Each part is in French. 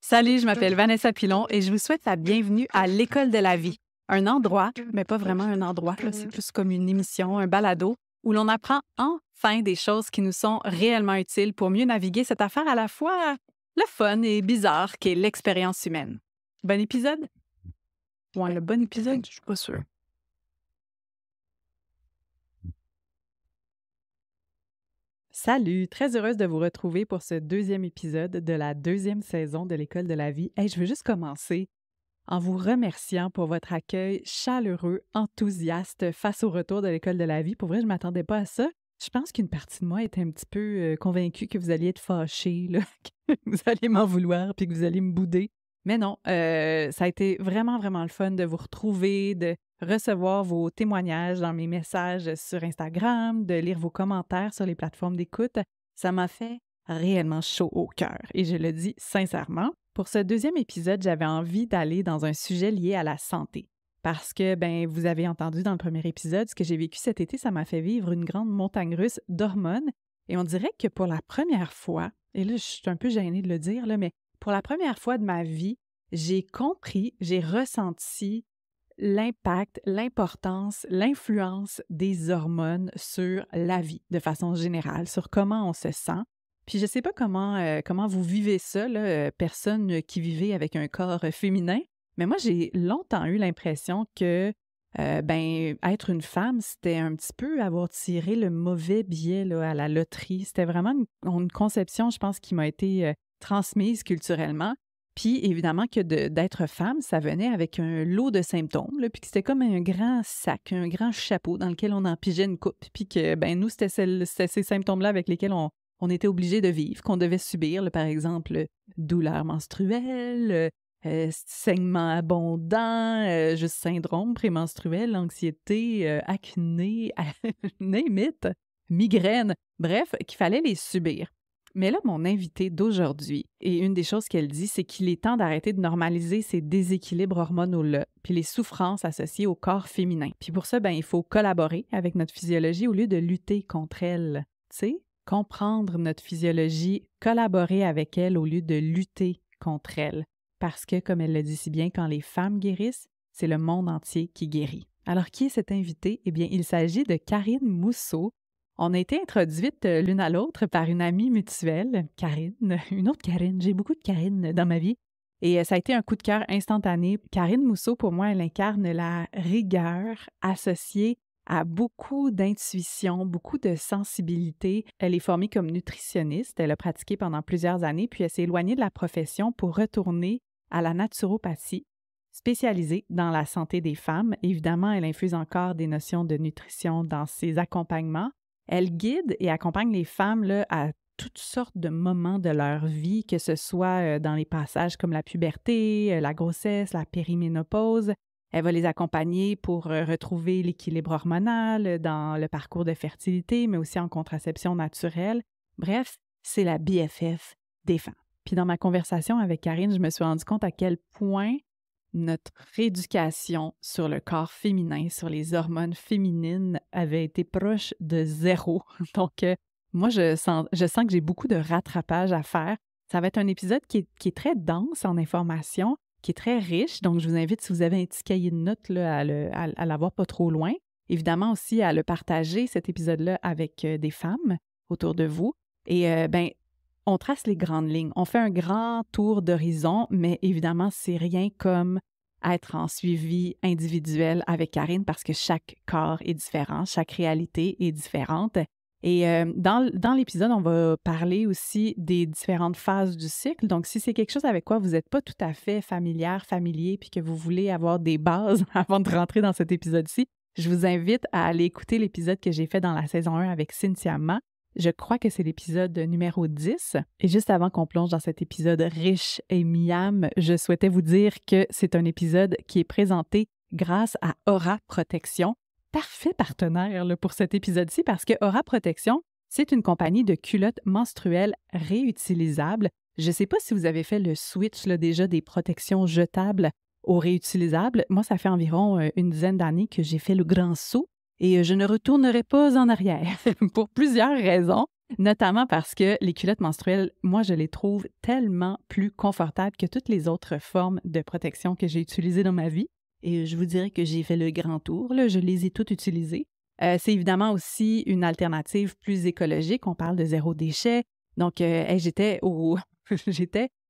Salut, je m'appelle Vanessa Pilon et je vous souhaite la bienvenue à l'École de la vie. Un endroit, mais pas vraiment un endroit, là, c'est plus comme une émission, un balado, où l'on apprend enfin des choses qui nous sont réellement utiles pour mieux naviguer cette affaire à la fois le fun et bizarre qu'est l'expérience humaine. Bon épisode? Ouais, le bon épisode, je suis pas sûre. Salut, très heureuse de vous retrouver pour ce deuxième épisode de la deuxième saison de l'École de la vie. Hey, je veux juste commencer en vous remerciant pour votre accueil chaleureux, enthousiaste face au retour de l'École de la vie. Pour vrai, je ne m'attendais pas à ça. Je pense qu'une partie de moi était un petit peu convaincue que vous alliez être fâchés, là, que vous alliez m'en vouloir puis que vous alliez me bouder. Mais non, ça a été vraiment, vraiment le fun de vous retrouver, de recevoir vos témoignages dans mes messages sur Instagram, de lire vos commentaires sur les plateformes d'écoute. Ça m'a fait réellement chaud au cœur et je le dis sincèrement. Pour ce deuxième épisode, j'avais envie d'aller dans un sujet lié à la santé. Parce que, vous avez entendu dans le premier épisode, ce que j'ai vécu cet été, ça m'a fait vivre une grande montagne russe d'hormones. Et on dirait que pour la première fois, et là, je suis un peu gênée de le dire, là, mais pour la première fois de ma vie, j'ai compris, j'ai ressenti l'impact, l'importance, l'influence des hormones sur la vie de façon générale, sur comment on se sent. Puis je ne sais pas comment vous vivez ça, là, personne qui vivait avec un corps féminin, mais moi, j'ai longtemps eu l'impression que être une femme, c'était un petit peu avoir tiré le mauvais billet là, à la loterie. C'était vraiment une conception, je pense, qui m'a été transmise culturellement. Puis évidemment que d'être femme, ça venait avec un lot de symptômes, là, puis que c'était comme un grand sac, un grand chapeau dans lequel on en pigeait une coupe, puis que nous, c'était ces symptômes-là avec lesquels on était obligé de vivre, qu'on devait subir, là, par exemple, douleurs menstruelles, saignements abondants, juste syndrome prémenstruel, anxiété, acné, name it, migraine, bref, qu'il fallait les subir. Mais là, mon invitée d'aujourd'hui, et une des choses qu'elle dit, c'est qu'il est temps d'arrêter de normaliser ces déséquilibres hormonaux-là, puis les souffrances associées au corps féminin. Puis pour ça, il faut collaborer avec notre physiologie au lieu de lutter contre elle. Tu sais, comprendre notre physiologie, collaborer avec elle au lieu de lutter contre elle. Parce que, comme elle le dit si bien, quand les femmes guérissent, c'est le monde entier qui guérit. Alors, qui est cette invitée? Eh bien, il s'agit de Karine Mousseau. On a été introduites l'une à l'autre par une amie mutuelle, Karine, une autre Karine. J'ai beaucoup de Karine dans ma vie. Et ça a été un coup de cœur instantané. Karine Mousseau, pour moi, elle incarne la rigueur associée à beaucoup d'intuition, beaucoup de sensibilité. Elle est formée comme nutritionniste. Elle a pratiqué pendant plusieurs années, puis elle s'est éloignée de la profession pour retourner à la naturopathie, spécialisée dans la santé des femmes. Évidemment, elle infuse encore des notions de nutrition dans ses accompagnements. Elle guide et accompagne les femmes là, à toutes sortes de moments de leur vie, que ce soit dans les passages comme la puberté, la grossesse, la périménopause. Elle va les accompagner pour retrouver l'équilibre hormonal dans le parcours de fertilité, mais aussi en contraception naturelle. Bref, c'est la BFF des femmes. Puis dans ma conversation avec Karine, je me suis rendu compte à quel point notre éducation sur le corps féminin, sur les hormones féminines avait été proche de zéro. Donc, moi, je sens que j'ai beaucoup de rattrapage à faire. Ça va être un épisode qui est très dense en informations, qui est très riche. Donc, je vous invite, si vous avez un petit cahier de notes, là, à l'avoir pas trop loin. Évidemment aussi à le partager, cet épisode-là, avec des femmes autour de vous. Et on trace les grandes lignes. On fait un grand tour d'horizon, mais évidemment, c'est rien comme être en suivi individuel avec Karine parce que chaque corps est différent, chaque réalité est différente. Et dans l'épisode, on va parler aussi des différentes phases du cycle. Donc, si c'est quelque chose avec quoi vous n'êtes pas tout à fait familier, puis que vous voulez avoir des bases avant de rentrer dans cet épisode-ci, je vous invite à aller écouter l'épisode que j'ai fait dans la saison 1 avec Cynthia Ma. Je crois que c'est l'épisode numéro 10. Et juste avant qu'on plonge dans cet épisode riche et miam, je souhaitais vous dire que c'est un épisode qui est présenté grâce à Aura Protection. Parfait partenaire là, pour cet épisode-ci parce que Aura Protection, c'est une compagnie de culottes menstruelles réutilisables. Je ne sais pas si vous avez fait le switch là, déjà des protections jetables aux réutilisables. Moi, ça fait environ une dizaine d'années que j'ai fait le grand saut. Et je ne retournerai pas en arrière pour plusieurs raisons, notamment parce que les culottes menstruelles, moi, je les trouve tellement plus confortables que toutes les autres formes de protection que j'ai utilisées dans ma vie. Et je vous dirais que j'ai fait le grand tour, là, je les ai toutes utilisées. C'est évidemment aussi une alternative plus écologique. On parle de zéro déchet. Donc, j'étais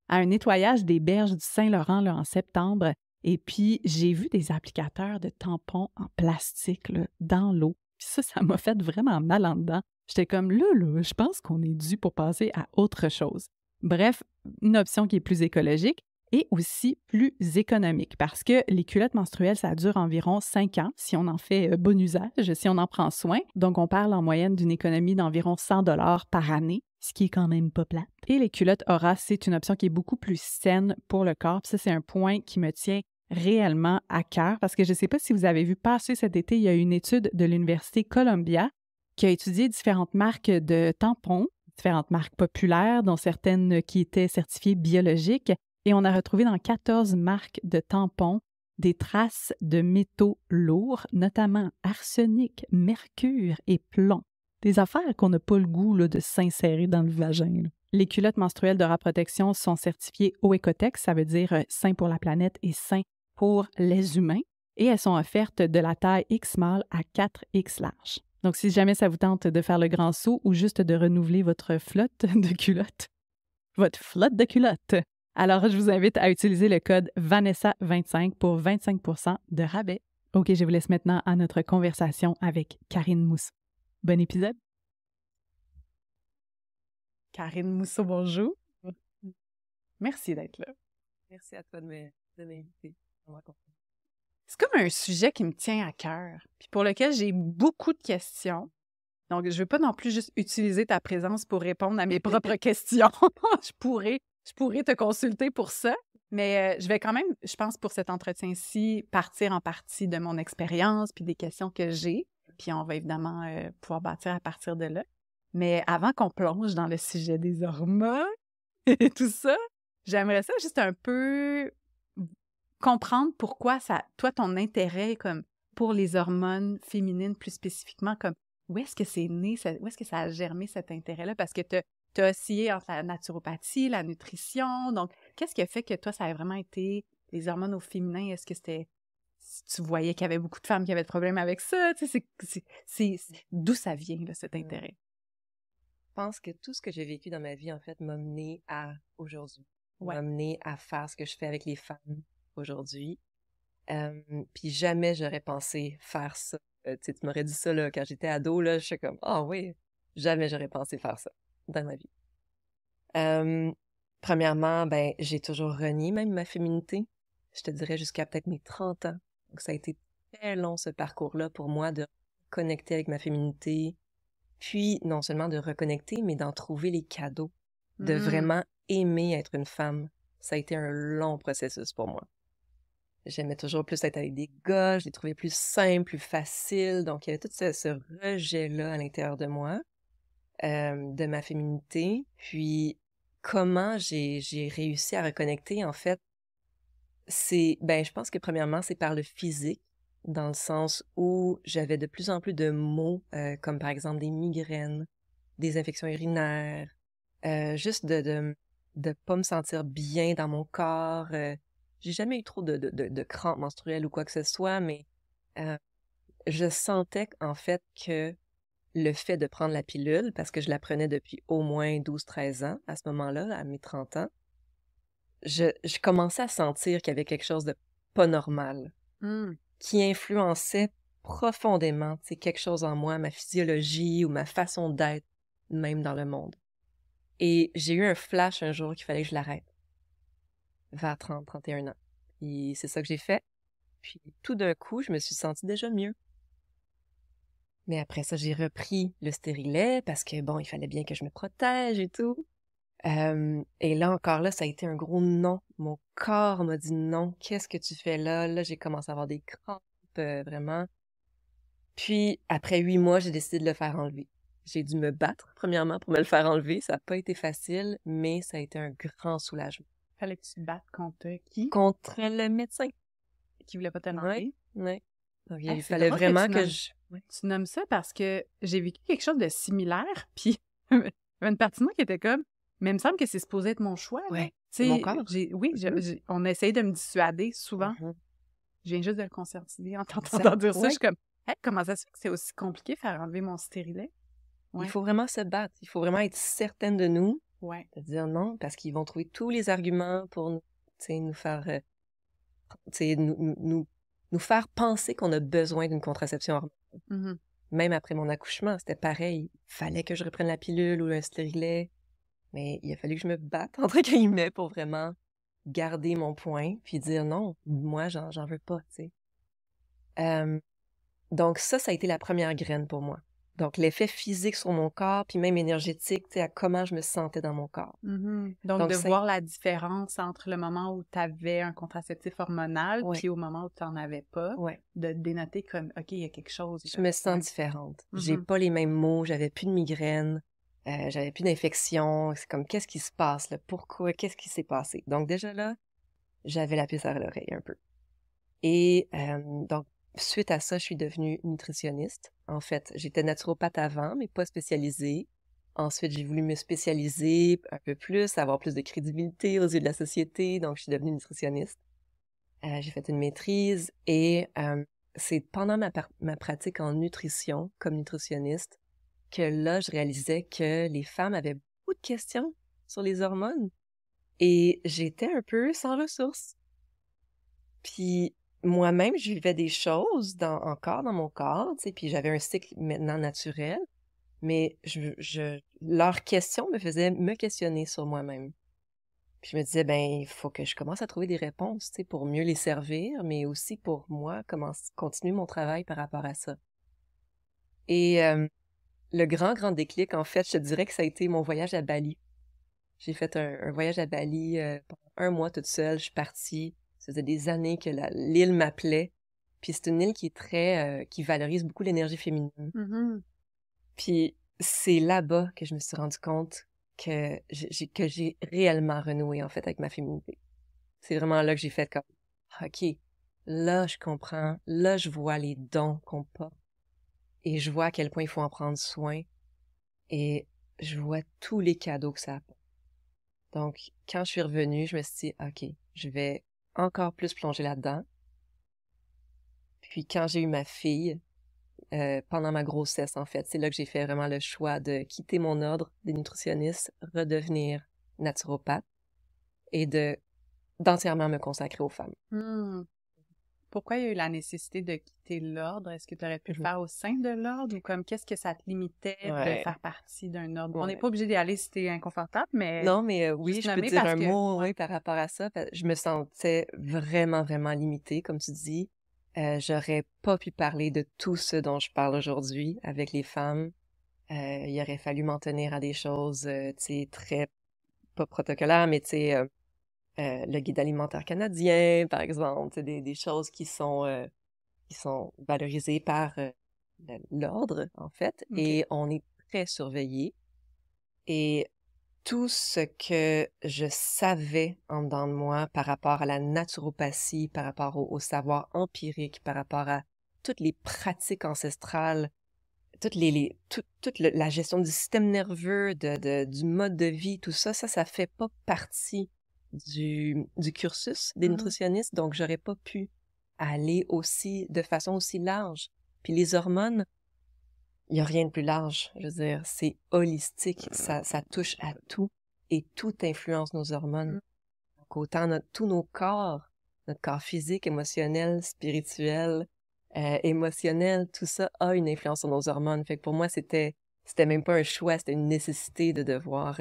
à un nettoyage des berges du Saint-Laurent là, en septembre. Et puis, j'ai vu des applicateurs de tampons en plastique là, dans l'eau. Puis ça m'a fait vraiment mal en dedans. J'étais comme, là, je pense qu'on est dû pour passer à autre chose. Bref, une option qui est plus écologique et aussi plus économique parce que les culottes menstruelles, ça dure environ 5 ans si on en fait bon usage, si on en prend soin. Donc, on parle en moyenne d'une économie d'environ 100 $ par année, ce qui est quand même pas plate. Et les culottes Aura, c'est une option qui est beaucoup plus saine pour le corps. Puis ça, c'est un point qui me tient réellement à cœur parce que je ne sais pas si vous avez vu passer cet été, il y a une étude de l'Université Columbia qui a étudié différentes marques de tampons, différentes marques populaires, dont certaines qui étaient certifiées biologiques. Et on a retrouvé dans 14 marques de tampons des traces de métaux lourds, notamment arsenic, mercure et plomb. Des affaires qu'on n'a pas le goût là, de s'insérer dans le vagin. Là. Les culottes menstruelles d'Aura Protection sont certifiées OECOTEX, ça veut dire sain pour la planète et sain pour les humains. Et elles sont offertes de la taille X small à 4X large. Donc, si jamais ça vous tente de faire le grand saut ou juste de renouveler votre flotte de culottes, alors je vous invite à utiliser le code Vanessa25 pour 25% de rabais. OK, je vous laisse maintenant à notre conversation avec Karine Mousseau. Bon épisode. Karine Mousseau, bonjour. Merci d'être là. Merci à toi de m'inviter. C'est comme un sujet qui me tient à cœur, puis pour lequel j'ai beaucoup de questions. Donc, je ne veux pas non plus juste utiliser ta présence pour répondre à mes propres questions. je pourrais te consulter pour ça, mais je vais quand même, je pense, pour cet entretien-ci, partir en partie de mon expérience puis des questions que j'ai. Puis on va évidemment pouvoir bâtir à partir de là. Mais avant qu'on plonge dans le sujet des hormones et tout ça, j'aimerais ça juste un peu comprendre pourquoi toi, ton intérêt comme pour les hormones féminines plus spécifiquement, comme où est-ce que c'est né, où est-ce que ça a germé cet intérêt-là? Parce que tu as oscillé entre la naturopathie, la nutrition. Donc, qu'est-ce qui a fait que toi, ça a vraiment été les hormones au féminin? Est-ce que c'était... Tu voyais qu'il y avait beaucoup de femmes qui avaient des problèmes avec ça? Tu sais, d'où ça vient, là, cet intérêt? Je pense que tout ce que j'ai vécu dans ma vie, en fait, m'a mené à aujourd'hui. Ouais. M'a mené à faire ce que je fais avec les femmes aujourd'hui. Puis jamais j'aurais pensé faire ça. Tu m'aurais dit ça là, quand j'étais ado, là, je suis comme « Ah oui! » Jamais j'aurais pensé faire ça dans ma vie. Premièrement, ben j'ai toujours renié même ma féminité. Je te dirais jusqu'à peut-être mes 30 ans. Donc ça a été très long ce parcours-là pour moi de connecter avec ma féminité. Puis non seulement de reconnecter, mais d'en trouver les cadeaux. De vraiment aimer être une femme. Ça a été un long processus pour moi. J'aimais toujours plus être avec des gars, je les trouvais plus simples, plus faciles. Donc, il y avait tout ce rejet-là à l'intérieur de moi, de ma féminité. Puis, comment j'ai réussi à reconnecter, en fait, je pense que premièrement, c'est par le physique, dans le sens où j'avais de plus en plus de maux, comme par exemple des migraines, des infections urinaires, juste de pas me sentir bien dans mon corps. J'ai jamais eu trop de crampes menstruelles ou quoi que ce soit, mais je sentais en fait que le fait de prendre la pilule, parce que je la prenais depuis au moins 12-13 ans, à ce moment-là, à mes 30 ans, je commençais à sentir qu'il y avait quelque chose de pas normal, qui influençait profondément, tu sais, quelque chose en moi, ma physiologie ou ma façon d'être, même dans le monde. Et j'ai eu un flash un jour qu'il fallait que je l'arrête, vers 30-31 ans. Et c'est ça que j'ai fait. Puis tout d'un coup, je me suis sentie déjà mieux. Mais après ça, j'ai repris le stérilet parce que, bon, il fallait bien que je me protège et tout. Et là, encore là, ça a été un gros non. Mon corps m'a dit non. Qu'est-ce que tu fais là? Là, j'ai commencé à avoir des crampes, vraiment. Puis, après 8 mois, j'ai décidé de le faire enlever. J'ai dû me battre, premièrement, pour me le faire enlever. Ça n'a pas été facile, mais ça a été un grand soulagement. Fallait que tu te battes contre qui? Contre le médecin. Qui voulait pas te l'enlever? Oui. Donc, il fallait vraiment que je... Ouais. Tu nommes ça parce que j'ai vécu quelque chose de similaire, puis il y avait une partie de moi qui était comme, mais il me semble que c'est supposé être mon choix, là. Ouais, Tu c'est mon sais, corps. oui, on a essayé de me dissuader souvent. Je viens juste de le conscientiser en t'entendant dire ça. Je Ouais. suis comme, hey, comment ça se fait que c'est aussi compliqué de faire enlever mon stérilet? Il Ouais, faut vraiment se battre. Il faut vraiment être certaine de nous, ouais. de dire non, parce qu'ils vont trouver tous les arguments pour nous, tu sais, nous faire, tu sais, nous faire penser qu'on a besoin d'une contraception hormonale. Mhm. Même après mon accouchement, c'était pareil. Il fallait que je reprenne la pilule ou le stérilet. Mais il a fallu que je me batte, entre guillemets, pour vraiment garder mon point, puis dire non, moi, j'en veux pas, tu sais. Donc ça a été la première graine pour moi. Donc l'effet physique sur mon corps, puis même énergétique, tu sais, à comment je me sentais dans mon corps. Mhm. Donc, Donc de ça, voir la différence entre le moment où tu avais un contraceptif hormonal ouais, puis au moment où tu n'en avais pas, ouais. de dénoter comme, OK, il y a quelque chose. Je me sens Ouais. différente. J'ai Mhm. pas les mêmes mots, j'avais plus de migraine, j'avais plus d'infection. C'est comme, qu'est-ce qui se passe là? Pourquoi? Qu'est-ce qui s'est passé? Donc déjà là, j'avais la puce à l'oreille un peu. Et donc, suite à ça, je suis devenue nutritionniste. En fait, j'étais naturopathe avant, mais pas spécialisée. Ensuite, j'ai voulu me spécialiser un peu plus, avoir plus de crédibilité aux yeux de la société, donc je suis devenue nutritionniste. J'ai fait une maîtrise et c'est pendant ma pratique en nutrition, comme nutritionniste, que là, je réalisais que les femmes avaient beaucoup de questions sur les hormones et j'étais un peu sans ressources. Puis moi-même, je vivais des choses encore dans mon corps, tu sais, puis j'avais un cycle maintenant naturel, mais leurs questions me faisaient me questionner sur moi-même. Puis je me disais, ben, il faut que je commence à trouver des réponses, tu sais, pour mieux les servir, mais aussi pour moi, continuer mon travail par rapport à ça. Et le grand déclic, en fait, je te dirais que ça a été mon voyage à Bali. J'ai fait un voyage à Bali pendant 1 mois toute seule. Je suis partie. Ça faisait des années que l'île m'appelait. Puis c'est une île qui est qui valorise beaucoup l'énergie féminine. Mhm. Puis c'est là-bas que je me suis rendu compte que j'ai réellement renoué, en fait, avec ma féminité. C'est vraiment là que j'ai fait comme, OK, là, je comprends. Là, je vois les dons qu'on porte. Et je vois à quel point il faut en prendre soin. Et je vois tous les cadeaux que ça apporte. Donc, quand je suis revenue, je me suis dit, OK, je vais encore plus plonger là-dedans. Puis quand j'ai eu ma fille, pendant ma grossesse, en fait, c'est là que j'ai fait vraiment le choix de quitter mon ordre des nutritionnistes, redevenir naturopathe et d'entièrement me consacrer aux femmes. Hmm. Pourquoi il y a eu la nécessité de quitter l'ordre? Est-ce que tu aurais pu le Mhm. faire au sein de l'ordre ou comme qu'est-ce que ça te limitait de Ouais. faire partie d'un ordre? On n'est Ouais. pas obligé d'y aller si t'es inconfortable, mais Non, mais oui, juste je peux nommer dire parce un que mot, ouais. oui, par rapport à ça. Je me sentais vraiment limitée, comme tu dis. J'aurais pas pu parler de tout ce dont je parle aujourd'hui avec les femmes. Il aurait fallu m'en tenir à des choses, tu sais, très pas protocolaires, mais tu sais, le guide alimentaire canadien, par exemple, tu sais, des choses qui sont valorisées par l'ordre, en fait, OK. et on est très surveillé. Et tout ce que je savais en dedans de moi par rapport à la naturopathie, par rapport au savoir empirique, par rapport à toutes les pratiques ancestrales, toute la gestion du système nerveux, du mode de vie, tout ça, ça fait pas partie du cursus des Mhm. nutritionnistes, donc j'aurais pas pu aller de façon aussi large. Puis les hormones, il n'y a rien de plus large. Je veux dire, c'est holistique. Ça touche à tout et tout influence nos hormones. Donc, autant tous nos corps, notre corps physique, émotionnel, spirituel, émotionnel, tout ça a une influence sur nos hormones. Fait que pour moi, c'était même pas un choix, c'était une nécessité de devoir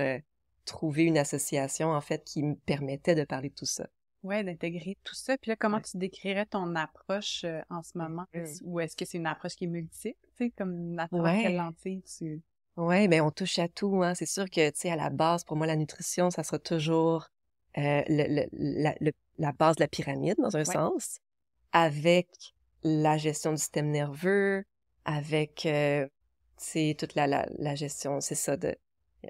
trouver une association, en fait, qui me permettait de parler de tout ça. Ouais, d'intégrer tout ça. Puis là, comment Ouais. tu décrirais ton approche en ce moment? Ou est-ce que c'est une approche qui est multiple? Tu sais, comme n'importe quelle Ouais. lentille, tu... Ouais, ben on touche à tout, hein. C'est sûr que, tu sais, à la base, pour moi, la nutrition, ça sera toujours la base de la pyramide, dans un Ouais. sens, avec la gestion du système nerveux, avec, tu sais, toute la gestion, c'est ça,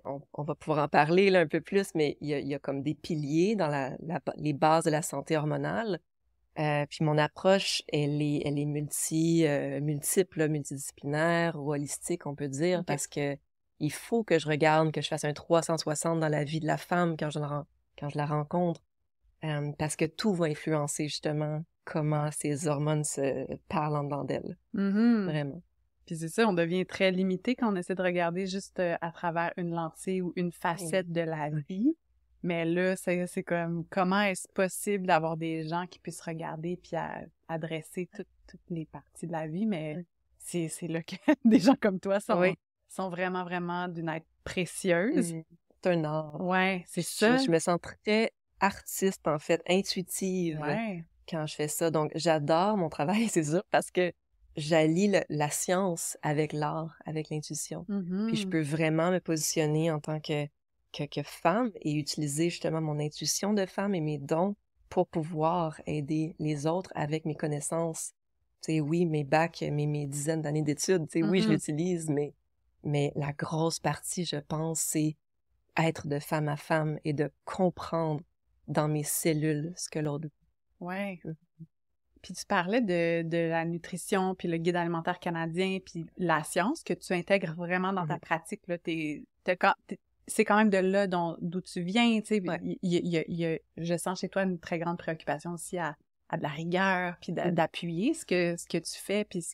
on va pouvoir en parler là un peu plus, mais il y a comme des piliers dans les bases de la santé hormonale. Puis mon approche, elle est multiple, là, multidisciplinaire ou holistique, on peut dire, parce que il faut que je regarde, que je fasse un 360 dans la vie de la femme quand je la rencontre, parce que tout va influencer justement comment ces hormones se parlent en dedans d'elle. Vraiment. Puis c'est ça, on devient très limité quand on essaie de regarder juste à travers une lentille ou une facette de la vie. Mais là, c'est comme, comment est-ce possible d'avoir des gens qui puissent regarder puis adresser toutes les parties de la vie? Mais c'est là que des gens comme toi sont vraiment, vraiment d'une aide précieuse. C'est un art. Ouais, c'est ça. Je me sens très artiste, en fait, intuitive quand je fais ça. Donc, j'adore mon travail, c'est sûr, parce que j'allie la science avec l'art, avec l'intuition. Puis je peux vraiment me positionner en tant que femme et utiliser justement mon intuition de femme et mes dons pour pouvoir aider les autres avec mes connaissances. Tu sais, oui, mes bacs, mes dizaines d'années d'études, tu sais, oui, je l'utilise, mais la grosse partie, je pense, c'est être de femme à femme et de comprendre dans mes cellules ce que l'autre veut. Ouais. Puis tu parlais de la nutrition, puis le guide alimentaire canadien, puis la science que tu intègres vraiment dans ta pratique. Là, c'est quand même de là d'où tu viens. Tu sais, je sens chez toi une très grande préoccupation aussi à de la rigueur, puis d'appuyer ce que tu fais. Puis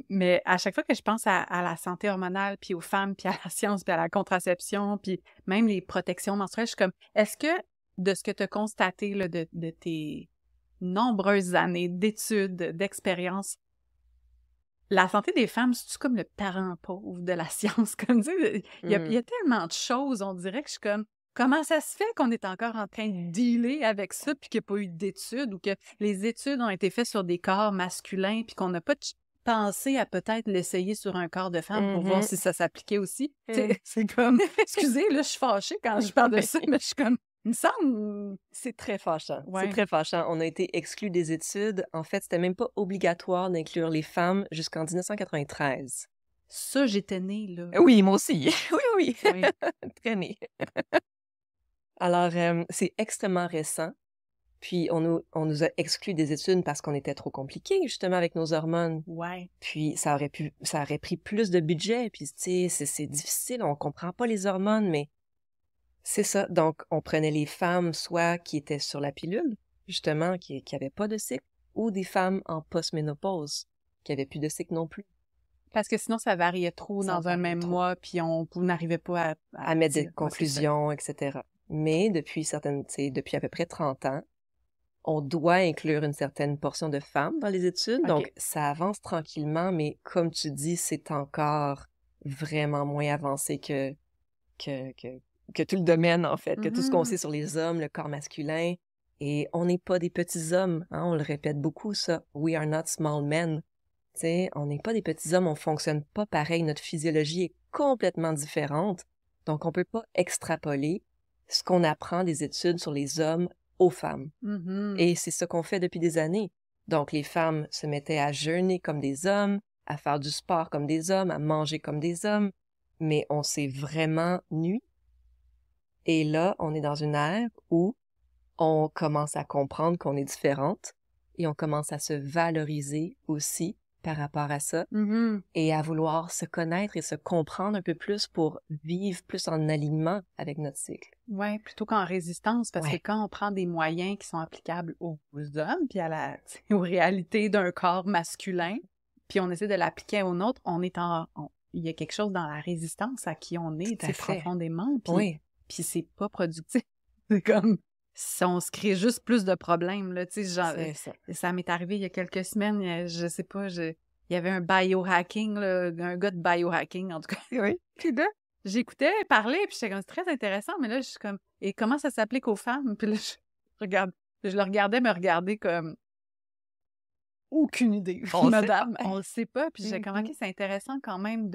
mais à chaque fois que je pense à la santé hormonale, puis aux femmes, puis à la science, puis à la contraception, puis même les protections menstruelles, je suis comme, est-ce que de ce que tu as constaté là, de tes nombreuses années d'études, d'expériences, la santé des femmes, c'est-tu comme le parent pauvre de la science? Comme tu sais, il y a tellement de choses, on dirait que je suis comme, comment ça se fait qu'on est encore en train de dealer avec ça, puis qu'il n'y a pas eu d'études, ou que les études ont été faites sur des corps masculins, puis qu'on n'a pas pensé à peut-être l'essayer sur un corps de femme pour voir si ça s'appliquait aussi? C'est comme, excusez, là, je suis fâchée quand je parle de ça, mais je suis comme, il me semble... C'est très fâchant. Ouais. C'est très fâchant. On a été exclus des études. En fait, c'était même pas obligatoire d'inclure les femmes jusqu'en 1993. Ça, j'étais née, là. Oui, moi aussi. Oui. Très née. Alors, c'est extrêmement récent. Puis, on nous a exclus des études parce qu'on était trop compliqués, justement, avec nos hormones. Ouais. Puis, ça aurait pris plus de budget. Puis, tu sais, c'est difficile. On comprend pas les hormones, mais c'est ça. Donc, on prenait les femmes soit qui étaient sur la pilule, justement, qui n'avaient pas de cycle, ou des femmes en post-ménopause, qui n'avaient plus de cycle non plus. Parce que sinon, ça variait trop dans un même mois, puis vous n'arrivez pas à mettre des conclusions, etc. Mais depuis à peu près 30 ans, on doit inclure une certaine portion de femmes dans les études. Donc, ça avance tranquillement, mais comme tu dis, c'est encore vraiment moins avancé que tout le domaine, en fait, que tout ce qu'on sait sur les hommes, le corps masculin. Et on n'est pas des petits hommes, hein, on le répète beaucoup, ça. We are not small men. T'sais, on n'est pas des petits hommes, on fonctionne pas pareil. Notre physiologie est complètement différente. Donc, on peut pas extrapoler ce qu'on apprend des études sur les hommes aux femmes. Et c'est ce qu'on fait depuis des années. Donc, les femmes se mettaient à jeûner comme des hommes, à faire du sport comme des hommes, à manger comme des hommes. Mais on s'est vraiment nus. Et là, on est dans une ère où on commence à comprendre qu'on est différente et on commence à se valoriser aussi par rapport à ça et à vouloir se connaître et se comprendre un peu plus pour vivre plus en alignement avec notre cycle. Oui, plutôt qu'en résistance, parce que quand on prend des moyens qui sont applicables aux hommes, puis aux réalités d'un corps masculin, puis on essaie de l'appliquer aux nôtres, il y a quelque chose dans la résistance à qui on est, profondément, puis c'est pas productif. C'est comme... on se crée juste plus de problèmes, là, tu sais, ça m'est arrivé il y a quelques semaines, je sais pas, il y avait un biohacking, là, un gars de biohacking, en tout cas. Oui. Puis là, j'écoutais parler, puis j'étais comme, c'est très intéressant, mais là, je suis comme, et comment ça s'applique aux femmes? Puis là, je le regardais me regarder comme, aucune idée, madame, on le sait pas, puis j'ai comme, OK, c'est intéressant quand même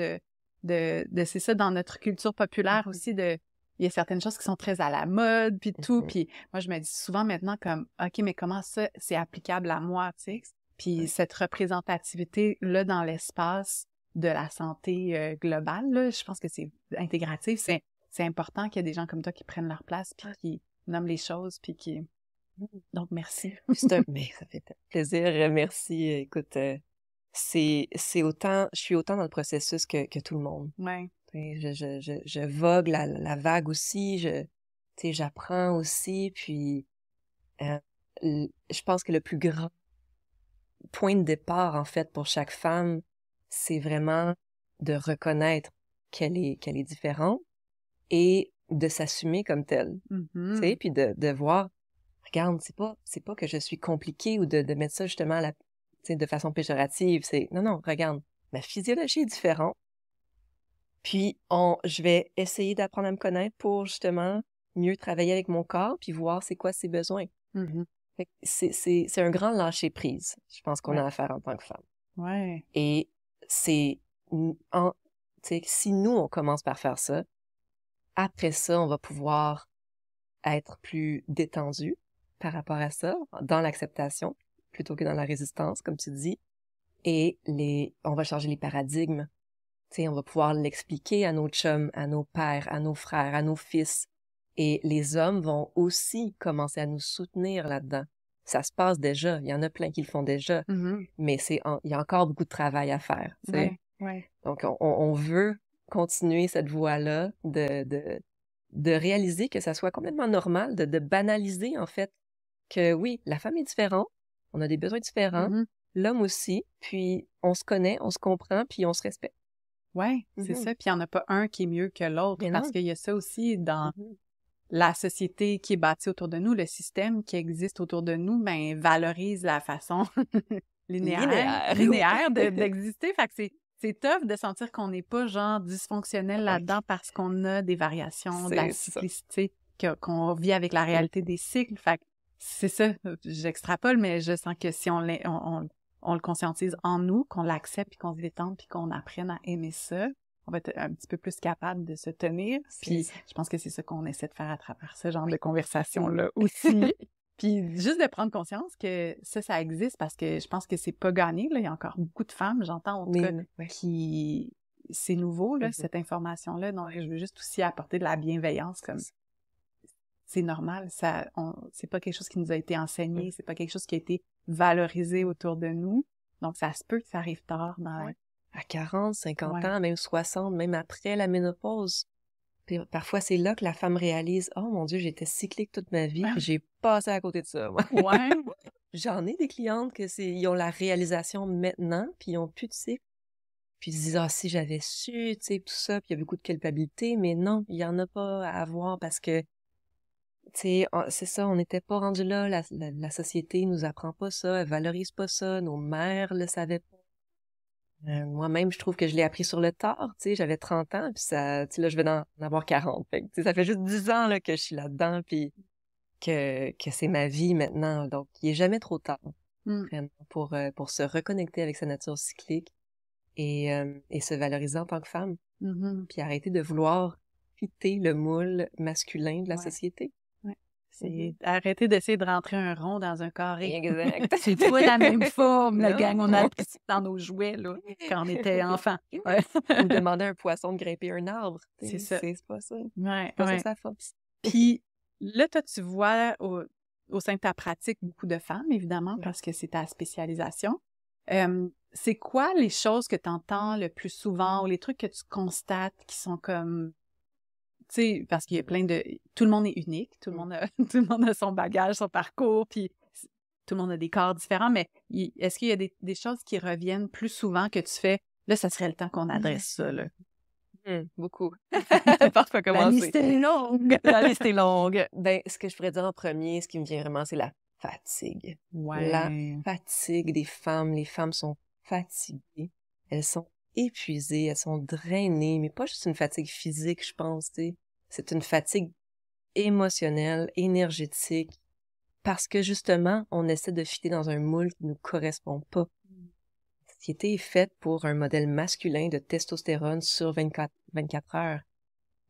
c'est ça, dans notre culture populaire aussi, il y a certaines choses qui sont très à la mode, puis tout. Puis moi, je me dis souvent maintenant comme, OK, mais comment ça, c'est applicable à moi, tu sais? Puis cette représentativité-là dans l'espace de la santé globale, là, je pense que c'est intégratif. C'est important qu'il y ait des gens comme toi qui prennent leur place, puis qui nomment les choses, puis qui Donc, merci. Mais ça fait plaisir. Merci. Écoute, c'est autant, je suis autant dans le processus que tout le monde. Ouais. Je vogue la vague aussi. J'apprends aussi. Puis, je pense que le plus grand point de départ, en fait, pour chaque femme, c'est vraiment de reconnaître qu'elle est différente et de s'assumer comme telle. Tu sais, puis de voir, regarde, c'est pas que je suis compliquée ou de mettre ça justement tu sais, de façon péjorative. Non, regarde, ma physiologie est différente. Puis, je vais essayer d'apprendre à me connaître pour justement mieux travailler avec mon corps puis voir c'est quoi ses besoins. Fait que c'est un grand lâcher-prise, je pense qu'on a à faire en tant que femme. Ouais. Et c'est, tu sais, si nous, on commence par faire ça, après ça, on va pouvoir être plus détendu par rapport à ça, dans l'acceptation, plutôt que dans la résistance, comme tu dis. Et on va changer les paradigmes. Tu sais, on va pouvoir l'expliquer à nos chums, à nos pères, à nos frères, à nos fils. Et les hommes vont aussi commencer à nous soutenir là-dedans. Ça se passe déjà. Il y en a plein qui le font déjà. Mais il y a encore beaucoup de travail à faire. Tu sais. Ouais. Donc, on veut continuer cette voie-là de réaliser que ça soit complètement normal, de banaliser, en fait, que oui, la femme est différente, on a des besoins différents, l'homme aussi, puis on se connaît, on se comprend, puis on se respecte. Ouais, c'est ça. Puis il n'y en a pas un qui est mieux que l'autre, parce qu'il y a ça aussi dans la société qui est bâtie autour de nous, le système qui existe autour de nous, ben valorise la façon linéaire d'exister. Fait que c'est tough de sentir qu'on n'est pas genre dysfonctionnel là-dedans parce qu'on a des variations, de la cyclicité, qu'on vit avec la réalité des cycles. Fait que c'est ça, j'extrapole, mais je sens que si on le conscientise en nous, qu'on l'accepte, puis qu'on se détende, puis qu'on apprenne à aimer ça, on va être un petit peu plus capable de se tenir. Puis je pense que c'est ça qu'on essaie de faire à travers ce genre de conversation-là aussi. Puis juste de prendre conscience que ça existe, parce que je pense que c'est pas gagné, là. Il y a encore beaucoup de femmes, j'entends en tout cas, qui... C'est nouveau, là, cette information-là. Donc, je veux juste aussi apporter de la bienveillance, comme... C'est normal, c'est pas quelque chose qui nous a été enseigné, c'est pas quelque chose qui a été valorisé autour de nous. Donc, ça se peut que ça arrive tard dans à 40, 50 ans, même 60, même après la ménopause. Puis parfois, c'est là que la femme réalise « Oh mon Dieu, j'étais cyclique toute ma vie, puis j'ai passé à côté de ça. » Ouais. J'en ai des clientes ils ont la réalisation maintenant, puis ils ont plus de cycle. Puis ils se disent « Ah, si j'avais su, tu sais, tout ça. » Puis il y a beaucoup de culpabilité, mais non, il y en a pas à avoir parce que tu sais, c'est ça, on n'était pas rendu là, la société nous apprend pas ça, elle valorise pas ça, nos mères le savaient pas. Moi-même, je trouve que je l'ai appris sur le tard, tu sais, j'avais 30 ans, puis ça, tu sais, là, je vais en avoir 40. Fait que, tu sais, ça fait juste 10 ans, là, que je suis là-dedans, puis que c'est ma vie maintenant. Donc, il est jamais trop tard, vraiment, pour se reconnecter avec sa nature cyclique et se valoriser en tant que femme. Puis arrêter de vouloir fitter le moule masculin de la société. C'est arrêter d'essayer de rentrer un rond dans un carré. Exact. C'est pas la même forme, la gang. On a appris ça dans nos jouets, là, quand on était enfant. Ou demander à un poisson de grimper un arbre. C'est ça. C'est pas ça. Ouais, pas ça sa force. Puis là, toi, tu vois au sein de ta pratique beaucoup de femmes, évidemment, parce que c'est ta spécialisation. C'est quoi les choses que tu entends le plus souvent ou les trucs que tu constates qui sont comme... Tu sais, parce qu'il y a plein de... Tout le monde est unique, tout le monde a son bagage, son parcours, puis tout le monde a des corps différents, mais est-ce qu'il y a des choses qui reviennent plus souvent que tu fais, là, ça serait le temps qu'on adresse ça, là? Beaucoup. Parfait, commencer. La liste est longue! La liste est longue. Ben, ce que je pourrais dire en premier, ce qui me vient vraiment, c'est la fatigue. Ouais. La fatigue des femmes. Les femmes sont fatiguées. Elles sont épuisées, elles sont drainées, mais pas juste une fatigue physique, je pense, tu sais. C'est une fatigue émotionnelle, énergétique, parce que justement, on essaie de fitter dans un moule qui ne nous correspond pas. La société est faite pour un modèle masculin de testostérone sur 24 heures.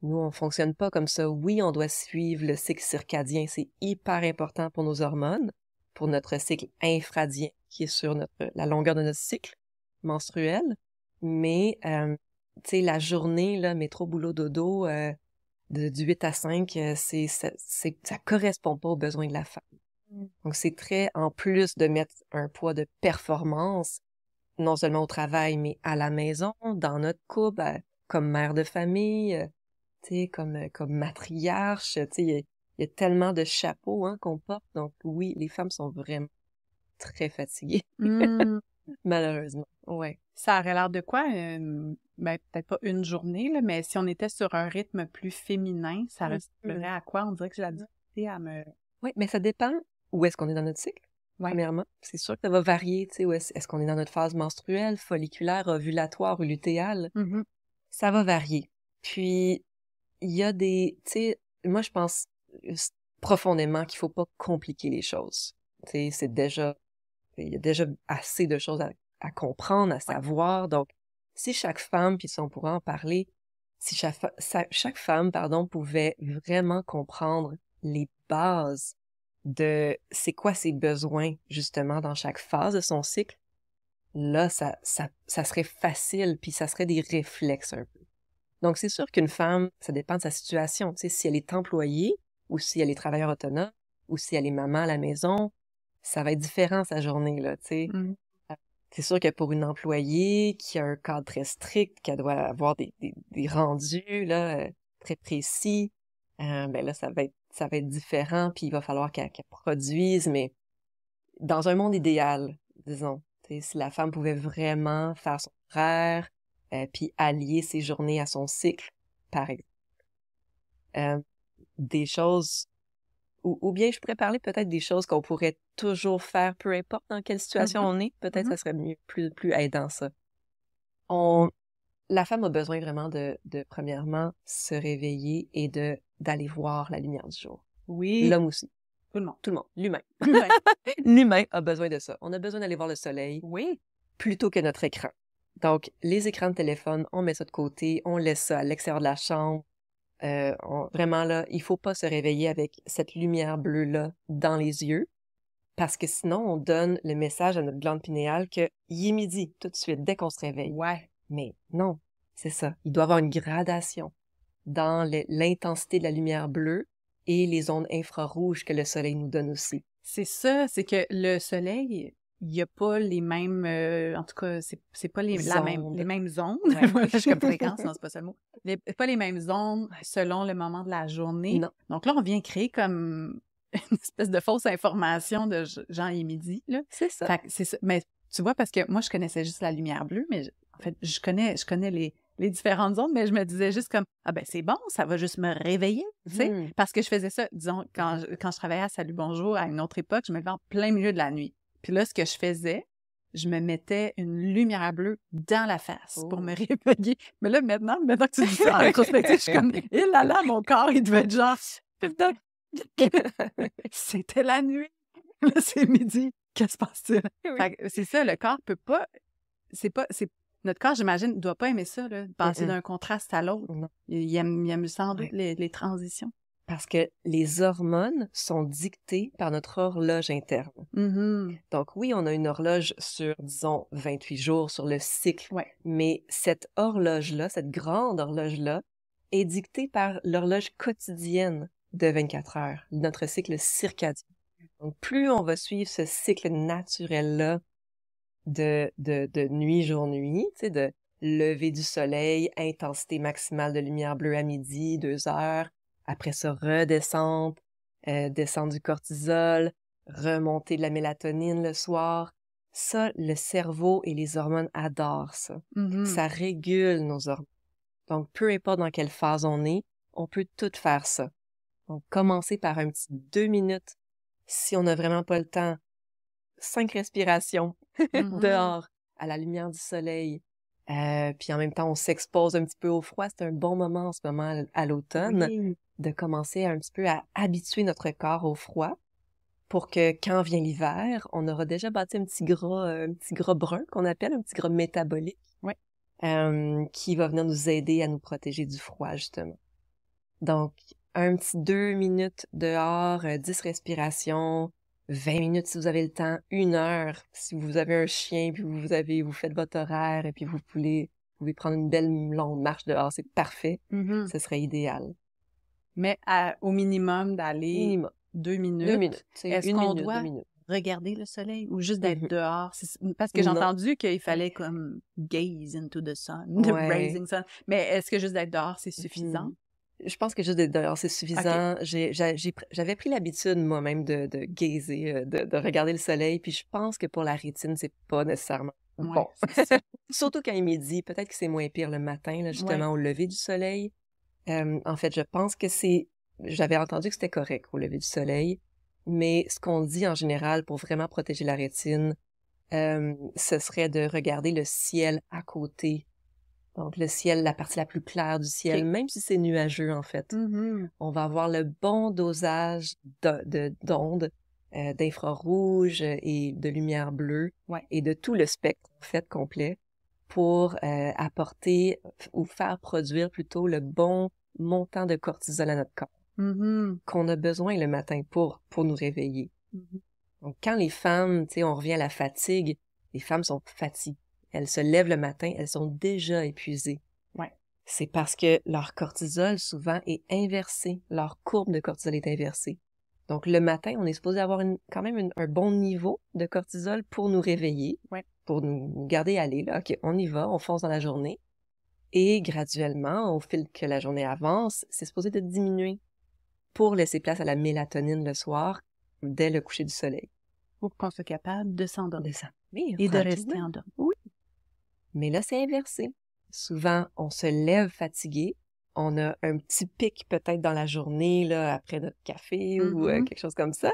Nous, on fonctionne pas comme ça. Oui, on doit suivre le cycle circadien, c'est hyper important pour nos hormones, pour notre cycle infradien, qui est sur la longueur de notre cycle menstruel, mais tu sais, la journée, là, métro, boulot, dodo, du 8 à 5, ça correspond pas aux besoins de la femme. Donc, c'est très, en plus de mettre un poids de performance, non seulement au travail, mais à la maison, dans notre couple, comme mère de famille, tu sais, comme matriarche, tu sais, il y a tellement de chapeaux, hein, qu'on porte. Donc, oui, les femmes sont vraiment très fatiguées, Hmm. malheureusement. Ouais. Ça aurait l'air de quoi? Ben, peut-être pas une journée, là, mais si on était sur un rythme plus féminin, ça ressemblerait à quoi? On dirait que j'ai la difficulté à me... Oui, mais ça dépend où est-ce qu'on est dans notre cycle, Ouais. premièrement. C'est sûr que ça va varier, tu sais, est-ce qu'on est dans notre phase menstruelle, folliculaire, ovulatoire ou lutéale? Mhm. Ça va varier. Puis, il y a des, tu sais, moi, je pense profondément qu'il faut pas compliquer les choses. Tu sais, il y a déjà assez de choses à comprendre, à savoir. Donc, si chaque femme, puis si on pourrait en parler, si chaque femme, pardon, pouvait vraiment comprendre les bases de c'est quoi ses besoins, justement, dans chaque phase de son cycle, là, ça serait facile, puis ça serait des réflexes un peu. Donc, c'est sûr qu'une femme, ça dépend de sa situation. Tu sais, si elle est employée, ou si elle est travailleur autonome, ou si elle est maman à la maison, ça va être différent sa journée, là, tu sais. Mhm. C'est sûr que pour une employée qui a un cadre très strict, qui doit avoir des rendus, là, très précis, ben là, ça va être différent, puis il va falloir qu'elle produise, mais dans un monde idéal, disons, tu sais, si la femme pouvait vraiment faire son horaire, puis allier ses journées à son cycle, par exemple. Des choses, ou bien je pourrais parler peut-être des choses qu'on pourrait toujours faire, peu importe dans quelle situation on est, peut-être ça serait mieux, plus aidant ça. La femme a besoin vraiment de premièrement, se réveiller et d'aller voir la lumière du jour. Oui. L'homme aussi. Tout le monde. Tout le monde. L'humain. Ouais. L'humain a besoin de ça. On a besoin d'aller voir le soleil Oui. plutôt que notre écran. Donc, les écrans de téléphone, on met ça de côté, on laisse ça à l'extérieur de la chambre. Vraiment là, il faut pas se réveiller avec cette lumière bleue-là dans les yeux, parce que sinon, on donne le message à notre glande pinéale que il est midi, tout de suite, dès qu'on se réveille. Ouais. Mais non, c'est ça. Il doit y avoir une gradation dans l'intensité de la lumière bleue et les ondes infrarouges que le soleil nous donne aussi. C'est ça, c'est que le soleil, il n'y a pas les mêmes, en tout cas, c'est pas les mêmes ondes. Ouais. Voilà, je suis comme fréquence, non, c'est pas ça le mot. Pas les mêmes ondes selon le moment de la journée. Non. Donc là, on vient créer comme une espèce de fausse information de genre il est midi, là. C'est ça. Fait que c'est ça. Mais tu vois, parce que moi, je connaissais juste la lumière bleue, mais en fait, je connais les différentes ondes, mais je me disais juste comme, ah ben c'est bon, ça va juste me réveiller, tu sais, parce que je faisais ça, disons, quand je travaillais à Salut Bonjour à une autre époque, je me levais en plein milieu de la nuit. Puis là, ce que je faisais, je me mettais une lumière bleue dans la face pour me réveiller. Mais là, maintenant que tu dis ça en rétrospective, je suis comme, eh là là, mon corps, il devait être genre, putain, c'était la nuit. Là, c'est midi. Qu'est-ce qui se passe-t-il? Fait que c'est ça, le corps peut pas, notre corps, j'imagine, ne doit pas aimer ça, là, passer d'un contraste à l'autre. Non. Il aime sans doute les transitions. Parce que les hormones sont dictées par notre horloge interne. Mm-hmm. Donc oui, on a une horloge sur, disons, 28 jours sur le cycle. Ouais. Mais cette horloge-là, cette grande horloge-là, est dictée par l'horloge quotidienne de 24 heures, notre cycle circadien. Donc plus on va suivre ce cycle naturel-là de nuit, jour, nuit, tu sais, de lever du soleil, intensité maximale de lumière bleue à midi, 2 heures, après ça, redescendre, descendre du cortisol, remonter de la mélatonine le soir. Ça, le cerveau et les hormones adorent ça. Mm-hmm. Ça régule nos hormones. Donc, peu importe dans quelle phase on est, on peut tout faire ça. Donc, commencer par un petit 2 minutes. Si on n'a vraiment pas le temps, 5 respirations dehors, à la lumière du soleil. Puis en même temps, on s'expose un petit peu au froid. C'est un bon moment en ce moment à l'automne de commencer un petit peu à habituer notre corps au froid pour que quand vient l'hiver, on aura déjà bâti un petit gras brun qu'on appelle, un petit gras métabolique qui va venir nous aider à nous protéger du froid, justement. Donc, un petit 2 minutes dehors, 10 respirations, 20 minutes si vous avez le temps, 1 heure si vous avez un chien puis vous faites votre horaire et puis vous pouvez prendre une belle longue marche dehors, c'est parfait. Ce serait idéal. Mais au minimum d'aller 2 minutes. 2 minutes. Est-ce qu'on doit regarder le soleil ou juste d'être dehors? Parce que j'ai entendu qu'il fallait comme gaze into the sun, the rising sun. Mais est-ce que juste d'être dehors, c'est suffisant? Je pense que juste d'être dehors, c'est suffisant. J'avais pris l'habitude moi-même de gazer, de regarder le soleil, puis je pense que pour la rétine, c'est pas nécessairement bon. Surtout quand il est midi, peut-être que c'est moins pire le matin, là, justement, au lever du soleil. En fait, je pense que j'avais entendu que c'était correct au lever du soleil, mais ce qu'on dit en général pour vraiment protéger la rétine, ce serait de regarder le ciel à côté. Donc, le ciel, la partie la plus claire du ciel, même si c'est nuageux, en fait. On va avoir le bon dosage d'ondes, d'infrarouge et de lumière bleue, et de tout le spectre, en fait, complet, pour apporter ou faire produire plutôt le bon montant de cortisol à notre corps, qu'on a besoin le matin pour nous réveiller. Donc, quand les femmes, tu sais, on revient à la fatigue, les femmes sont fatiguées. Elles se lèvent le matin, elles sont déjà épuisées. C'est parce que leur cortisol, souvent, est inversé. Leur courbe de cortisol est inversée. Donc, le matin, on est supposé avoir quand même un bon niveau de cortisol pour nous réveiller, pour nous garder aller. Là. OK, on y va, on fonce dans la journée. Et graduellement, au fil que la journée avance, c'est supposé de diminuer pour laisser place à la mélatonine le soir, dès le coucher du soleil. Pour qu'on soit capable de s'endormir. Et de rester endormi. Oui. Mais là, c'est inversé. Souvent, on se lève fatigué. On a un petit pic peut-être dans la journée, là, après notre café ou quelque chose comme ça.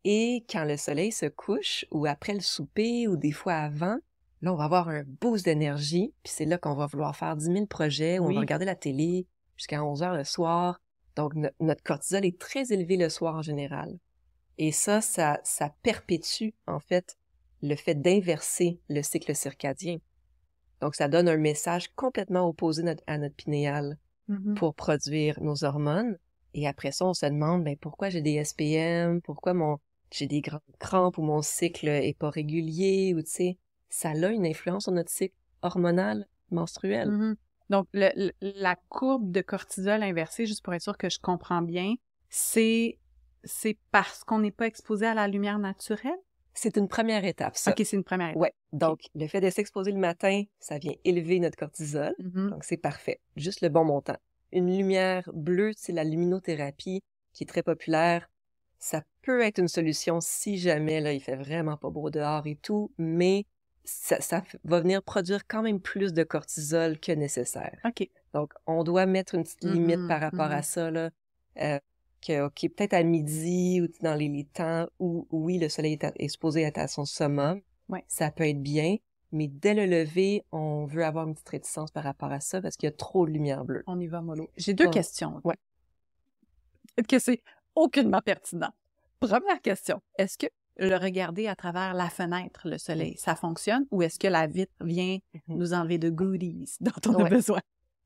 Et quand le soleil se couche, ou après le souper, ou des fois avant, là, on va avoir un boost d'énergie. Puis c'est là qu'on va vouloir faire 10 000 projets, ou on va regarder la télé jusqu'à 11 heures le soir. Donc, notre cortisol est très élevé le soir en général. Et ça perpétue, en fait, le fait d'inverser le cycle circadien. Donc, ça donne un message complètement opposé à notre pinéale pour produire nos hormones. Et après ça, on se demande, pourquoi j'ai des SPM? Pourquoi j'ai des grandes crampes ou mon cycle est pas régulier? Ou, tu sais, ça a une influence sur notre cycle hormonal menstruel. Donc, la courbe de cortisol inversée, juste pour être sûr que je comprends bien, c'est parce qu'on n'est pas exposé à la lumière naturelle? C'est une première étape, ça. OK, c'est une première étape. Ouais. Donc, le fait de s'exposer le matin, ça vient élever notre cortisol. Donc, c'est parfait. Juste le bon montant. Une lumière bleue, c'est la luminothérapie qui est très populaire. Ça peut être une solution si jamais, là, il fait vraiment pas beau dehors et tout, mais ça va venir produire quand même plus de cortisol que nécessaire. OK. Donc, on doit mettre une petite limite par rapport à ça, là. OK, peut-être à midi ou dans les temps où, oui, le soleil est supposé être à son summum, ça peut être bien, mais dès le lever, on veut avoir une petite réticence par rapport à ça parce qu'il y a trop de lumière bleue. On y va, mollo. J'ai 2 questions. Peut-être que c'est aucunement pertinent. Première question, est-ce que le regarder à travers la fenêtre, le soleil, ça fonctionne ou est-ce que la vitre vient nous enlever de goodies dont on a besoin?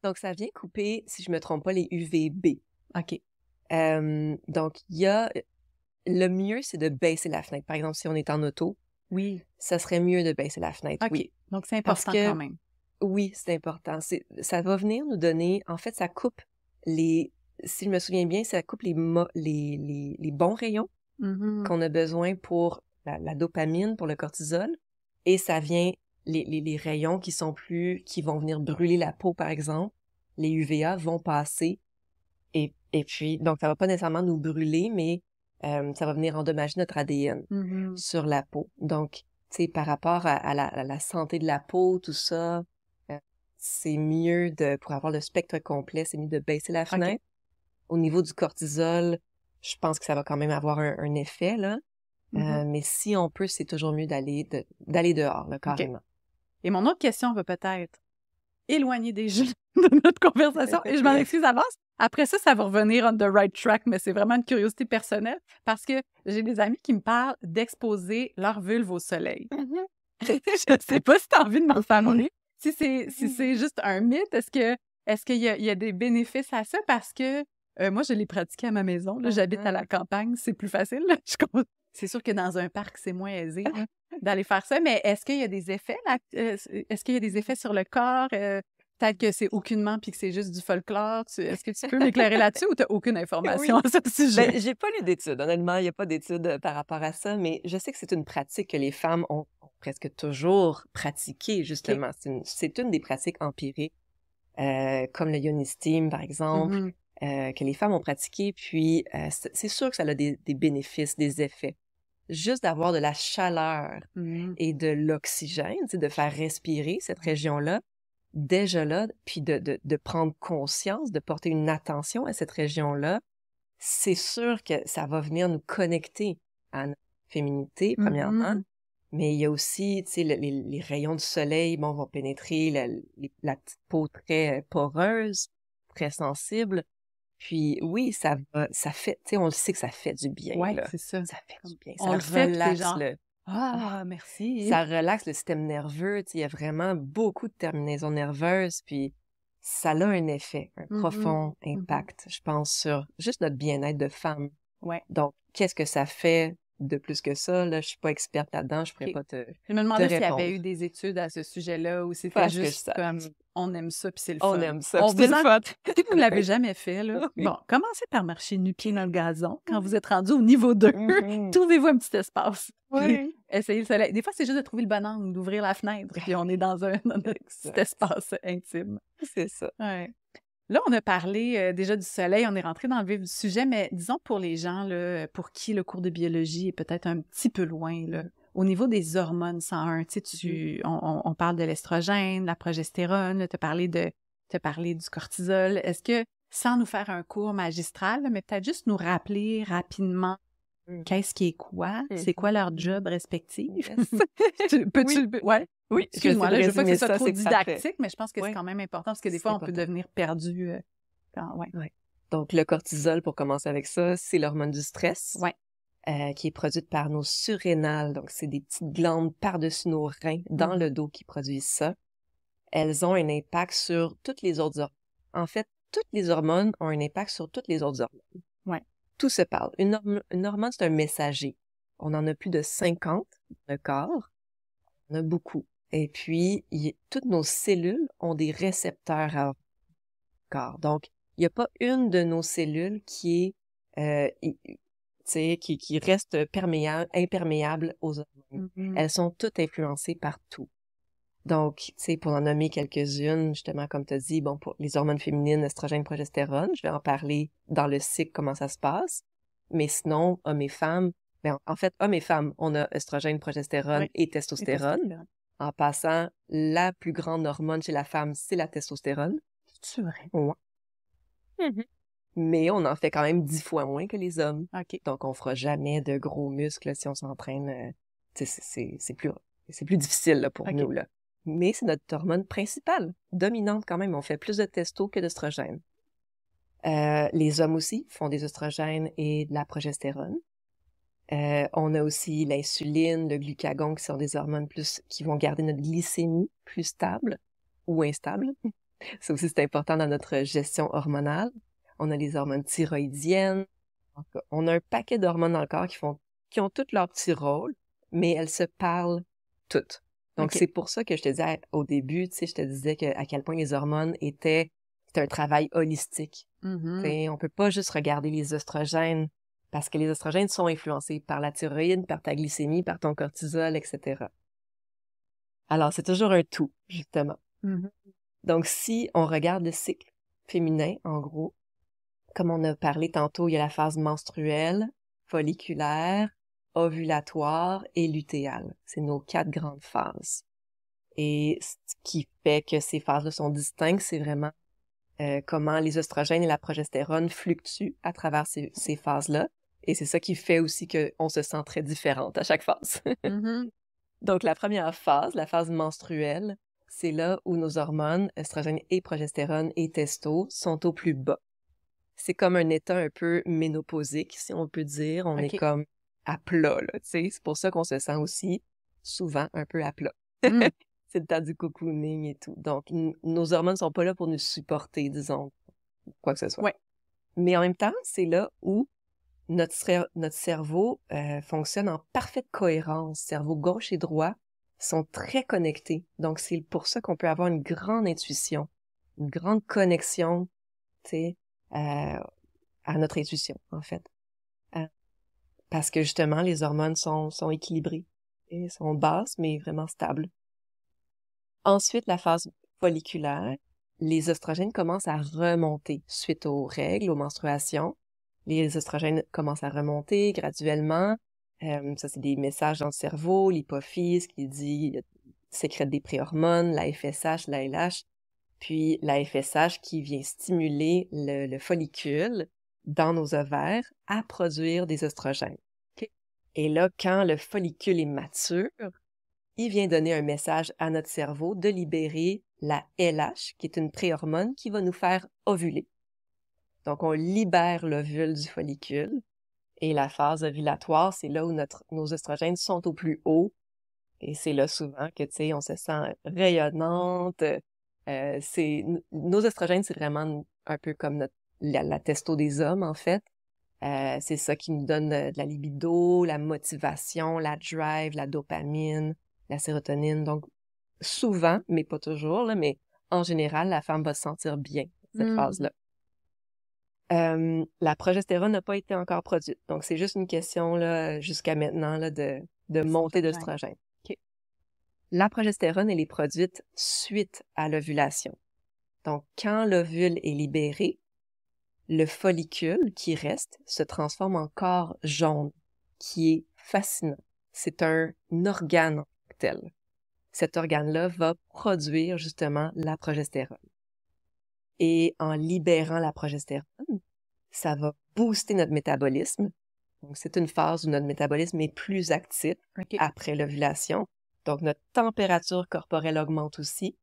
Donc, ça vient couper, si je me trompe pas, les UVB. OK. Donc, le mieux, c'est de baisser la fenêtre. Par exemple, si on est en auto, ça serait mieux de baisser la fenêtre. OK. Oui. Donc, c'est important quand même. Oui, c'est important. Ça va venir nous donner, en fait, ça coupe si je me souviens bien, ça coupe les bons rayons qu'on a besoin pour la dopamine, pour le cortisol, et ça vient les rayons qui vont venir brûler la peau, par exemple. Les UVA vont passer. Et puis, donc, ça va pas nécessairement nous brûler, mais ça va venir endommager notre ADN sur la peau. Donc, tu sais, par rapport à la santé de la peau, tout ça, c'est mieux pour avoir le spectre complet, c'est mieux de baisser la fenêtre. Au niveau du cortisol, je pense que ça va quand même avoir un effet, là. Mais si on peut, c'est toujours mieux d'aller dehors, là, carrément. Et mon autre question va peut-être éloigner des gens de notre conversation, et je m'en excuse d'avance. Après ça, ça va revenir on the right track, mais c'est vraiment une curiosité personnelle parce que j'ai des amis qui me parlent d'exposer leur vulve au soleil. Je sais pas si tu as envie de m'en parler. Si c'est juste un mythe, est-ce qu'il y a des bénéfices à ça? Parce que moi, je l'ai pratiqué à ma maison. Là, j'habite à la campagne, c'est plus facile. Là. C'est sûr que dans un parc, c'est moins aisé d'aller faire ça, mais est-ce qu'il y a des effets là? Est-ce qu'il y a des effets sur le corps? peut-être que c'est aucunement puis que c'est juste du folklore. Est-ce que tu peux m'éclairer là-dessus ou tu n'as aucune information à ce sujet? Ben, j'ai pas lu d'études. Honnêtement, il n'y a pas d'études par rapport à ça, mais je sais que c'est une pratique que les femmes ont presque toujours pratiquée, justement. C'est une des pratiques empiriques, comme le Yoni Steam, par exemple, que les femmes ont pratiqué. Puis, c'est sûr que ça a des bénéfices, des effets. Juste d'avoir de la chaleur et de l'oxygène, de faire respirer cette région-là, déjà là, puis de prendre conscience, de porter une attention à cette région-là, c'est sûr que ça va venir nous connecter à notre féminité, premièrement, mais il y a aussi, tu sais, les rayons du soleil, bon, vont pénétrer la petite peau très poreuse, très sensible, puis oui, ça fait, tu sais, on le sait que ça fait du bien, Ouais, là. c'est ça. Ça fait du bien, On ça le fait, puis les relaxe gens, le... merci. Ça relaxe le système nerveux, tu sais, il y a vraiment beaucoup de terminaisons nerveuses, puis ça a un effet, un profond impact, je pense, sur juste notre bien-être de femme. Ouais. Donc, qu'est-ce que ça fait de plus que ça? Là, je suis pas experte là-dedans, je pourrais pas te Je me demandais s'il y répondre. avait eu des études à ce sujet-là ou Pas c'était à ce que je juste sache. comme on aime ça puis c'est le On fun. aime ça, puis c'est le vous fun. Si vous ne l'avez jamais fait, là, Oui. bon, commencez par marcher nu-pieds dans le gazon. Quand vous êtes rendu au niveau 2, trouvez-vous un petit espace. Puis essayez le soleil. Des fois, c'est juste de trouver le bon angle, d'ouvrir la fenêtre, puis on est dans notre petit espace intime. C'est ça. Ouais. Là, on a parlé déjà du soleil, on est rentré dans le vif du sujet, mais disons pour les gens là, pour qui le cours de biologie est peut-être un petit peu loin, là, au niveau des hormones 101, tu sais, on parle de l'estrogène, la progestérone, tu as parlé du cortisol. Est-ce que, sans nous faire un cours magistral, là, mais peut-être juste nous rappeler rapidement qu'est-ce qui est quoi, c'est quoi leur job respectif? Peux-tu... Ouais. Oui, excuse-moi, là, je veux pas que ce soit trop didactique, mais je pense que c'est quand même important parce que des fois, on peut devenir perdu. Donc, le cortisol, pour commencer avec ça, c'est l'hormone du stress qui est produite par nos surrénales. Donc, c'est des petites glandes par-dessus nos reins, dans le dos, qui produisent ça. Elles ont un impact sur toutes les autres hormones. En fait, toutes les hormones ont un impact sur toutes les autres hormones. Ouais. Tout se parle. Une hormone, c'est un messager. On en a plus de 50 dans le corps. On en a beaucoup. Et puis, toutes nos cellules ont des récepteurs à corps. Donc, il n'y a pas une de nos cellules qui est, qui reste imperméable aux hormones. Elles sont toutes influencées par tout. Donc, tu sais, pour en nommer quelques-unes, justement, comme tu as dit, bon, pour les hormones féminines, estrogène, progestérone, je vais en parler dans le cycle, comment ça se passe. Mais sinon, hommes et femmes, ben, en fait, hommes et femmes, on a estrogène, progestérone et testostérone. En passant, la plus grande hormone chez la femme, c'est la testostérone. C'est vrai? Ouais. Mais on en fait quand même 10 fois moins que les hommes. Okay. Donc, on fera jamais de gros muscles si on s'entraîne. C'est plus difficile là, pour nous, là. Mais c'est notre hormone principale, dominante quand même. On fait plus de testo que d'œstrogène. Les hommes aussi font des œstrogènes et de la progestérone. On a aussi l'insuline, le glucagon, qui sont des hormones qui vont garder notre glycémie plus stable ou instable. Ça aussi, c'est important dans notre gestion hormonale. On a les hormones thyroïdiennes. On a un paquet d'hormones dans le corps qui ont toutes leur petit rôle, mais elles se parlent toutes. Donc, c'est pour ça que je te disais au début, tu sais, je te disais à quel point les hormones c'est un travail holistique. On peut pas juste regarder les oestrogènes parce que les oestrogènes sont influencés par la thyroïde, par ta glycémie, par ton cortisol, etc. Alors, c'est toujours un tout, justement. Donc, si on regarde le cycle féminin, en gros, comme on a parlé tantôt, il y a la phase menstruelle, folliculaire, ovulatoire et lutéale. C'est nos 4 grandes phases. Et ce qui fait que ces phases-là sont distinctes, c'est vraiment comment les oestrogènes et la progestérone fluctuent à travers ces phases-là. Et c'est ça qui fait aussi qu'on se sent très différente à chaque phase. Donc, la première phase, la phase menstruelle, c'est là où nos hormones, oestrogènes et progestérone et testo, sont au plus bas. C'est comme un état un peu ménopausique, si on peut dire. On est comme à plat, là, tu sais. C'est pour ça qu'on se sent aussi souvent un peu à plat. C'est le temps du cocooning et tout. Donc, nos hormones sont pas là pour nous supporter, disons, quoi que ce soit. Mais en même temps, c'est là où notre cerveau fonctionne en parfaite cohérence. Cerveau gauche et droit sont très connectés. Donc, c'est pour ça qu'on peut avoir une grande intuition une grande connexion, tu sais, à notre intuition, en fait. Parce que justement, les hormones sont équilibrées et sont basses, mais vraiment stables. Ensuite, la phase folliculaire, les oestrogènes commencent à remonter suite aux règles, aux menstruations. Les oestrogènes commencent à remonter graduellement. Ça, c'est des messages dans le cerveau, l'hypophyse qui dit sécrète des préhormones, la FSH, la LH, puis la FSH qui vient stimuler le follicule dans nos ovaires à produire des oestrogènes. Okay? Et là, quand le follicule est mature, il vient donner un message à notre cerveau de libérer la LH, qui est une préhormone qui va nous faire ovuler. Donc, on libère l'ovule du follicule. Et la phase ovulatoire, c'est là où nos oestrogènes sont au plus haut. Et c'est là souvent que, tu sais, on se sent rayonnante. Nos oestrogènes, c'est vraiment un peu comme la testo des hommes, en fait. C'est ça qui nous donne de la libido, la motivation, la drive, la dopamine, la sérotonine. Donc, souvent, mais pas toujours, là, mais en général, la femme va se sentir bien, cette phase-là. La progestérone n'a pas été encore produite. Donc, c'est juste une question, là, jusqu'à maintenant, là, de montée d'œstrogène. Okay. La progestérone, elle est produite suite à l'ovulation. Donc, quand l'ovule est libéré, le follicule qui reste se transforme en corps jaune, qui est fascinant. C'est un organe tel. Cet organe-là va produire justement la progestérone. Et en libérant la progestérone, ça va booster notre métabolisme. Donc, c'est une phase où notre métabolisme est plus actif après l'ovulation. Donc, notre température corporelle augmente aussi.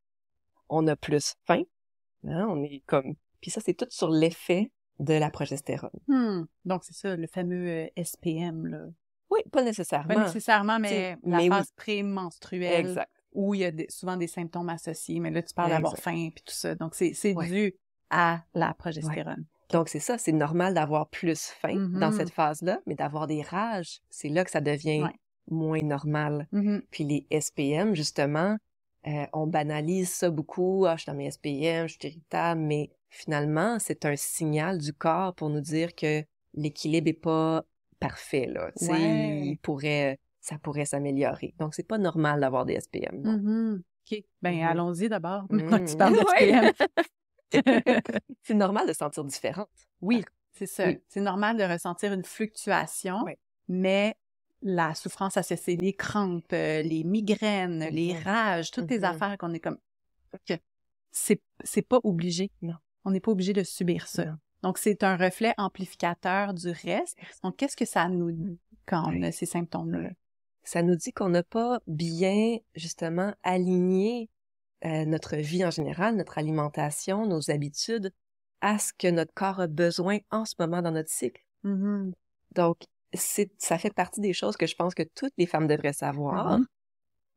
On a plus faim. Hein? On est comme... Puis ça, c'est tout sur l'effet de la progestérone. Donc, c'est ça, le fameux SPM, là. Oui, pas nécessairement. Pas nécessairement, mais la phase prémenstruelle. Exact. Où il y a souvent des symptômes associés. Mais là, tu parles d'avoir faim puis tout ça. Donc, c'est dû à la progestérone. Ouais. Donc, c'est ça, c'est normal d'avoir plus faim dans cette phase-là, mais d'avoir des rages, c'est là que ça devient moins normal. Puis les SPM, justement, on banalise ça beaucoup. Ah, je suis dans mes SPM, je suis irritable, mais finalement, c'est un signal du corps pour nous dire que l'équilibre est pas parfait, là. Tu sais, ça pourrait s'améliorer. Donc, c'est pas normal d'avoir des SPM. OK. Ben, allons-y d'abord. Tu parles de SPM. C'est normal de se sentir différente. Oui, c'est ça. Oui. C'est normal de ressentir une fluctuation, mais la souffrance associée, les crampes, les migraines, les rages, toutes les affaires qu'on est comme... C'est pas obligé. Non. On n'est pas obligé de subir ça. Non. Donc, c'est un reflet amplificateur du reste. Donc, qu'est-ce que ça nous dit quand on a ces symptômes-là? Ça nous dit qu'on n'a pas bien, justement, aligné notre vie en général, notre alimentation, nos habitudes, à ce que notre corps a besoin en ce moment dans notre cycle. Donc, ça fait partie des choses que je pense que toutes les femmes devraient savoir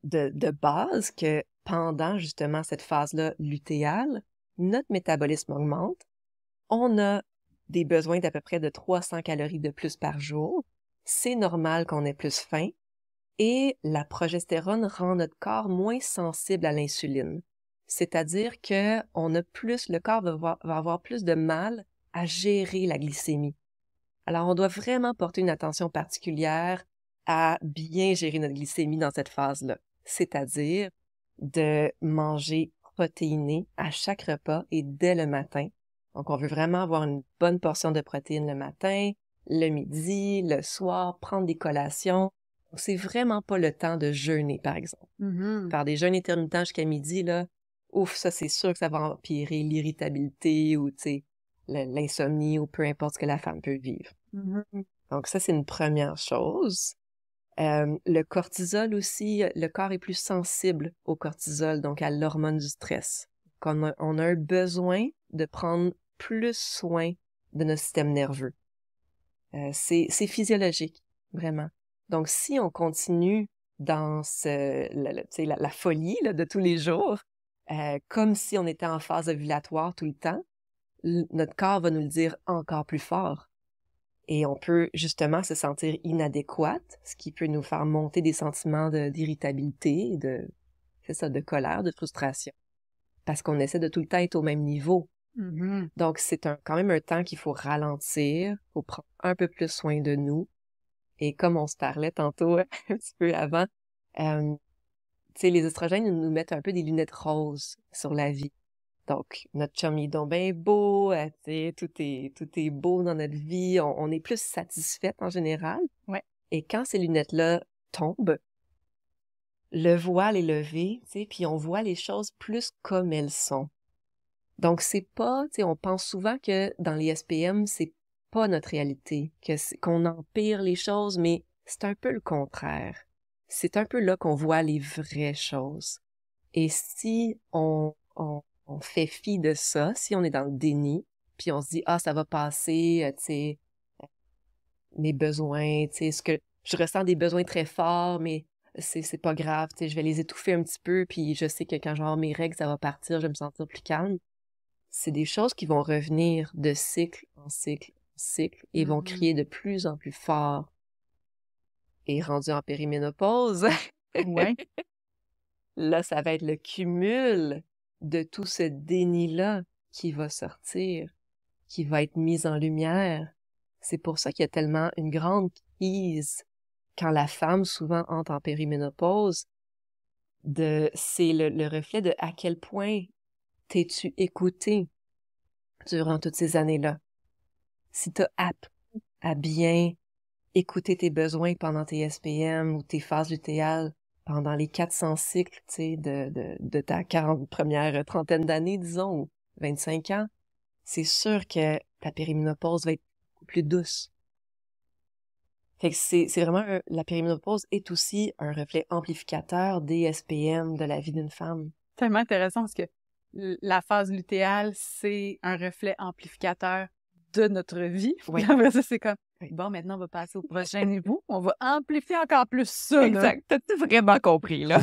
de base, que pendant justement cette phase-là lutéale, notre métabolisme augmente. On a des besoins d'à peu près de 300 calories de plus par jour. C'est normal qu'on ait plus faim. Et la progestérone rend notre corps moins sensible à l'insuline. C'est-à-dire que le corps va avoir plus de mal à gérer la glycémie. Alors, on doit vraiment porter une attention particulière à bien gérer notre glycémie dans cette phase-là. C'est-à-dire de manger protéiné à chaque repas et dès le matin. Donc, on veut vraiment avoir une bonne portion de protéines le matin, le midi, le soir, prendre des collations. Donc, c'est vraiment pas le temps de jeûner, par exemple. Faire des jeûnes intermittents jusqu'à midi, là, ouf, ça, c'est sûr que ça va empirer l'irritabilité ou, tu sais, l'insomnie ou peu importe ce que la femme peut vivre. Donc, ça, c'est une première chose. Le cortisol aussi, le corps est plus sensible au cortisol, donc à l'hormone du stress. On a un besoin de prendre plus soin de notre système nerveux. C'est physiologique, vraiment. Donc, si on continue dans la folie là, de tous les jours, comme si on était en phase ovulatoire tout le temps, notre corps va nous le dire encore plus fort. Et on peut justement se sentir inadéquate, ce qui peut nous faire monter des sentiments d'irritabilité, de colère, de frustration. parce qu'on essaie de tout le temps être au même niveau. Mhm. Donc, c'est quand même un temps qu'il faut ralentir, faut prendre un peu plus soin de nous. Et comme on se parlait tantôt, un petit peu avant, tu sais, les oestrogènes nous mettent un peu des lunettes roses sur la vie. Donc, notre chum, il est donc bien beau, tu sais, tout est beau dans notre vie, on est plus satisfaite en général. Ouais. Et quand ces lunettes-là tombent, le voile est levé, tu sais, puis on voit les choses plus comme elles sont. Donc, c'est pas, tu sais, on pense souvent que dans les SPM, c'est pas notre réalité, qu'on empire les choses, mais c'est un peu le contraire. C'est un peu là qu'on voit les vraies choses. Et si on fait fi de ça, si on est dans le déni, puis on se dit, ah, ça va passer, tu sais, mes besoins, tu sais, ce que je ressens des besoins très forts, mais c'est pas grave, tu sais, je vais les étouffer un petit peu, puis je sais que quand je vais avoir mes règles, ça va partir, je vais me sentir plus calme. C'est des choses qui vont revenir de cycle en cycle en cycle et vont crier de plus en plus fort. Et rendu en périménopause, Ouais. là, ça va être le cumul de tout ce déni-là qui va sortir, qui va être mis en lumière. C'est pour ça qu'il y a tellement une grande crise quand la femme souvent entre en périménopause. C'est le reflet de à quel point t'es-tu écouté durant toutes ces années-là. Si t'as appris à bien écouter tes besoins pendant tes SPM ou tes phases lutéales pendant les 400 cycles, tu sais, de ta première trentaine d'années, disons, ou 25 ans, c'est sûr que ta périménopause va être beaucoup plus douce. Fait que c'est vraiment, la périménopause est aussi un reflet amplificateur des SPM de la vie d'une femme. Tellement intéressant parce que la phase lutéale, c'est un reflet amplificateur de notre vie. Oui. Puis après ça, c'est comme, bon, maintenant, on va passer au prochain niveau. On va amplifier encore plus ça, là. Exact. T'as-tu vraiment compris, là?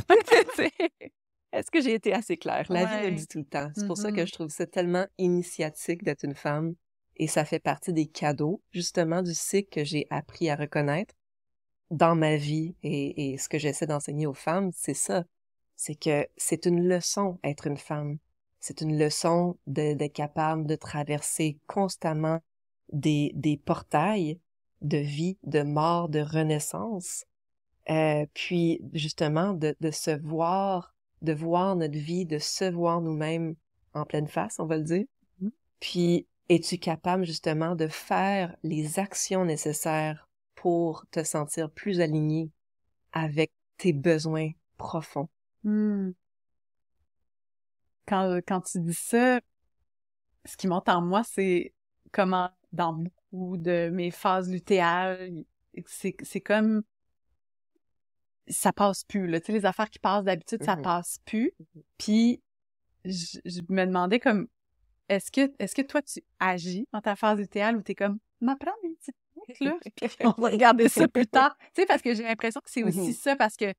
Est-ce que j'ai été assez claire? La vie le dit tout le temps. C'est pour ça que je trouve ça tellement initiatique d'être une femme. Et ça fait partie des cadeaux, justement, du cycle que j'ai appris à reconnaître dans ma vie. Et ce que j'essaie d'enseigner aux femmes, c'est ça. C'est que c'est une leçon, être une femme. C'est une leçon d'être capable de traverser constamment des portails de vie, de mort, de renaissance. Puis, justement, de se voir, de voir notre vie, de se voir nous-mêmes en pleine face, on va le dire. Puis, es-tu capable, justement, de faire les actions nécessaires pour te sentir plus aligné avec tes besoins profonds? Quand tu dis ça, ce qui monte en moi, c'est comment, dans beaucoup de mes phases lutéales, c'est comme, ça passe plus, là. Tu sais, les affaires qui passent d'habitude, ça passe plus. Puis, je me demandais comme, est-ce que toi, tu agis dans ta phase lutéale ou t'es comme, m'apprends une petite minute, là, puis on va regarder ça plus tard. Tu sais, parce que j'ai l'impression que c'est aussi ça, parce que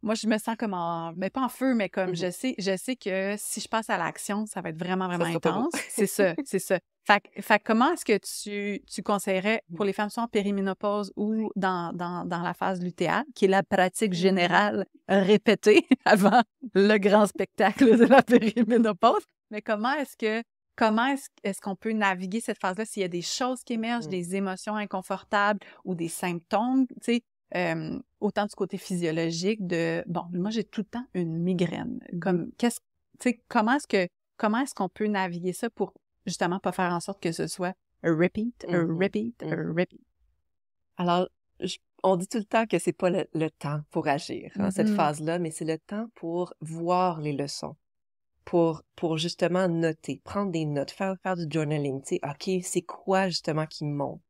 moi, je me sens comme mais pas en feu, mais comme je sais que si je passe à l'action, ça va être vraiment, vraiment intense. C'est ça, c'est ça. Fait que comment est-ce que tu conseillerais pour les femmes qui sont en périménopause ou dans la phase lutéale, qui est la pratique générale répétée avant le grand spectacle de la périménopause, mais comment est-ce qu'on peut naviguer cette phase-là s'il y a des choses qui émergent, des émotions inconfortables ou des symptômes, tu sais, autant du côté physiologique bon, moi j'ai tout le temps une migraine. Comme tu sais, comment est-ce qu'on peut naviguer ça pour justement pas faire en sorte que ce soit un repeat. Alors, on dit tout le temps que c'est pas le temps pour agir, hein, cette phase-là, mais c'est le temps pour voir les leçons. Pour justement noter, prendre des notes, faire du journaling, tu sais, OK, c'est quoi justement qui me monte?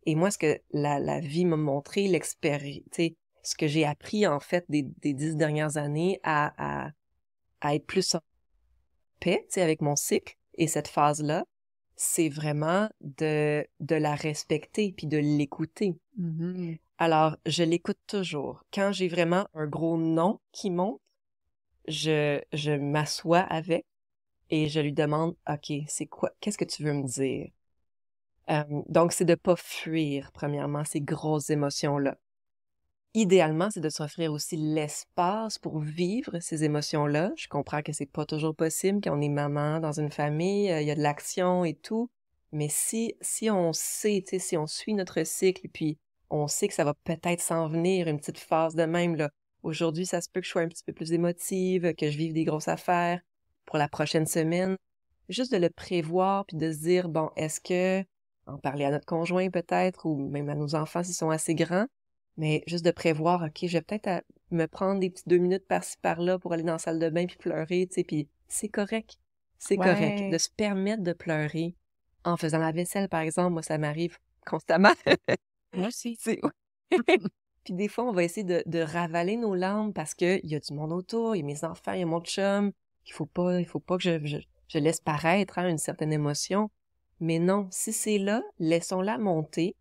Et moi, ce que la vie m'a montré, l'expérience, tu sais, ce que j'ai appris, en fait, des 10 dernières années à être plus en paix, tu sais, avec mon cycle et cette phase-là, c'est vraiment de la respecter puis de l'écouter. Alors, je l'écoute toujours. Quand j'ai vraiment un gros non qui monte, je m'assois avec et je lui demande, OK, c'est quoi, qu'est-ce que tu veux me dire? Donc, c'est de pas fuir, premièrement, ces grosses émotions-là. idéalement, c'est de s'offrir aussi l'espace pour vivre ces émotions-là. Je comprends que c'est pas toujours possible quand on est maman dans une famille, il y a de l'action et tout. Mais si on sait, tu sais, si on suit notre cycle, puis on sait que ça va peut-être s'en venir, une petite phase de même, là. Aujourd'hui, ça se peut que je sois un petit peu plus émotive, que je vive des grosses affaires pour la prochaine semaine. Juste de le prévoir, puis de se dire, bon, est-ce que, en parler à notre conjoint peut-être, ou même à nos enfants s'ils sont assez grands, mais juste de prévoir, OK, je vais peut-être me prendre des petites 2 minutes par-ci, par-là pour aller dans la salle de bain puis pleurer, tu sais, puis c'est correct. C'est correct de se permettre de pleurer en faisant la vaisselle, par exemple. Moi, ça m'arrive constamment. Moi aussi. Puis des fois, on va essayer de ravaler nos larmes parce qu'il y a du monde autour, il y a mes enfants, il y a mon chum. Il faut pas que je laisse paraître une certaine émotion. Mais non, si c'est là, laissons-la monter.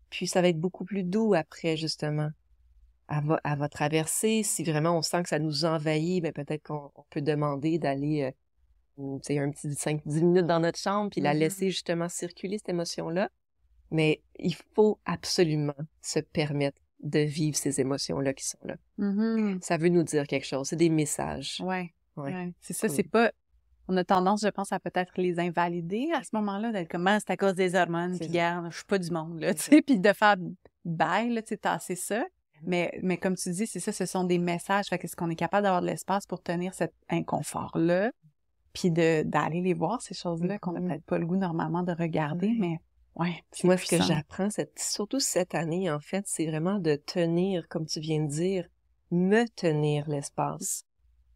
Puis ça va être beaucoup plus doux après, justement. Elle va traverser. Si vraiment on sent que ça nous envahit, ben peut-être qu'on peut demander d'aller tu sais, un petit 5-10 minutes dans notre chambre, puis la laisser justement circuler cette émotion-là. Mais il faut absolument se permettre de vivre ces émotions-là qui sont là. Ça veut nous dire quelque chose. C'est des messages. Ouais. C'est ça, c'est pas... On a tendance, je pense, à peut-être les invalider à ce moment-là, d'être comme, c'est à cause des hormones, puis regarde, je suis pas du monde, là, tu sais, puis de faire bye, là, tu sais, tasser ça. Mais comme tu dis, c'est ça, ce sont des messages. Fait que est-ce qu'on est capable d'avoir de l'espace pour tenir cet inconfort-là, puis d'aller les voir, ces choses-là, qu'on n'a peut-être pas le goût normalement de regarder, mais c'est moi, puissant. ce que j'apprends, surtout cette année, en fait, c'est vraiment de tenir, comme tu viens de dire, me tenir l'espace.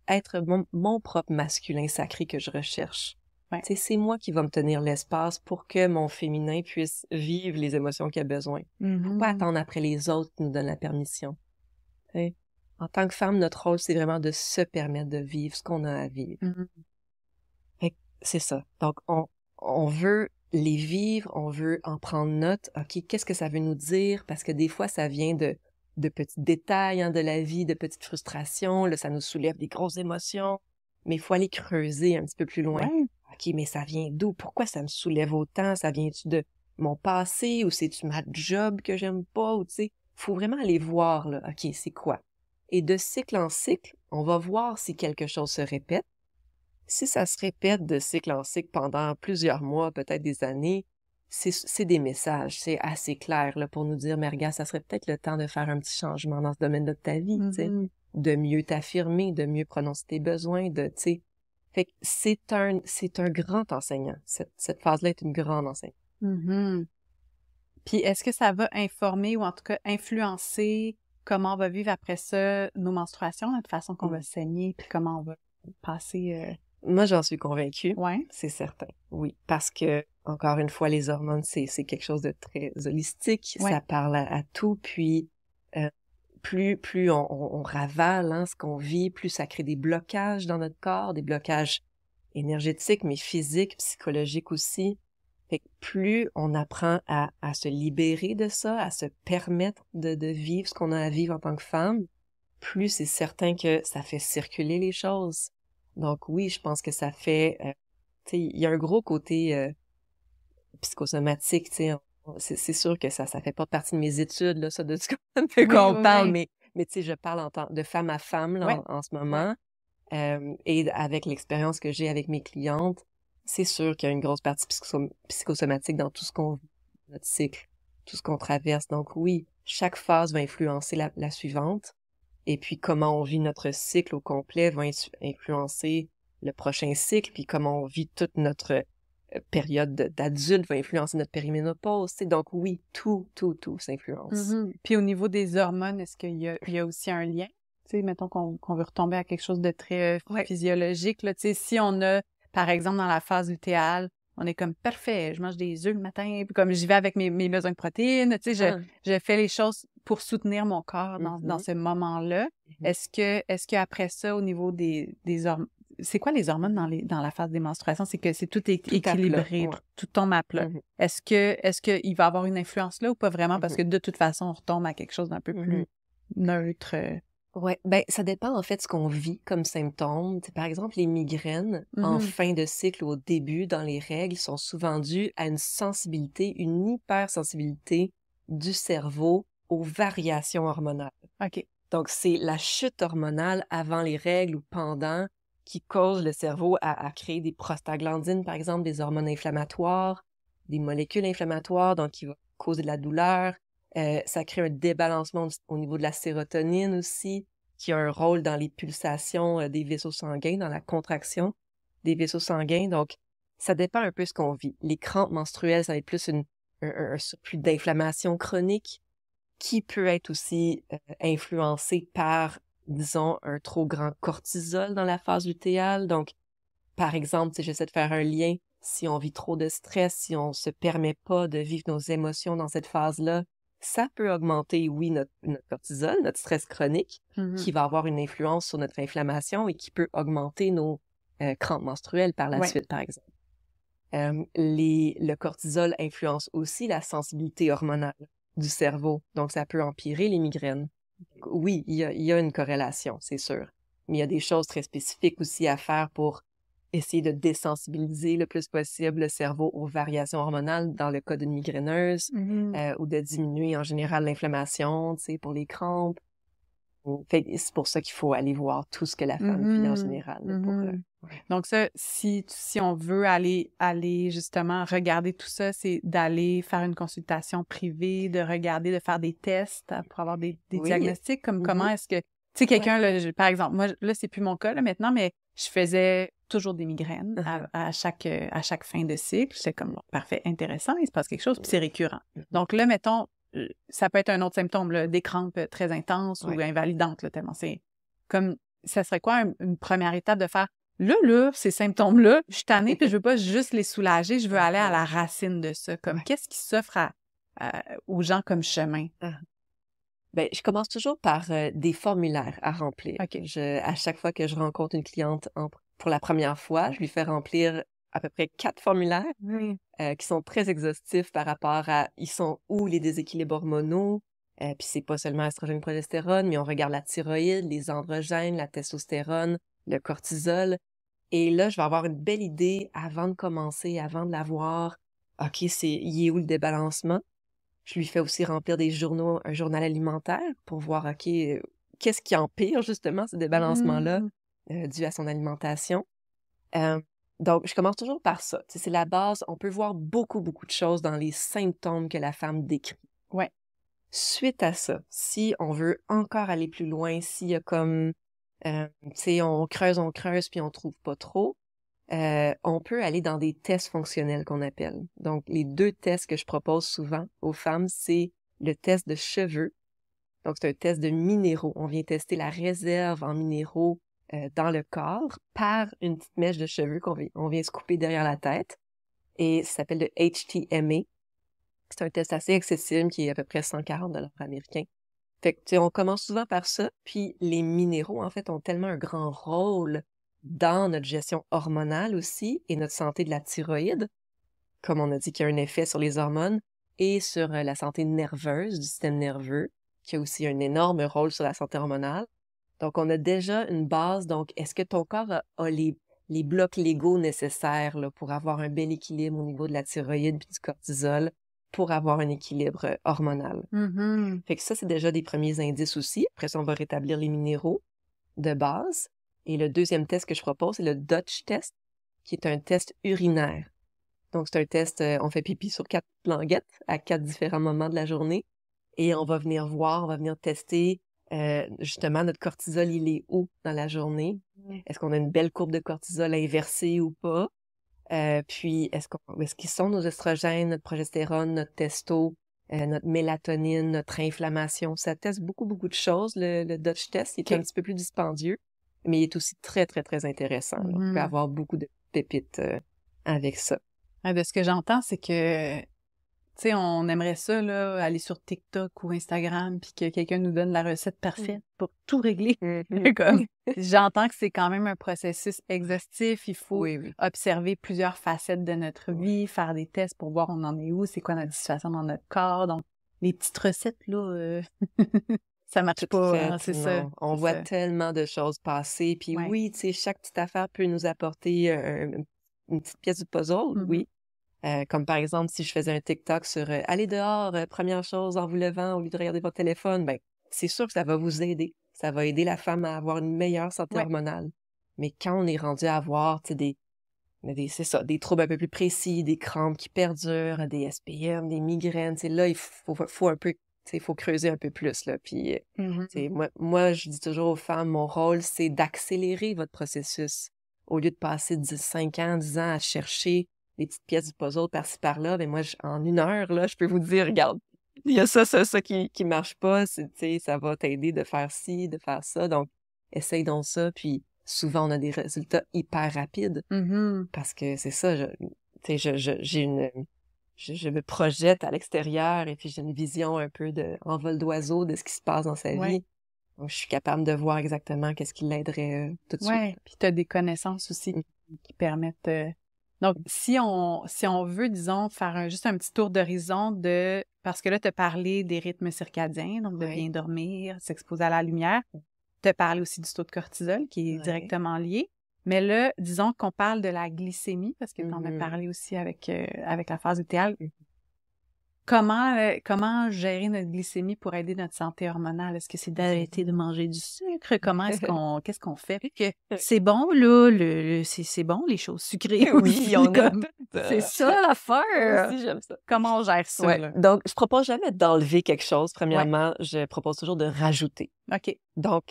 Être mon propre masculin sacré que je recherche. Tu sais, c'est moi qui va me tenir l'espace pour que mon féminin puisse vivre les émotions qu'il a besoin. Faut pas attendre après les autres qui nous donnent la permission. T'sais, en tant que femme, notre rôle, c'est vraiment de se permettre de vivre ce qu'on a à vivre. Fait que c'est ça. Donc, on veut les vivre, on veut en prendre note. OK, qu'est-ce que ça veut nous dire? Parce que des fois, ça vient de petits détails de la vie, de petites frustrations. Là, ça nous soulève des grosses émotions. Mais il faut aller creuser un petit peu plus loin. OK, mais ça vient d'où? Pourquoi ça me soulève autant? Ça vient-tu de mon passé ou c'est-tu ma job que j'aime pas? Ou tu sais, faut vraiment aller voir, là. OK, c'est quoi? Et de cycle en cycle, on va voir si quelque chose se répète. Si ça se répète de cycle en cycle pendant plusieurs mois, peut-être des années, c'est des messages, c'est assez clair là, pour nous dire, mais regarde, ça serait peut-être le temps de faire un petit changement dans ce domaine de ta vie, tu sais, de mieux t'affirmer, de mieux prononcer tes besoins, tu sais. Fait que c'est un grand enseignant. Cette phase-là est une grande enseignante. Puis est-ce que ça va informer ou en tout cas influencer comment on va vivre après ça nos menstruations, notre façon qu'on va saigner, puis comment on va passer... Moi, j'en suis convaincue. Ouais. C'est certain. Oui. Parce que, encore une fois, les hormones, c'est quelque chose de très holistique. Ouais. Ça parle à tout. Puis, plus on ravale ce qu'on vit, plus ça crée des blocages dans notre corps, des blocages énergétiques, mais physiques, psychologiques aussi. Fait que plus on apprend à se libérer de ça, à se permettre de vivre ce qu'on a à vivre en tant que femme, plus c'est certain que ça fait circuler les choses. Donc oui, je pense que ça fait... tu sais, il y a un gros côté psychosomatique, tu sais. C'est sûr que ça fait pas partie de mes études, là, ça, de ce qu'on parle, mais tu sais, je parle de femme à femme, là, en ce moment. Et avec l'expérience que j'ai avec mes clientes, c'est sûr qu'il y a une grosse partie psychosomatique dans tout ce qu'on vit, notre cycle, tout ce qu'on traverse. Donc oui, chaque phase va influencer la suivante. Et puis, comment on vit notre cycle au complet va influencer le prochain cycle. Puis, comment on vit toute notre période d'adulte va influencer notre périménopause. T'sais. Donc, oui, tout s'influence. Puis, au niveau des hormones, est-ce qu'il y a aussi un lien? Tu sais, mettons qu'on veut retomber à quelque chose de très physiologique. Là. Tu sais, si on a, par exemple, dans la phase lutéale, on est comme parfait, je mange des œufs le matin, puis comme j'y vais avec mes besoins de protéines, tu sais, je fais les choses pour soutenir mon corps dans ce moment-là. Est-ce que après ça, au niveau des hormones, c'est quoi les hormones dans la phase des menstruations? C'est que tout est équilibré, tout tombe à plat. Est-ce que il va avoir une influence là ou pas vraiment? Parce que de toute façon, on retombe à quelque chose d'un peu plus neutre. Ouais, ben ça dépend en fait de ce qu'on vit comme symptômes. Par exemple, les migraines en fin de cycle ou au début dans les règles sont souvent dues à une sensibilité, une hypersensibilité du cerveau aux variations hormonales. OK. Donc, c'est la chute hormonale avant les règles ou pendant qui cause le cerveau à créer des prostaglandines, par exemple, des hormones inflammatoires, des molécules inflammatoires, donc qui va causer de la douleur. Ça crée un débalancement au niveau de la sérotonine aussi, qui a un rôle dans les pulsations des vaisseaux sanguins, dans la contraction des vaisseaux sanguins. Donc, ça dépend un peu de ce qu'on vit. Les crampes menstruelles, ça va être plus un surplus d'inflammation chronique qui peut être aussi influencé par, disons, un trop grand cortisol dans la phase lutéale. Donc, par exemple, si j'essaie de faire un lien, si on vit trop de stress, si on se permet pas de vivre nos émotions dans cette phase-là, ça peut augmenter, oui, notre cortisol, notre stress chronique, qui va avoir une influence sur notre inflammation et qui peut augmenter nos crampes menstruelles par la suite, par exemple. Le cortisol influence aussi la sensibilité hormonale du cerveau, donc ça peut empirer les migraines. Oui, il y a une corrélation, c'est sûr. Mais il y a des choses très spécifiques aussi à faire pour essayer de désensibiliser le plus possible le cerveau aux variations hormonales dans le cas d'une migraineuse, ou de diminuer en général l'inflammation, tu sais, pour les crampes. Fait que c'est pour ça qu'il faut aller voir tout ce que la femme vit en général. Donc ça, si on veut aller justement regarder tout ça, c'est d'aller faire une consultation privée, de regarder, de faire des tests pour avoir des diagnostics, comme comment est-ce que... Tu sais, quelqu'un, là, par exemple, moi, là, c'est plus mon cas, là, maintenant, mais je faisais toujours des migraines à chaque fin de cycle. J'étais comme, bon, parfait, intéressant, il se passe quelque chose, puis c'est récurrent. Donc là, mettons, ça peut être un autre symptôme, là, des crampes très intenses ou invalidantes, là, tellement c'est comme, ça serait quoi une première étape de faire, là, ces symptômes-là, je suis tannée, puis je veux pas juste les soulager, je veux aller à la racine de ça. Comme, qu'est-ce qui s'offre aux gens comme chemin? Ben, je commence toujours par des formulaires à remplir. À chaque fois que je rencontre une cliente pour la première fois, je lui fais remplir à peu près 4 formulaires qui sont très exhaustifs par rapport à ils sont où les déséquilibres hormonaux. Puis c'est pas seulement estrogène, progestérone, mais on regarde la thyroïde, les androgènes, la testostérone, le cortisol. Et là, je vais avoir une belle idée avant de commencer, avant de la voir. OK, il est où le débalancement? Je lui fais aussi remplir un journal alimentaire pour voir, OK, qu'est-ce qui empire justement ce débalancement-là dû à son alimentation. Donc, je commence toujours par ça. Tu sais, c'est la base. On peut voir beaucoup, beaucoup de choses dans les symptômes que la femme décrit. Ouais. Suite à ça, si on veut encore aller plus loin, s'il y a comme, tu sais, on creuse, puis on trouve pas trop, on peut aller dans des tests fonctionnels qu'on appelle. Donc, les 2 tests que je propose souvent aux femmes, c'est le test de cheveux. Donc, c'est un test de minéraux. On vient tester la réserve en minéraux dans le corps par une petite mèche de cheveux on vient se couper derrière la tête. Et ça s'appelle le HTMA. C'est un test assez accessible qui est à peu près 140 $ américains. Fait que, tu sais, on commence souvent par ça. Puis, les minéraux, en fait, ont tellement un grand rôle dans notre gestion hormonale aussi et notre santé de la thyroïde, comme on a dit qu'il y a un effet sur les hormones, et sur la santé nerveuse du système nerveux, qui a aussi un énorme rôle sur la santé hormonale. Donc, on a déjà une base. Donc, est-ce que ton corps a les blocs légaux nécessaires là, pour avoir un bel équilibre au niveau de la thyroïde puis du cortisol, pour avoir un équilibre hormonal? Fait que ça, c'est déjà des premiers indices aussi. Après ça, on va rétablir les minéraux de base. Et le deuxième test que je propose, c'est le Dutch test, qui est un test urinaire. Donc, c'est un test, on fait pipi sur 4 languettes à 4 différents moments de la journée. Et on va venir tester justement notre cortisol, il est où dans la journée? Est-ce qu'on a une belle courbe de cortisol inversée ou pas? Puis, est-ce qu'ils sont nos estrogènes, notre progestérone, notre testo, notre mélatonine, notre inflammation? Ça teste beaucoup, beaucoup de choses, le Dutch test. Il est un petit peu plus dispendieux, mais il est aussi très, très, très intéressant. On peut avoir beaucoup de pépites avec ça. De ce que j'entends, c'est que, tu sais, on aimerait ça, là, aller sur TikTok ou Instagram, puis que quelqu'un nous donne la recette parfaite pour tout régler. Comme, j'entends que c'est quand même un processus exhaustif. Il faut observer plusieurs facettes de notre vie, faire des tests pour voir on en est où, c'est quoi notre situation dans notre corps. Donc, les petites recettes, là, ça marche pas, c'est ça. On voit tellement de choses passer. Puis oui, tu sais, chaque petite affaire peut nous apporter une petite pièce du puzzle, oui. Comme par exemple, si je faisais un TikTok sur allez dehors, première chose en vous levant, au lieu de regarder votre téléphone, ben, c'est sûr que ça va vous aider. Ça va aider la femme à avoir une meilleure santé hormonale. Mais quand on est rendu à avoir, tu sais, c'est ça, des troubles un peu plus précis, des crampes qui perdurent, des SPM, des migraines, tu sais, là, il faut un peu, tu sais, il faut creuser un peu plus, là. Puis, tu sais, moi, je dis toujours aux femmes, mon rôle, c'est d'accélérer votre processus. Au lieu de passer 5 ans, 10 ans à chercher les petites pièces du puzzle par-ci, par-là, ben moi, en 1 heure, là, je peux vous dire, regarde, il y a ça qui marche pas, tu sais, ça va t'aider de faire ci, de faire ça. Donc, essaye donc ça, puis souvent, on a des résultats hyper rapides. Parce que c'est ça, je me projette à l'extérieur et puis j'ai une vision un peu en vol d'oiseau de ce qui se passe dans sa vie. Donc, je suis capable de voir exactement qu'est-ce qui l'aiderait tout de suite. Puis tu as des connaissances aussi qui permettent... Donc, si on veut, disons, faire juste un petit tour d'horizon parce que là, tu as parlé des rythmes circadiens, donc de bien dormir, s'exposer à la lumière. Tu as parlé aussi du taux de cortisol qui est directement lié. Mais là, disons qu'on parle de la glycémie, parce que tu en as parlé aussi avec la phase lutéale. Comment gérer notre glycémie pour aider notre santé hormonale? Est-ce que c'est d'arrêter de manger du sucre? Qu'est-ce qu'on fait? Puis que c'est bon, là, c'est bon, les choses sucrées. Oui, on a c'est ça l'affaire! Aussi, j'aime ça. Comment on gère ça? Là? Donc, je propose jamais d'enlever quelque chose. Premièrement, je propose toujours de rajouter. OK. Donc,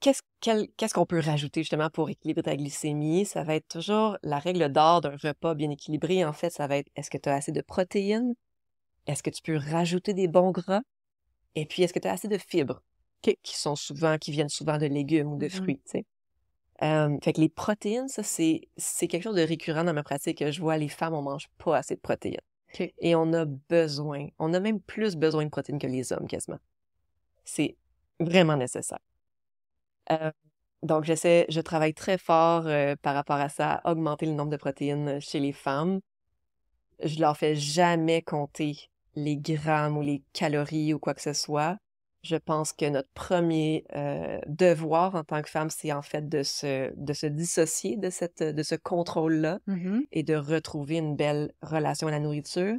qu'est-ce qu'on peut rajouter justement pour équilibrer ta glycémie? Ça va être toujours la règle d'or d'un repas bien équilibré. En fait, ça va être, est-ce que tu as assez de protéines? Est-ce que tu peux rajouter des bons gras? Et puis, est-ce que tu as assez de fibres qui viennent souvent de légumes ou de fruits, tu sais? Fait que les protéines, ça, c'est quelque chose de récurrent dans ma pratique. Je vois les femmes, on mange pas assez de protéines. Et on a même plus besoin de protéines que les hommes, quasiment. C'est vraiment nécessaire. Donc, je travaille très fort par rapport à ça, à augmenter le nombre de protéines chez les femmes. Je leur fais jamais compter les grammes ou les calories ou quoi que ce soit. Je pense que notre premier devoir en tant que femme, c'est en fait de se dissocier de ce contrôle-là et de retrouver une belle relation à la nourriture.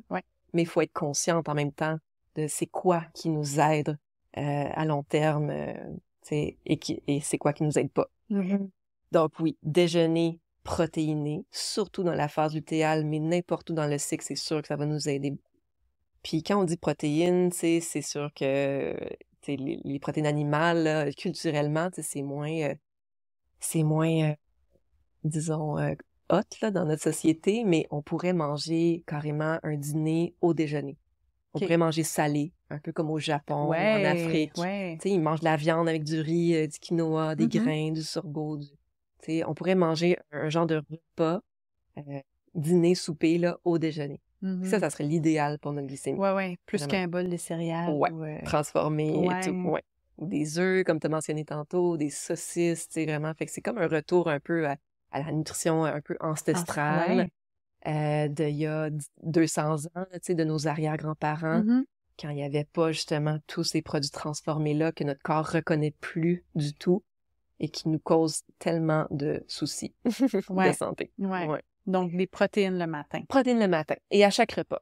Mais il faut être consciente en même temps de c'est quoi qui nous aide à long terme et c'est quoi qui nous aide pas. Donc oui, déjeuner protéiné, surtout dans la phase lutéale, mais n'importe où dans le cycle, c'est sûr que ça va nous aider. Puis quand on dit protéines, c'est sûr que les protéines animales, là, culturellement, c'est moins, disons, hot là, dans notre société, mais on pourrait manger carrément un dîner au déjeuner. On pourrait manger salé, un peu comme au Japon, en Afrique. Ils mangent de la viande avec du riz, du quinoa, des grains, du sorgho. On pourrait manger un genre de repas, dîner, souper, là, au déjeuner. Ça serait l'idéal pour notre glycémie. Plus qu'un bol de céréales. Transformé et tout. Ou des œufs, comme tu as mentionné tantôt, des saucisses, vraiment. Fait que c'est comme un retour un peu à la nutrition un peu ancestrale. D'il y a 200 ans, de nos arrière-grands-parents, quand il n'y avait pas justement tous ces produits transformés-là que notre corps reconnaît plus du tout et qui nous causent tellement de soucis de santé. Donc, des protéines le matin. Protéines le matin et à chaque repas.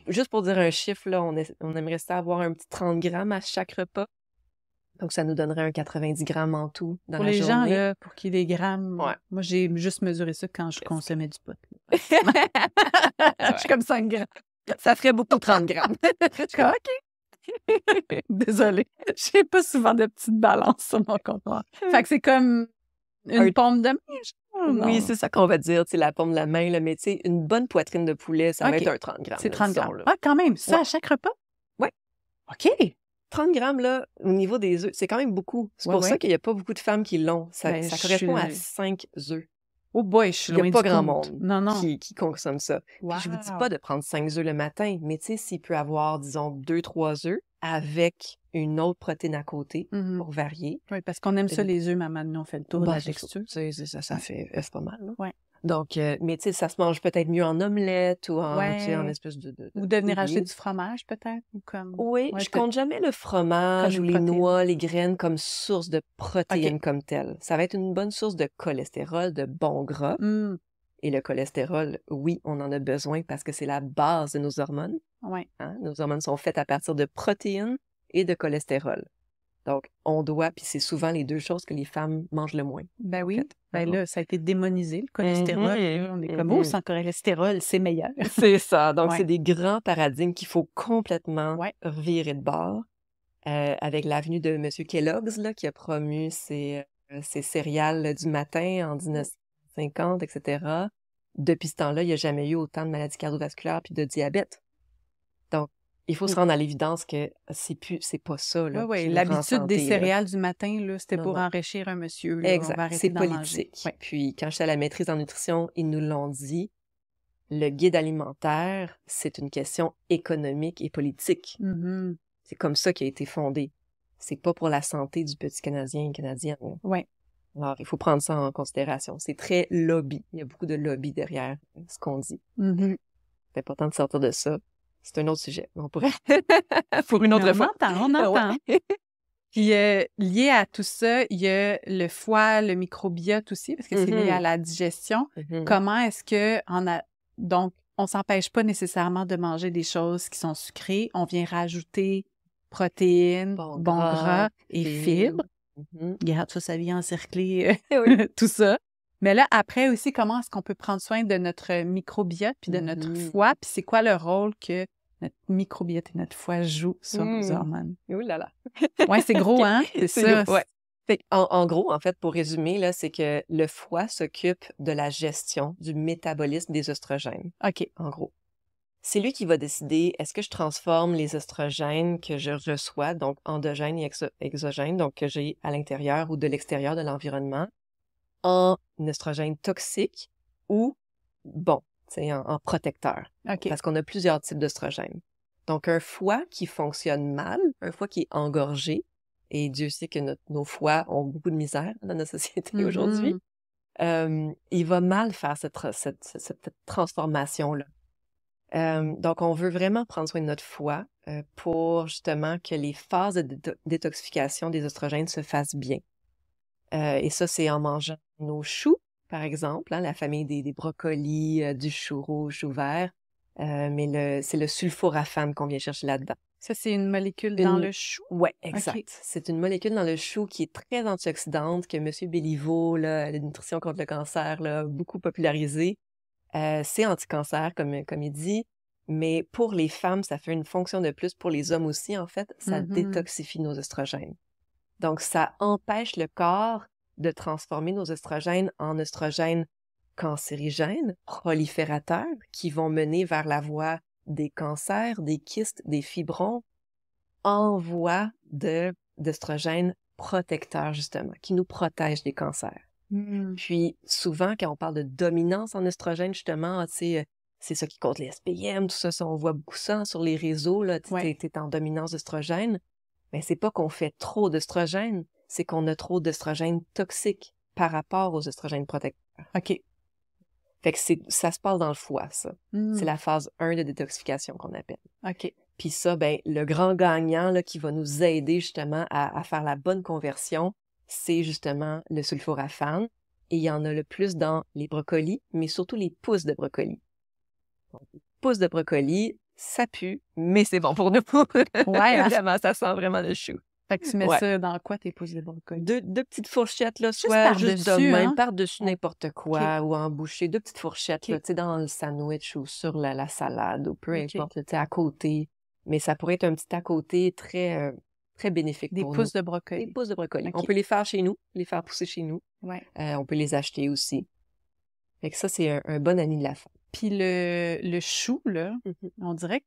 Juste pour dire un chiffre, là, on aimerait ça avoir un petit 30 grammes à chaque repas. Donc, ça nous donnerait un 90 grammes en tout dans la journée. Pour les gens, là, pour qu'il y ait des grammes, moi, j'ai juste mesuré ça quand je consommais du pot. Je suis comme 5 grammes. Ça ferait beaucoup 30 grammes. Je suis comme, OK. Désolée. J'ai pas souvent de petites balances sur mon comptoir. Fait que c'est comme une paume de main. Oui, c'est ça qu'on va dire, la paume de la main, là, mais une bonne poitrine de poulet, ça va être un 30 grammes. C'est 30 grammes. Ah, quand même. Ça, à chaque repas? Oui. OK. 30 grammes, là, au niveau des œufs, c'est quand même beaucoup. C'est pour ça qu'il n'y a pas beaucoup de femmes qui l'ont. Ça correspond à 5 œufs. Oh boy, je suis loin du compte. Il n'y a pas grand monde qui consomme ça. Wow. Puis je vous dis pas de prendre 5 œufs le matin, mais s'il peut avoir, disons, 2-3 œufs avec une autre protéine à côté pour varier. Oui, parce qu'on aime ça, les œufs, maman, nous, on fait le tour de la texture. Ça fait, c'est pas mal, là. Oui. Donc, mais ça se mange peut-être mieux en omelette ou en espèce de ou de venir acheter du fromage, peut-être, ou comme... Oui, je compte jamais le fromage ou les noix, les graines comme source de protéines comme telle. Ça va être une bonne source de cholestérol, de bons gras. Et le cholestérol, oui, on en a besoin parce que c'est la base de nos hormones. Ouais. Hein? Nos hormones sont faites à partir de protéines et de cholestérol. Donc, on doit, puis c'est souvent les deux choses que les femmes mangent le moins. Ben oui. fait. Ben là, ça a été démonisé, le cholestérol. Là, on est comme, oh, sans cholestérol, c'est meilleur. C'est ça. Donc, Ouais. c'est des grands paradigmes qu'il faut complètement Ouais. virer de bord. Avec l'avenue de M. Kellogg's, là, qui a promu ces céréales du matin en 1950, etc. Depuis ce temps-là, il n'y a jamais eu autant de maladies cardiovasculaires puis de diabète. Donc, il faut se rendre à l'évidence que c'est pas ça, là, Oui, qui nous rend l'habitude des santé, là. céréales du matin, là, c'était Non, pour non. enrichir un monsieur. Là, on Exact. va arrêter C'est d'en manger. politique. Ouais. Puis, quand j'étais à la maîtrise en nutrition, ils nous l'ont dit, le guide alimentaire, c'est une question économique et politique. Mhm. C'est comme ça qu'il a été fondé. C'est pas pour la santé du petit Canadien et Canadienne. Là. Ouais. Alors, il faut prendre ça en considération. C'est très lobby. Il y a beaucoup de lobby derrière ce qu'on dit. Mhm. C'est important de sortir de ça. C'est un autre sujet. On pourrait... pour une autre Mais fois. on entend. Ouais. Puis, lié à tout ça, il y a le foie, le microbiote aussi, parce que c'est lié à la digestion. Comment est-ce que donc, on s'empêche pas nécessairement de manger des choses qui sont sucrées. On vient rajouter protéines, bon gras et fibres. Regarde, ça vient encercler tout ça. Mais là, après aussi, comment est-ce qu'on peut prendre soin de notre microbiote puis de notre foie? Puis c'est quoi le rôle que notre microbiote et notre foie jouent sur nos hormones? Ouh là là! Ouais, c'est gros, hein? C'est ça. Ouais. Fait en gros, en fait, pour résumer, là, c'est que le foie s'occupe de la gestion du métabolisme des oestrogènes. OK. En gros. C'est lui qui va décider, est-ce que je transforme les oestrogènes que je reçois, donc endogènes et exogènes, donc que j'ai à l'intérieur ou de l'extérieur de l'environnement, en oestrogènes toxiques ou, bon, en protecteur. OK. Parce qu'on a plusieurs types d'oestrogènes. Donc, un foie qui fonctionne mal, un foie qui est engorgé, et Dieu sait que nos foies ont beaucoup de misère dans notre société aujourd'hui, il va mal faire cette transformation-là. Donc, on veut vraiment prendre soin de notre foie pour justement que les phases de détoxification des oestrogènes se fassent bien. Et ça, c'est en mangeant nos choux, par exemple, hein, la famille des brocolis, du chou rouge, chou vert. Mais c'est le sulforaphane qu'on vient chercher là-dedans. Ça, c'est une molécule dans le chou? Oui, exact. Okay. C'est une molécule dans le chou qui est très antioxydante, que M. Béliveau, là, la nutrition contre le cancer, là, a beaucoup popularisé. C'est anti-cancer, comme il dit, mais pour les femmes, ça fait une fonction de plus. Pour les hommes aussi, en fait, ça détoxifie nos oestrogènes. Donc, ça empêche le corps de transformer nos oestrogènes en oestrogènes cancérigènes, proliférateurs, qui vont mener vers la voie des cancers, des kystes, des fibrons, en voie d'oestrogènes protecteurs, justement, qui nous protègent des cancers. Puis, souvent, quand on parle de dominance en oestrogènes, justement, c'est ça qui compte les SPM, tout ça, on voit beaucoup ça sur les réseaux, là, t'es en dominance d'oestrogènes. Mais c'est pas qu'on fait trop d'oestrogènes, c'est qu'on a trop d'oestrogènes toxiques par rapport aux oestrogènes protecteurs. OK. Fait que ça se passe dans le foie, ça. C'est la phase 1 de détoxification qu'on appelle. OK. Puis ça, ben, le grand gagnant là, qui va nous aider justement à faire la bonne conversion, c'est justement le sulforaphane. Et il y en a le plus dans les brocolis, mais surtout les pousses de brocolis. Donc, les pousses de brocolis, ça pue, mais c'est bon pour nous. Ouais, vraiment, ça sent vraiment le chou. Fait que tu mets ça dans quoi, tes pousses de brocolis? Deux petites fourchettes, là, soit juste de même, par-dessus n'importe quoi, ou en bouchée. 2 petites fourchettes, là, tu sais, dans le sandwich ou sur la salade, ou peu importe, tu sais, à côté. Mais ça pourrait être un petit à côté très, très bénéfique pour nous. Des pousses de brocolis. Des pousses de brocolis. On peut les faire chez nous, les faire pousser chez nous. Ouais. On peut les acheter aussi. Fait que ça, c'est un bon ami de la femme. Puis le chou, là, on dirait que,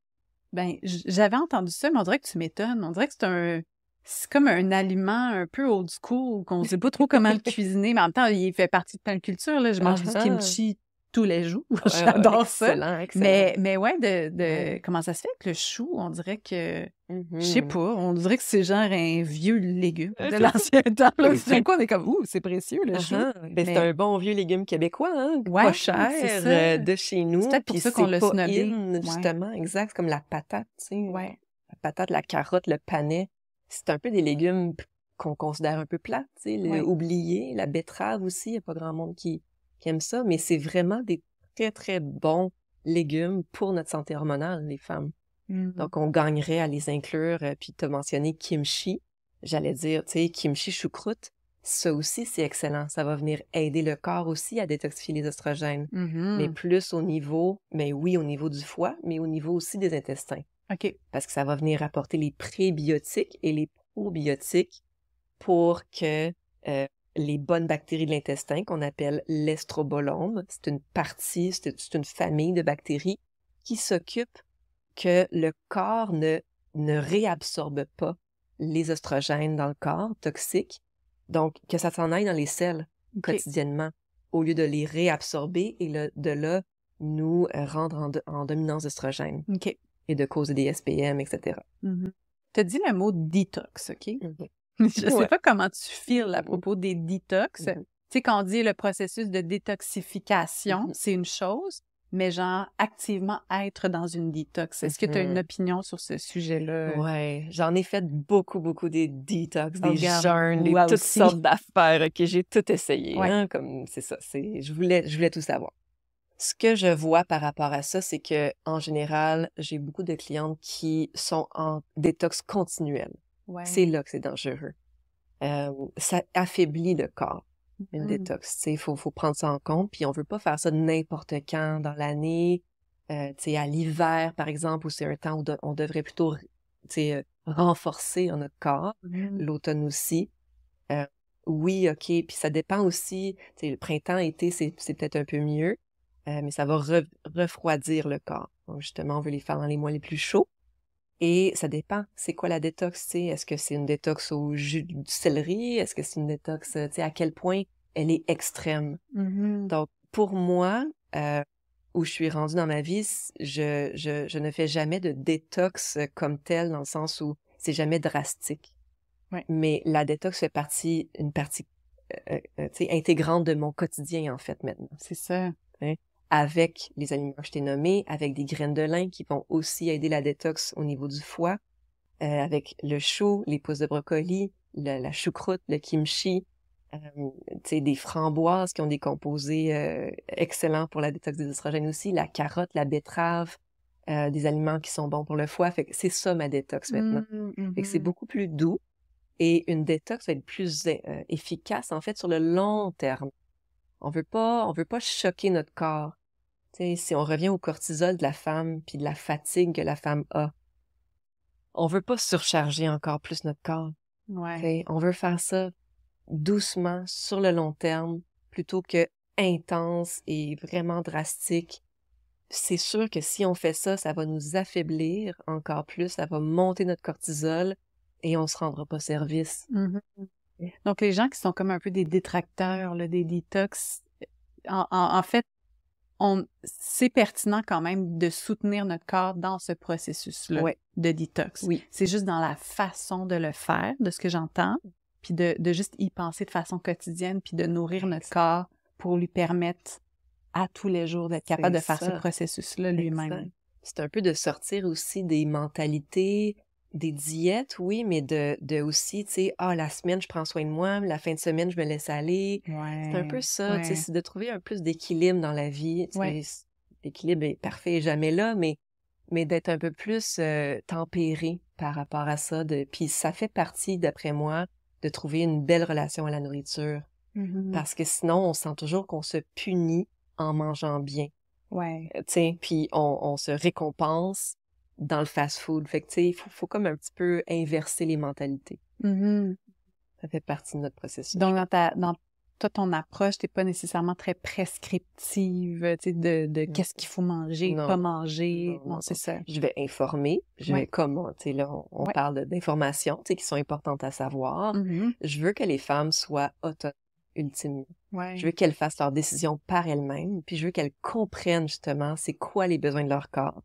ben, j'avais entendu ça, mais on dirait que tu m'étonnes. On dirait que c'est comme un aliment un peu old school, qu'on ne sait pas trop comment le cuisiner, mais en même temps, il fait partie de plein de cultures, là. Je mange du kimchi tous les jours. J'adore ça. Excellent. Mais ouais, comment ça se fait que le chou, on dirait que, je sais pas, on dirait que c'est genre un vieux légume de l'ancien temps. Là, d'un coup, on est comme, c'est précieux, le chou. Ben, c'est un bon vieux légume québécois, hein? Ouais, pas cher, de chez nous. C'est peut-être pour ça qu'on l'a snobé. Justement, exact, comme la patate, tu sais. Ouais. La patate, la carotte, le panais. C'est un peu des légumes qu'on considère un peu plates, tu sais, oubliés. La betterave aussi, il n'y a pas grand monde qui aime ça, mais c'est vraiment des très, très bons légumes pour notre santé hormonale, les femmes. Donc, on gagnerait à les inclure. Puis, tu as mentionné kimchi. J'allais dire, tu sais, kimchi choucroute. Ça aussi, c'est excellent. Ça va venir aider le corps aussi à détoxifier les oestrogènes. Mais plus au niveau, mais oui, au niveau du foie, mais au niveau aussi des intestins. OK. Parce que ça va venir apporter les prébiotiques et les probiotiques pour que les bonnes bactéries de l'intestin, qu'on appelle l'estrobolome, c'est une famille de bactéries qui s'occupent que le corps ne réabsorbe pas les oestrogènes dans le corps toxiques, donc que ça s'en aille dans les selles quotidiennement, au lieu de les réabsorber et de là nous rendre en dominance d'oestrogènes et de causer des SPM, etc. Tu as dit le mot détox, OK? Je sais pas comment tu files à propos des détox. Tu sais, quand on dit le processus de détoxification, c'est une chose, mais genre activement être dans une détox. Est-ce que tu as une opinion sur ce sujet-là? Ouais, j'en ai fait beaucoup des détox, des Regarde, jeûnes, moi toutes aussi. sortes d'affaires. OK, j'ai tout essayé, Ouais. hein, comme c'est ça. Je voulais tout savoir. Ce que je vois par rapport à ça, c'est que en général, j'ai beaucoup de clientes qui sont en détox continuel. Ouais. C'est là que c'est dangereux. Ça affaiblit le corps, une détox. Il faut prendre ça en compte, puis on veut pas faire ça n'importe quand dans l'année. Tu sais, à l'hiver, par exemple, où c'est un temps où on devrait plutôt renforcer notre corps. L'automne aussi. Oui, OK, puis ça dépend aussi. Tu sais, le printemps, été, c'est peut-être un peu mieux, mais ça va refroidir le corps. Donc, justement, on veut les faire dans les mois les plus chauds. Et ça dépend, c'est quoi la détox, tu sais? Est-ce que c'est une détox au jus du céleri? Est-ce que c'est une détox, tu sais, à quel point elle est extrême? Donc, pour moi, où je suis rendue dans ma vie, je ne fais jamais de détox comme telle, dans le sens où c'est jamais drastique. Ouais. Mais la détox fait une partie tu sais, intégrante de mon quotidien, en fait, maintenant. C'est ça. Hein? Avec les aliments que je t'ai nommés, avec des graines de lin qui vont aussi aider la détox au niveau du foie, avec le chou, les pousses de brocoli, la choucroute, le kimchi, tu sais, des framboises qui ont des composés excellents pour la détox des oestrogènes aussi, la carotte, la betterave, des aliments qui sont bons pour le foie. Fait que c'est ça ma détox maintenant. Fait que c'est beaucoup plus doux et une détox va être plus efficace en fait sur le long terme. On veut pas choquer notre corps. Tu sais, si on revient au cortisol de la femme puis de la fatigue que la femme a, on veut pas surcharger encore plus notre corps. Ouais. Tu sais, on veut faire ça doucement, sur le long terme, plutôt que intense et vraiment drastique. C'est sûr que si on fait ça, ça va nous affaiblir encore plus, ça va monter notre cortisol et on se rendra pas service. Donc, les gens qui sont comme un peu des détracteurs, là, des détox, en fait, c'est pertinent quand même de soutenir notre corps dans ce processus-là de détox. Oui. C'est juste dans la façon de le faire, de ce que j'entends, puis de juste y penser de façon quotidienne, puis de nourrir notre corps pour lui permettre à tous les jours d'être capable de faire ce processus-là lui-même. C'est un peu de sortir aussi des mentalités, des diètes, oui, mais de aussi, tu sais, la semaine, je prends soin de moi, la fin de semaine, je me laisse aller. Ouais. C'est un peu ça, tu sais, c'est de trouver un plus d'équilibre dans la vie. Tu sais, l'équilibre est parfait et jamais là, mais d'être un peu plus tempéré par rapport à ça. Puis ça fait partie, d'après moi, de trouver une belle relation à la nourriture. Parce que sinon, on sent toujours qu'on se punit en mangeant bien. Ouais. Tu sais, puis on se récompense dans le fast-food. Fait que, tu sais, il faut comme un petit peu inverser les mentalités. Ça fait partie de notre processus. Donc, dans toi, ton approche, t'es pas nécessairement très prescriptive, tu sais, de qu'est-ce qu'il faut manger, pas manger. Non, c'est ça. Je vais informer. Je vais comment, tu sais, là, on parle d'informations, tu sais, qui sont importantes à savoir. Je veux que les femmes soient autonomes, ultimement. Je veux qu'elles fassent leurs décisions par elles-mêmes, puis je veux qu'elles comprennent, justement, c'est quoi les besoins de leur corps.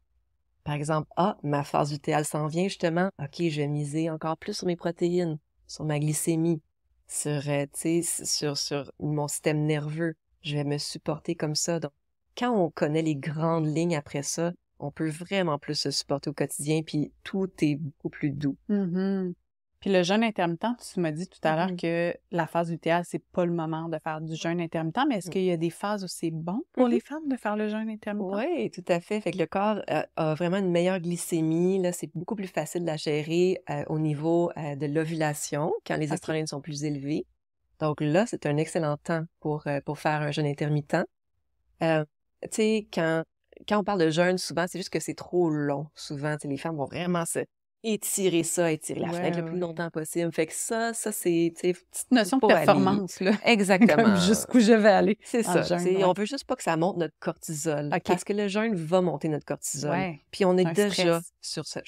Par exemple, ma phase lutéale s'en vient, justement. OK, je vais miser encore plus sur mes protéines, sur ma glycémie, sur, tu sais, sur mon système nerveux. Je vais me supporter comme ça. Donc, quand on connaît les grandes lignes après ça, on peut vraiment plus se supporter au quotidien, puis tout est beaucoup plus doux. Puis le jeûne intermittent, tu m'as dit tout à l'heure Mhm. que la phase lutéale, c'est pas le moment de faire du jeûne intermittent, mais est-ce qu'il y a des phases où c'est bon pour Mhm. les femmes de faire le jeûne intermittent? Oui, tout à fait. Fait que le corps a vraiment une meilleure glycémie. Là, c'est beaucoup plus facile de la gérer au niveau de l'ovulation, quand les OK. oestrogènes sont plus élevés. Donc là, c'est un excellent temps pour faire un jeûne intermittent. Tu sais, quand on parle de jeûne, souvent, c'est juste que c'est trop long. Souvent, tu sais, les femmes vont vraiment étirer la fenêtre le plus Ouais. longtemps possible. Fait que ça, c'est, tu sais, Petite notion de pas aller. performance, là. Comme Exactement. jusqu'où je vais aller C'est en ça. jeûne, Tu sais, ouais. on veut juste pas que ça monte notre cortisol. OK. Parce que le jeûne va monter notre cortisol. Ouais. Puis on est Un déjà stress.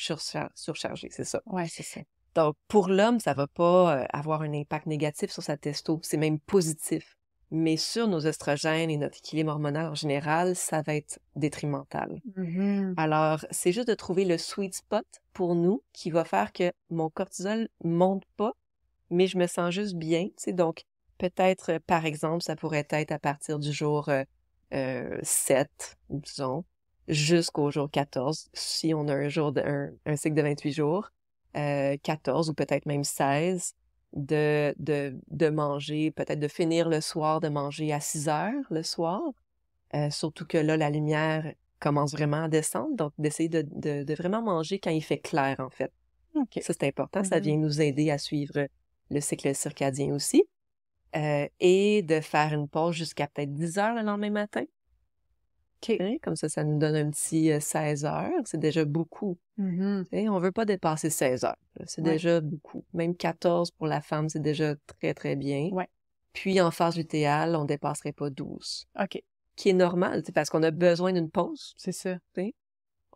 surchargé, c'est ça. Ouais, c'est ça. Donc, pour l'homme, ça va pas avoir un impact négatif sur sa testo. C'est même positif. Mais sur nos oestrogènes et notre équilibre hormonal en général, ça va être détrimental. Mhm. Alors, c'est juste de trouver le sweet spot pour nous qui va faire que mon cortisol monte pas, mais je me sens juste bien, tu sais. Donc, peut-être, par exemple, ça pourrait être à partir du jour 7, disons, jusqu'au jour 14, si on a un cycle de 28 jours, 14 ou peut-être même 16, de manger, peut-être de finir le soir, de manger à 6 heures le soir, surtout que là, la lumière commence vraiment à descendre, donc d'essayer de vraiment manger quand il fait clair, en fait. OK. Ça, c'est important, ça Mhm. vient nous aider à suivre le cycle circadien aussi. Et de faire une pause jusqu'à peut-être 10 heures le lendemain matin. OK. Hein, comme ça nous donne un petit 16 heures. C'est déjà beaucoup. Mhm. Tu sais, on veut pas dépasser 16 heures. Là. C'est Ouais. déjà beaucoup. Même 14 pour la femme, c'est déjà très, très bien. Ouais. Puis en phase lutéale, on dépasserait pas 12. OK. Qui est normal, tu sais, parce qu'on a besoin d'une pause. C'est ça.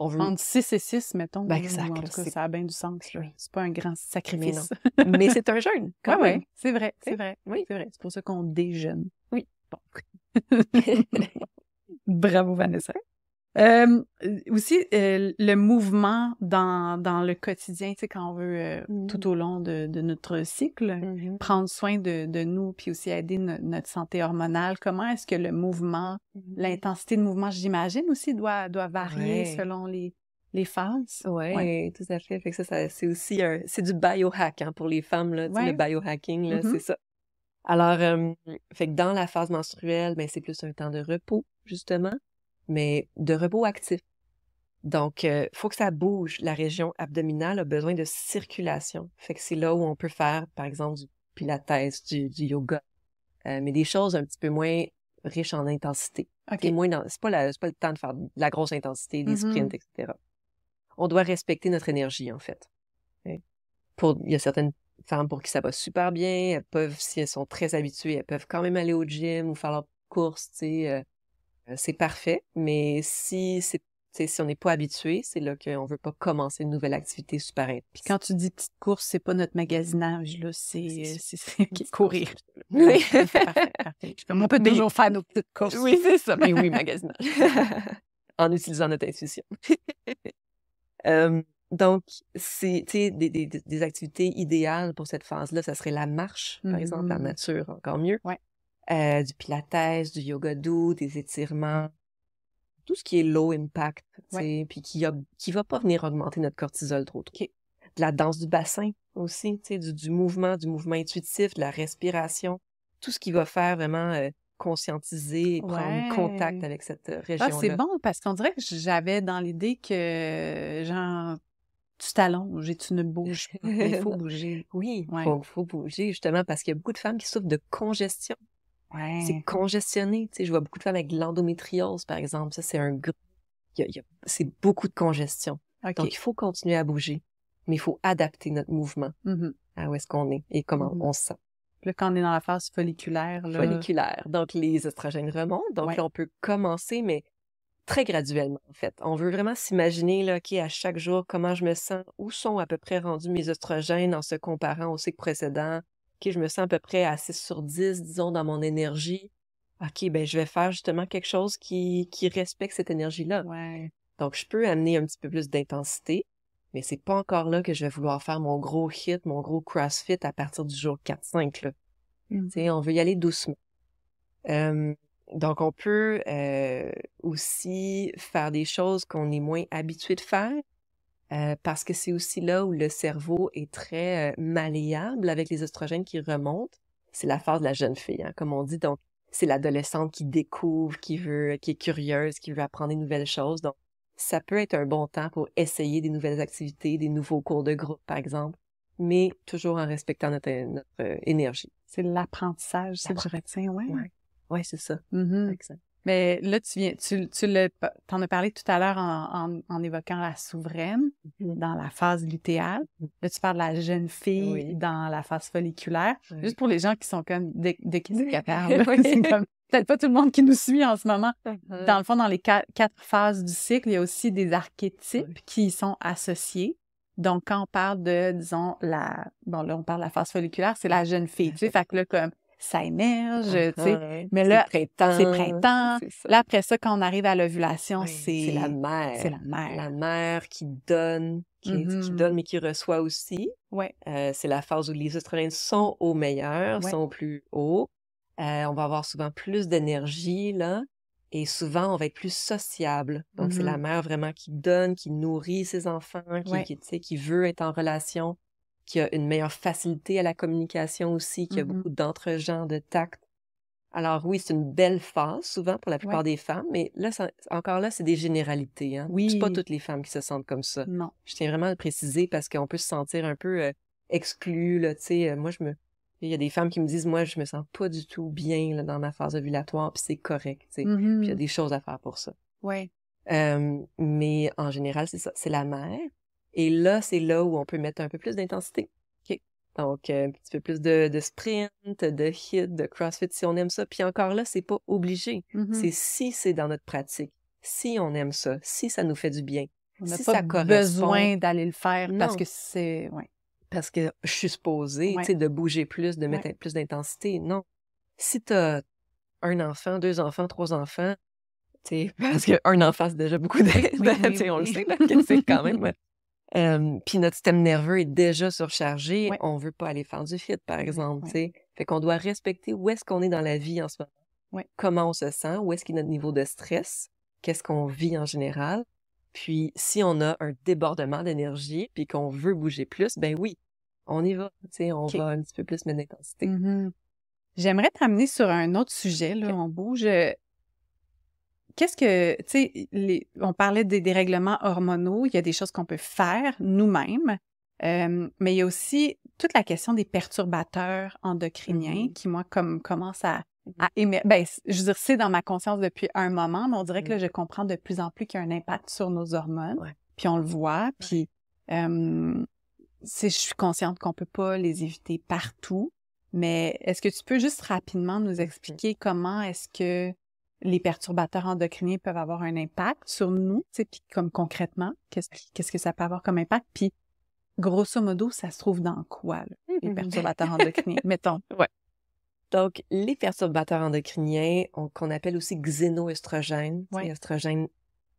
On veut... Entre 6 et 6, mettons. Ben, là, exact, ou en là, tout cas, c'est- ça a bien du sens. Là. Oui. C'est pas un grand sacrifice. Mais c'est un jeûne, quand Ouais, même. ouais, c'est vrai, Tu sais, c'est vrai. oui. C'est vrai. C'est pour ça qu'on déjeune. Oui. Bon. Bravo, Vanessa. Aussi, le mouvement dans le quotidien, tu sais, quand on veut, tout au long de notre cycle, Mhm. prendre soin de nous, puis aussi aider notre santé hormonale, comment est-ce que le mouvement, l'intensité de mouvement, j'imagine aussi, doit varier Ouais. selon les phases? Ouais, Ouais. tout à fait. Fait que ça c'est aussi c'est du biohack, hein, pour les femmes, là. Tu sais, Ouais. le biohacking, là, Mhm. c'est ça. Alors, fait que dans la phase menstruelle, ben, c'est plus un temps de repos, justement, mais de repos actif. Donc, faut que ça bouge. La région abdominale a besoin de circulation. Fait que c'est là où on peut faire, par exemple, du pilates, du yoga, mais des choses un petit peu moins riches en intensité. OK. C'est c'est pas le temps de faire de la grosse intensité, des Mhm. sprints, etc. On doit respecter notre énergie, en fait. Il y a certaines femmes pour qui ça va super bien. Elles peuvent, si elles sont très habituées, elles peuvent quand même aller au gym ou faire leur course, tu sais. C'est parfait. Mais si on n'est pas habitué, c'est là qu'on veut pas commencer une nouvelle activité super intense. Puis quand tu dis petite course, c'est pas notre magasinage, là, c'est Petite courir. course, Oui. Parfait. Je suis comme, on peut Mais- toujours faire nos petites courses. Oui, c'est ça. Mais oui, magasinage. En utilisant notre intuition. Donc, c'est, tu sais, des activités idéales pour cette phase-là, ça serait la marche, par exemple, en nature, encore mieux. Ouais. Du pilates, du yoga doux, des étirements, tout ce qui est low impact, tu sais, puis qui va pas venir augmenter notre cortisol trop. OK. De la danse du bassin aussi, tu sais, du mouvement intuitif, de la respiration, tout ce qui va faire vraiment conscientiser et prendre contact avec cette région-là. Ah, c'est bon, parce qu'on dirait que j'avais dans l'idée que, genre, tu t'allonges et tu ne bouges pas. Mais il faut bouger. Oui, Ouais. faut bouger, justement, parce qu'il y a beaucoup de femmes qui souffrent de congestion. Ouais. C'est congestionné, tu sais, je vois beaucoup de femmes avec de l'endométriose, par exemple. Ça, c'est un gros... c'est beaucoup de congestion. OK. Donc, il faut continuer à bouger, mais il faut adapter notre mouvement Mhm. à où est-ce qu'on est et comment Mhm. on se sent. Puis là, quand on est dans la phase folliculaire, là... Folliculaire. Donc, les oestrogènes remontent. Donc, là, on peut commencer, mais très graduellement, en fait. On veut vraiment s'imaginer, là, OK, à chaque jour, comment je me sens, où sont à peu près rendus mes oestrogènes en se comparant au cycle précédent. OK, je me sens à peu près à 6/10, disons, dans mon énergie. OK, ben je vais faire justement quelque chose qui respecte cette énergie-là. Ouais. Donc, je peux amener un petit peu plus d'intensité, mais c'est pas encore là que je vais vouloir faire mon gros hit, mon gros CrossFit à partir du jour 4-5, là. Tu sais, on veut y aller doucement. Donc, on peut aussi faire des choses qu'on est moins habitué de faire. parce que c'est aussi là où le cerveau est très malléable avec les oestrogènes qui remontent. C'est la phase de la jeune fille, hein, comme on dit. Donc, c'est l'adolescente qui découvre, qui est curieuse, qui veut apprendre des nouvelles choses. Donc, ça peut être un bon temps pour essayer des nouvelles activités, des nouveaux cours de groupe, par exemple, mais toujours en respectant notre énergie. C'est l'apprentissage, c'est que je retiens, ouais. Ouais, c'est ça. Exact. Mais là, t'en as parlé tout à l'heure en évoquant la souveraine dans la phase lutéale. Là, tu parles de la jeune fille dans la phase folliculaire. Juste pour les gens qui sont comme de qui c'est qu'elle parle. C'est comme peut-être pas tout le monde qui nous suit en ce moment. Dans le fond, dans les quatre phases du cycle, il y a aussi des archétypes qui y sont associés. Donc, quand on parle de, disons, là, on parle de la phase folliculaire, c'est la jeune fille. Tu sais, fait que là, comme ça émerge, tu sais. Mais là, c'est printemps. Là, après ça, quand on arrive à l'ovulation, c'est la mère. C'est la mère. La mère qui donne, qui donne, mais qui reçoit aussi. C'est la phase où les oestrogènes sont au meilleur, sont au plus haut. On va avoir souvent plus d'énergie, là. Et souvent, on va être plus sociable. Donc, c'est la mère vraiment qui donne, qui nourrit ses enfants, qui veut être en relation, qui a une meilleure facilité à la communication aussi, qui a beaucoup d'entre-gens, de tact. Alors oui, c'est une belle phase, souvent, pour la plupart des femmes, mais là, encore là, c'est des généralités. Hein? C'est pas toutes les femmes qui se sentent comme ça. Non. Je tiens vraiment à le préciser parce qu'on peut se sentir un peu exclu, là, tu sais. Il y a des femmes qui me disent, moi, je me sens pas du tout bien là, dans ma phase ovulatoire, puis c'est correct, tu sais. Puis il y a des choses à faire pour ça. Mais en général, c'est ça, c'est la mère. Et là, c'est là où on peut mettre un peu plus d'intensité. Donc, un petit peu plus de sprint, de hit, de crossfit, si on aime ça. Puis encore là, c'est pas obligé. C'est si c'est dans notre pratique, si on aime ça, si ça nous fait du bien, on n'a si pas ça correspond. Besoin d'aller le faire parce que c'est... Parce que je suis supposée, tu sais, de bouger plus, de mettre plus d'intensité. Non. Si t'as un enfant, 2 enfants, 3 enfants, tu sais, parce qu'un enfant, c'est déjà beaucoup d'aide, tu sais, on le sait, là, que c'est quand même... puis notre système nerveux est déjà surchargé, on veut pas aller faire du fit, par exemple, tu sais. Fait qu'on doit respecter où est-ce qu'on est dans la vie en ce moment, comment on se sent, où est-ce qu'il y a notre niveau de stress, qu'est-ce qu'on vit en général. Puis si on a un débordement d'énergie puis qu'on veut bouger plus, ben oui, on y va, tu sais, on va un petit peu plus mettre d'intensité. J'aimerais t'amener sur un autre sujet, là, on bouge... Qu'est-ce que, tu sais, on parlait des dérèglements hormonaux, il y a des choses qu'on peut faire nous-mêmes, mais il y a aussi toute la question des perturbateurs endocriniens qui, moi, commence à émerger. Ben, je veux dire, c'est dans ma conscience depuis un moment, mais on dirait que là, je comprends de plus en plus qu'il y a un impact sur nos hormones, puis on le voit, puis je suis consciente qu'on peut pas les éviter partout, mais est-ce que tu peux juste rapidement nous expliquer comment est-ce que les perturbateurs endocriniens peuvent avoir un impact sur nous, tu sais, puis comme concrètement, qu'est-ce que ça peut avoir comme impact, puis grosso modo, ça se trouve dans quoi, là, les perturbateurs endocriniens, mettons. Donc, les perturbateurs endocriniens, qu'on appelle aussi xénoœstrogènes, oestrogènes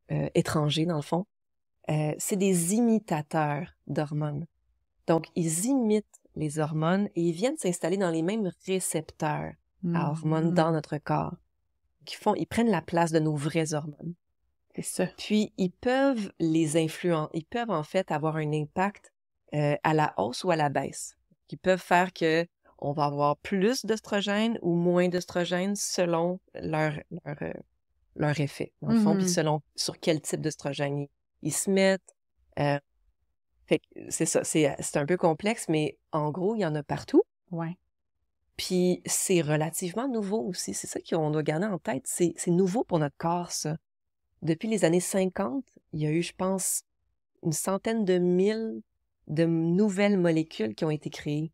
étrangers, dans le fond, c'est des imitateurs d'hormones. Donc, ils imitent les hormones et ils viennent s'installer dans les mêmes récepteurs à hormones dans notre corps. Ils prennent la place de nos vraies hormones. C'est ça. Puis, ils peuvent les influencer, ils peuvent en fait avoir un impact à la hausse ou à la baisse. Ils peuvent faire que on va avoir plus d'œstrogènes ou moins d'œstrogènes selon leur effet, dans le fond, puis selon sur quel type d'œstrogène ils se mettent. Fait que c'est ça, c'est un peu complexe, mais en gros, il y en a partout. Puis c'est relativement nouveau aussi. C'est ça qu'on doit garder en tête. C'est nouveau pour notre corps, ça. Depuis les années 50, il y a eu, je pense, 100 000 de nouvelles molécules qui ont été créées.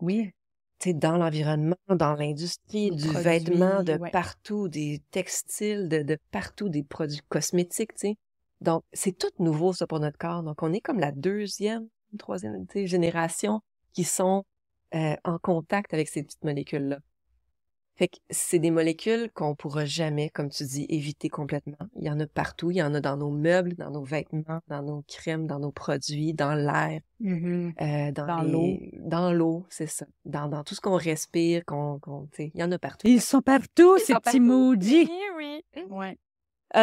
Oui. Tu sais, dans l'environnement, dans l'industrie, du vêtement, de partout, des textiles, de partout, des produits cosmétiques, tu sais. Donc, c'est tout nouveau, ça, pour notre corps. Donc, on est comme la 2e, 3e, génération qui sont en contact avec ces petites molécules-là. Fait que c'est des molécules qu'on pourra jamais, comme tu dis, éviter complètement. Il y en a partout. Il y en a dans nos meubles, dans nos vêtements, dans nos crèmes, dans nos produits, dans l'air, dans l'eau, c'est ça. Dans tout ce qu'on respire, tu sais, il y en a partout. Ils sont partout, ces petits maudits! Oui. Ouais.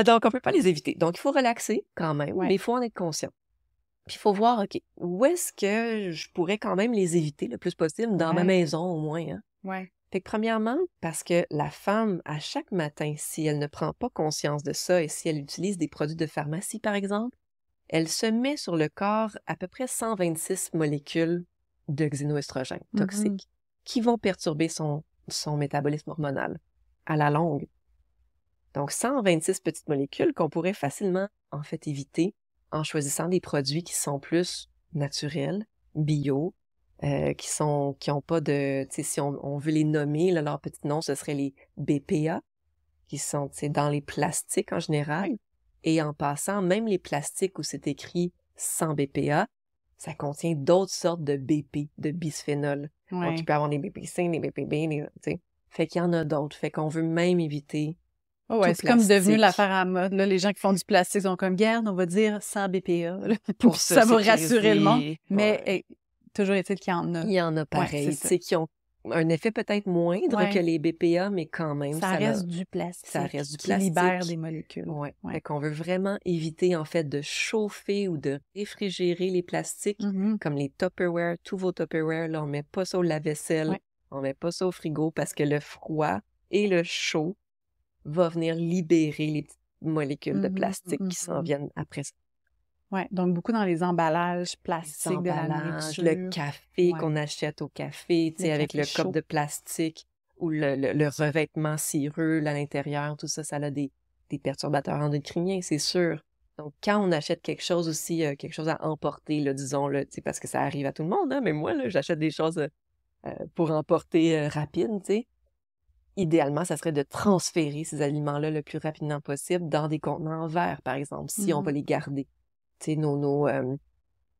Donc, on peut pas les éviter. Donc, il faut relaxer quand même, mais il faut en être conscient. Puis il faut voir, OK, où est-ce que je pourrais quand même les éviter le plus possible, dans ma maison au moins, hein? Ouais. Fait que premièrement, parce que la femme, à chaque matin, si elle ne prend pas conscience de ça et si elle utilise des produits de pharmacie, par exemple, elle se met sur le corps à peu près 126 molécules de xénoestrogènes toxiques qui vont perturber son métabolisme hormonal à la longue. Donc, 126 petites molécules qu'on pourrait facilement, en fait, éviter en choisissant des produits qui sont plus naturels, bio, qui ont pas de... Tu sais, si on veut les nommer, là, leur petit nom, ce serait les BPA, qui sont, tu sais, dans les plastiques en général. Et en passant, même les plastiques où c'est écrit sans BPA, ça contient d'autres sortes de BP, de bisphénol. Donc, il peut y avoir des BPC, des BPB, tu sais. Fait qu'il y en a d'autres. Fait qu'on veut même éviter... Oh ouais, c'est comme devenu l'affaire à mode. Là, les gens qui font du plastique sont comme, garde, on va dire sans BPA. Pour ça va rassurer le monde. Mais toujours est-il qu'il y en a. Il y en a pareil, tu sais, qui ont un effet peut-être moindre que les BPA, mais quand même. Ça reste du plastique. Ça reste du qui plastique. libère des molécules. Ouais. Fait qu'on veut vraiment éviter, en fait, de chauffer ou de réfrigérer les plastiques, comme les Tupperware, tous vos Tupperware, là, on met pas ça au lave-vaisselle, on met pas ça au frigo parce que le froid et le chaud va venir libérer les petites molécules de plastique qui s'en viennent après ça. Oui, donc beaucoup dans les emballages plastiques de la nourriture. Le café qu'on achète au café, tu sais, avec le cup de plastique ou le revêtement cireux à l'intérieur, tout ça, ça a des perturbateurs endocriniens, c'est sûr. Donc, quand on achète quelque chose aussi, quelque chose à emporter, là, disons-le, tu sais, parce que ça arrive à tout le monde, hein, mais moi, là, j'achète des choses pour emporter rapide, tu sais. Idéalement, ça serait de transférer ces aliments-là le plus rapidement possible dans des contenants en verre, par exemple, si on va les garder. Tu sais,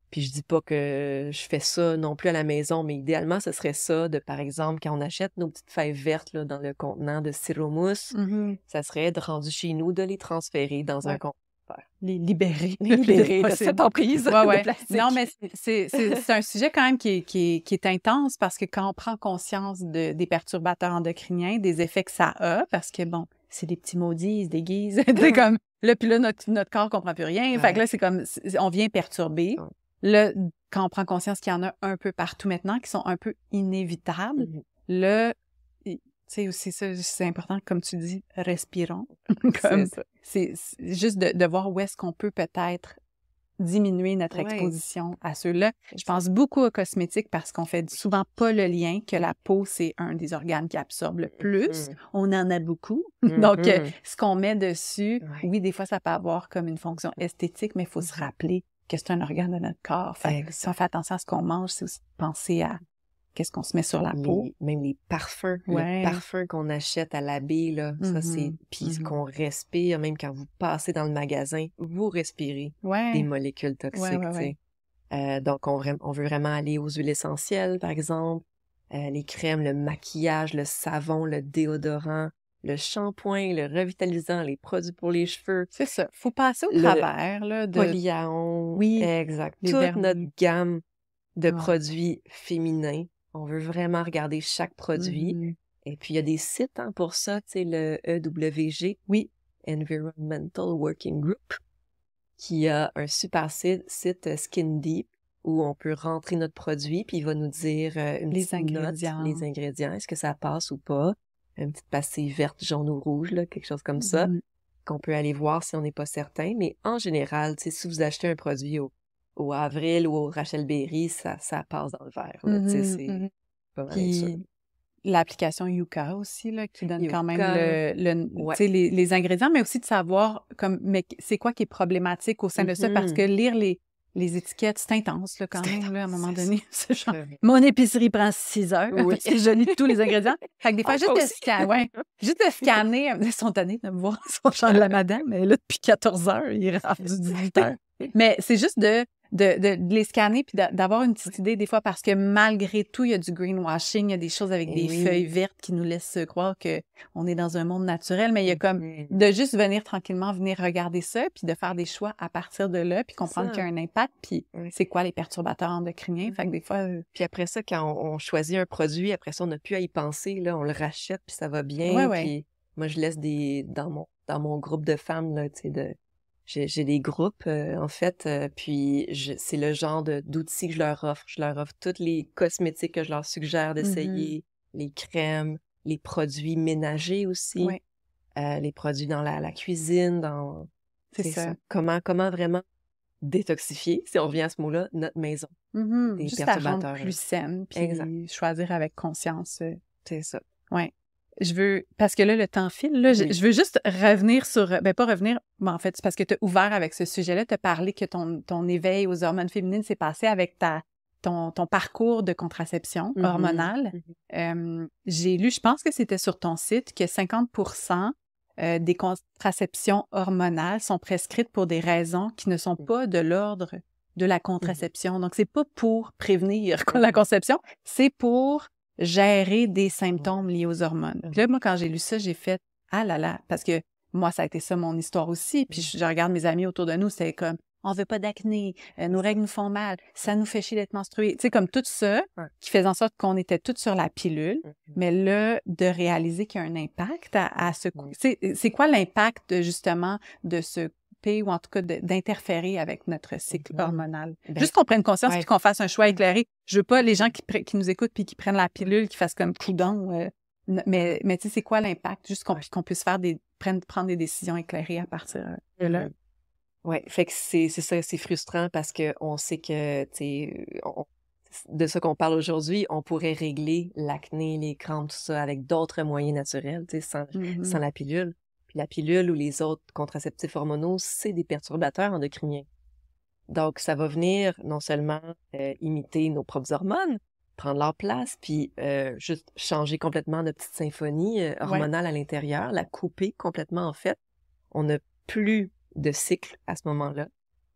puis je dis pas que je fais ça non plus à la maison, mais idéalement, ce serait ça de, par exemple, quand on achète nos petites fèves vertes là, dans le contenant de sirop mousse, ça serait de rendu chez nous de les transférer dans un contenant. Les libérer de cette emprise de plastique. Non, mais c'est un sujet quand même qui est intense parce que quand on prend conscience des perturbateurs endocriniens, des effets que ça a, parce que bon, c'est des petits maudits, ils se déguisent, c'est comme, là, puis là, notre corps comprend plus rien, fait que là, c'est comme, on vient perturber. Là, quand on prend conscience qu'il y en a un peu partout maintenant, qui sont un peu inévitables, là, tu sais, aussi ça, c'est important, comme tu dis, respirons. C'est juste de voir où est-ce qu'on peut peut-être diminuer notre exposition à ceux-là. Je pense beaucoup aux cosmétiques parce qu'on fait souvent pas le lien que la peau, c'est un des organes qui absorbe le plus. On en a beaucoup. Donc, ce qu'on met dessus, oui, des fois, ça peut avoir comme une fonction esthétique, mais il faut se rappeler que c'est un organe de notre corps. Fait que si on fait attention à ce qu'on mange, c'est aussi penser à qu'est-ce qu'on se met sur la peau. Même les parfums. Le parfum qu'on achète à l'abbé, là, ça c'est... Puis qu'on respire, même quand vous passez dans le magasin, vous respirez des molécules toxiques, tu sais. Donc, on veut vraiment aller aux huiles essentielles, par exemple, les crèmes, le maquillage, le savon, le déodorant, le shampoing, le revitalisant, les produits pour les cheveux. C'est ça. Faut passer au travers, là, de... Polyaon. Oui. Exact. Toute notre gamme de produits féminins. On veut vraiment regarder chaque produit. Et puis, il y a des sites pour ça, tu sais, le EWG, Environmental Working Group, qui a un super site Skin Deep, où on peut rentrer notre produit, puis il va nous dire les ingrédients. Est-ce que ça passe ou pas? Une petite pastille verte, jaune ou rouge, là, quelque chose comme ça, qu'on peut aller voir si on n'est pas certain. Mais en général, tu sais, si vous achetez un produit au Avril ou au Rachel Berry, ça passe dans le verre. Là, c'est pas mal sûr. L'application Yuka aussi, là, qui donne quand même tu sais, les ingrédients, mais aussi de savoir mais c'est quoi qui est problématique au sein de ça, parce que lire les étiquettes, c'est intense, là, quand même, là, à un moment donné. C'est genre, mon épicerie prend 6 heures, parce que je lis tous les ingrédients. Fait que des fois, juste de scanner, ils sont tannés de me voir son champ de la madame, mais là, depuis 14 heures, il rafle du 18 heures. Mais c'est juste de les scanner puis d'avoir une petite idée des fois, parce que malgré tout, il y a du greenwashing, il y a des choses avec des feuilles vertes qui nous laissent croire que on est dans un monde naturel, mais il y a comme de juste venir tranquillement, venir regarder ça, puis de faire des choix à partir de là, puis comprendre qu'il y a un impact, puis c'est quoi les perturbateurs endocriniens. Fait que des fois... Puis après ça, quand on choisit un produit, après ça, on n'a plus à y penser, là, on le rachète, puis ça va bien. Puis moi, je laisse dans mon groupe de femmes, là, tu sais, J'ai des groupes, en fait, puis c'est le genre d'outils que je leur offre. Je leur offre tous les cosmétiques que je leur suggère d'essayer, les crèmes, les produits ménagers aussi, Oui, les produits dans la cuisine, c'est ça. Comment vraiment détoxifier, si on revient à ce mot-là, notre maison des Juste à rendre perturbateurs. plus saine, Exact, puis choisir avec conscience. c'est ça. Ouais. Parce que là, le temps file, là, Oui. je veux juste revenir sur, pas revenir, mais en fait, c'est parce que tu as ouvert avec ce sujet-là, tu as parlé que ton éveil aux hormones féminines s'est passé avec ton parcours de contraception hormonale. J'ai lu, je pense que c'était sur ton site, que 50% des contraceptions hormonales sont prescrites pour des raisons qui ne sont pas de l'ordre de la contraception. Donc, c'est pas pour prévenir la conception, c'est pour gérer des symptômes liés aux hormones. Puis là, moi, quand j'ai lu ça, j'ai fait « Ah là là! » Parce que moi, ça a été ça mon histoire aussi. Puis je regarde mes amis autour de nous, c'est comme « On veut pas d'acné, nos règles nous font mal, ça nous fait chier d'être menstruées. » Tu sais, comme tout ça qui faisait en sorte qu'on était toutes sur la pilule. Mais là, de réaliser qu'il y a un impact à ce coup. C'est quoi l'impact, justement, de ce ou en tout cas d'interférer avec notre cycle hormonal. Juste qu'on prenne conscience puis qu'on fasse un choix éclairé. Je veux pas les gens qui nous écoutent puis qui prennent la pilule, qui fassent comme coudon. Mais tu sais, c'est quoi l'impact? Juste qu'on puisse prendre des décisions éclairées à partir de là. Oui, fait que c'est ça, c'est frustrant parce que on sait que, tu sais, de ce qu'on parle aujourd'hui, on pourrait régler l'acné, les crampes, tout ça avec d'autres moyens naturels, tu sais, sans la pilule. La pilule ou les autres contraceptifs hormonaux, c'est des perturbateurs endocriniens. Donc, ça va venir non seulement imiter nos propres hormones, prendre leur place, puis juste changer complètement notre petite symphonie hormonale à l'intérieur, la couper complètement en fait. On n'a plus de cycle à ce moment-là.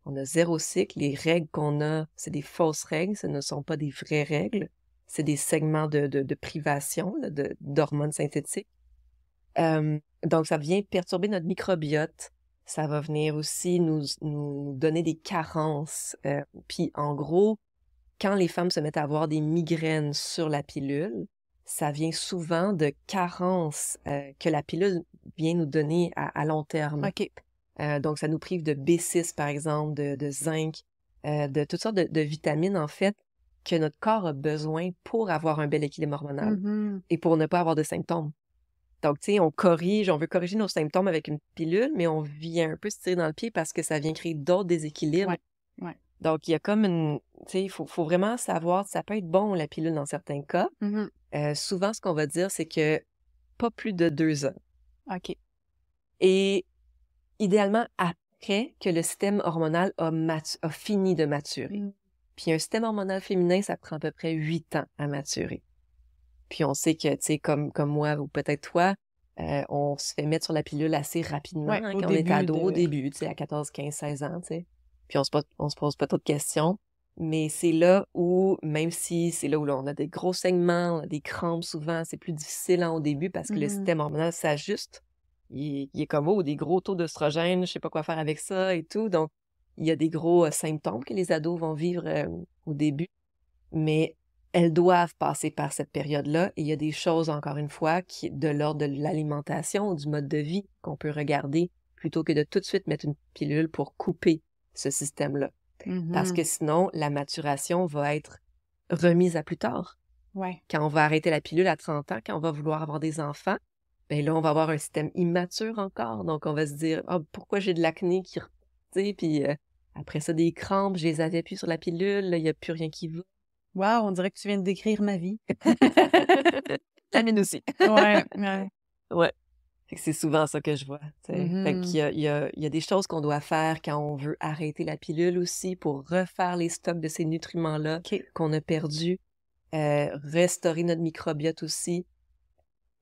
On a 0 cycle. Les règles qu'on a, c'est des fausses règles, ce ne sont pas des vraies règles. C'est des segments de privation d'hormones synthétiques. Donc, ça vient perturber notre microbiote. Ça va venir aussi nous donner des carences. Puis, en gros, quand les femmes se mettent à avoir des migraines sur la pilule, ça vient souvent de carences que la pilule vient nous donner à long terme. OK. Donc, ça nous prive de B6, par exemple, de zinc, de toutes sortes de vitamines, en fait, que notre corps a besoin pour avoir un bel équilibre hormonal et pour ne pas avoir de symptômes. Donc, tu sais, on veut corriger nos symptômes avec une pilule, mais on vient un peu se tirer dans le pied parce que ça vient créer d'autres déséquilibres. Ouais. Donc, il y a comme tu sais, il faut vraiment savoir, ça peut être bon, la pilule, dans certains cas. Souvent, ce qu'on va dire, c'est que pas plus de 2 ans. OK. Et idéalement, après que le système hormonal a fini de maturer. Puis un système hormonal féminin, ça prend à peu près 8 ans à maturer. Puis on sait que, tu sais, comme moi ou peut-être toi, on se fait mettre sur la pilule assez rapidement quand on est ado, au début, tu sais, à 14, 15, 16 ans, tu sais. Puis on se pose pas trop de questions. Mais c'est là où, même si c'est là où on a des gros saignements, on a des crampes souvent, c'est plus difficile au début parce que le système hormonal s'ajuste. Il est comme, des gros taux d'œstrogène, je sais pas quoi faire avec ça et tout. Donc, il y a des gros symptômes que les ados vont vivre au début. Mais elles doivent passer par cette période-là. Et il y a des choses, encore une fois, qui est de l'ordre de l'alimentation ou du mode de vie qu'on peut regarder plutôt que de tout de suite mettre une pilule pour couper ce système-là. Parce que sinon, la maturation va être remise à plus tard. Quand on va arrêter la pilule à 30 ans, quand on va vouloir avoir des enfants, ben là, on va avoir un système immature encore. Donc, on va se dire, pourquoi j'ai de l'acné qui... Tu sais, puis après ça, des crampes, je les avais plus sur la pilule, là, il n'y a plus rien qui va. Wow, on dirait que tu viens de décrire ma vie. La mienne aussi. Ouais. Fait que c'est souvent ça que je vois. Fait qu'il y a des choses qu'on doit faire quand on veut arrêter la pilule aussi pour refaire les stocks de ces nutriments-là qu'on a perdus. Restaurer notre microbiote aussi.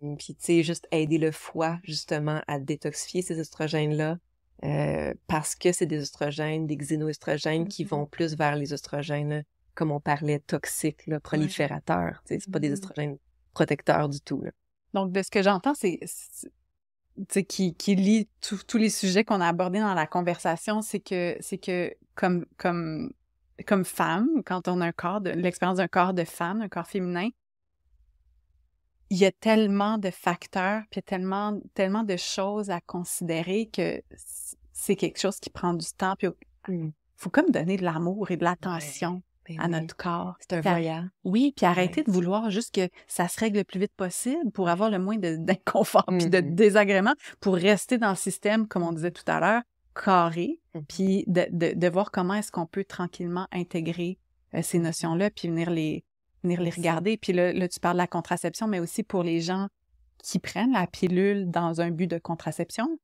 Puis, tu sais, juste aider le foie, justement, à détoxifier ces oestrogènes-là. Parce que c'est des oestrogènes, des xénoestrogènes qui vont plus vers les oestrogènes, comme on parlait, toxiques, là, proliférateurs. Tu sais, c'est pas des oestrogènes protecteurs du tout, là. Donc, de ce que j'entends, c'est qui lie tous les sujets qu'on a abordés dans la conversation, c'est que comme femme, quand on a l'expérience d'un corps de femme, un corps féminin, il y a tellement de facteurs, puis il y a tellement de choses à considérer que c'est quelque chose qui prend du temps. Puis faut comme donner de l'amour et de l'attention à notre corps. C'est un voyage. Oui, puis arrêter de vouloir juste que ça se règle le plus vite possible pour avoir le moins d'inconfort puis de désagréments, pour rester dans le système, comme on disait tout à l'heure, carré, puis de voir comment est-ce qu'on peut tranquillement intégrer ces notions-là, puis venir les regarder. Puis là, tu parles de la contraception, mais aussi pour les gens qui prennent la pilule dans un but de contraception.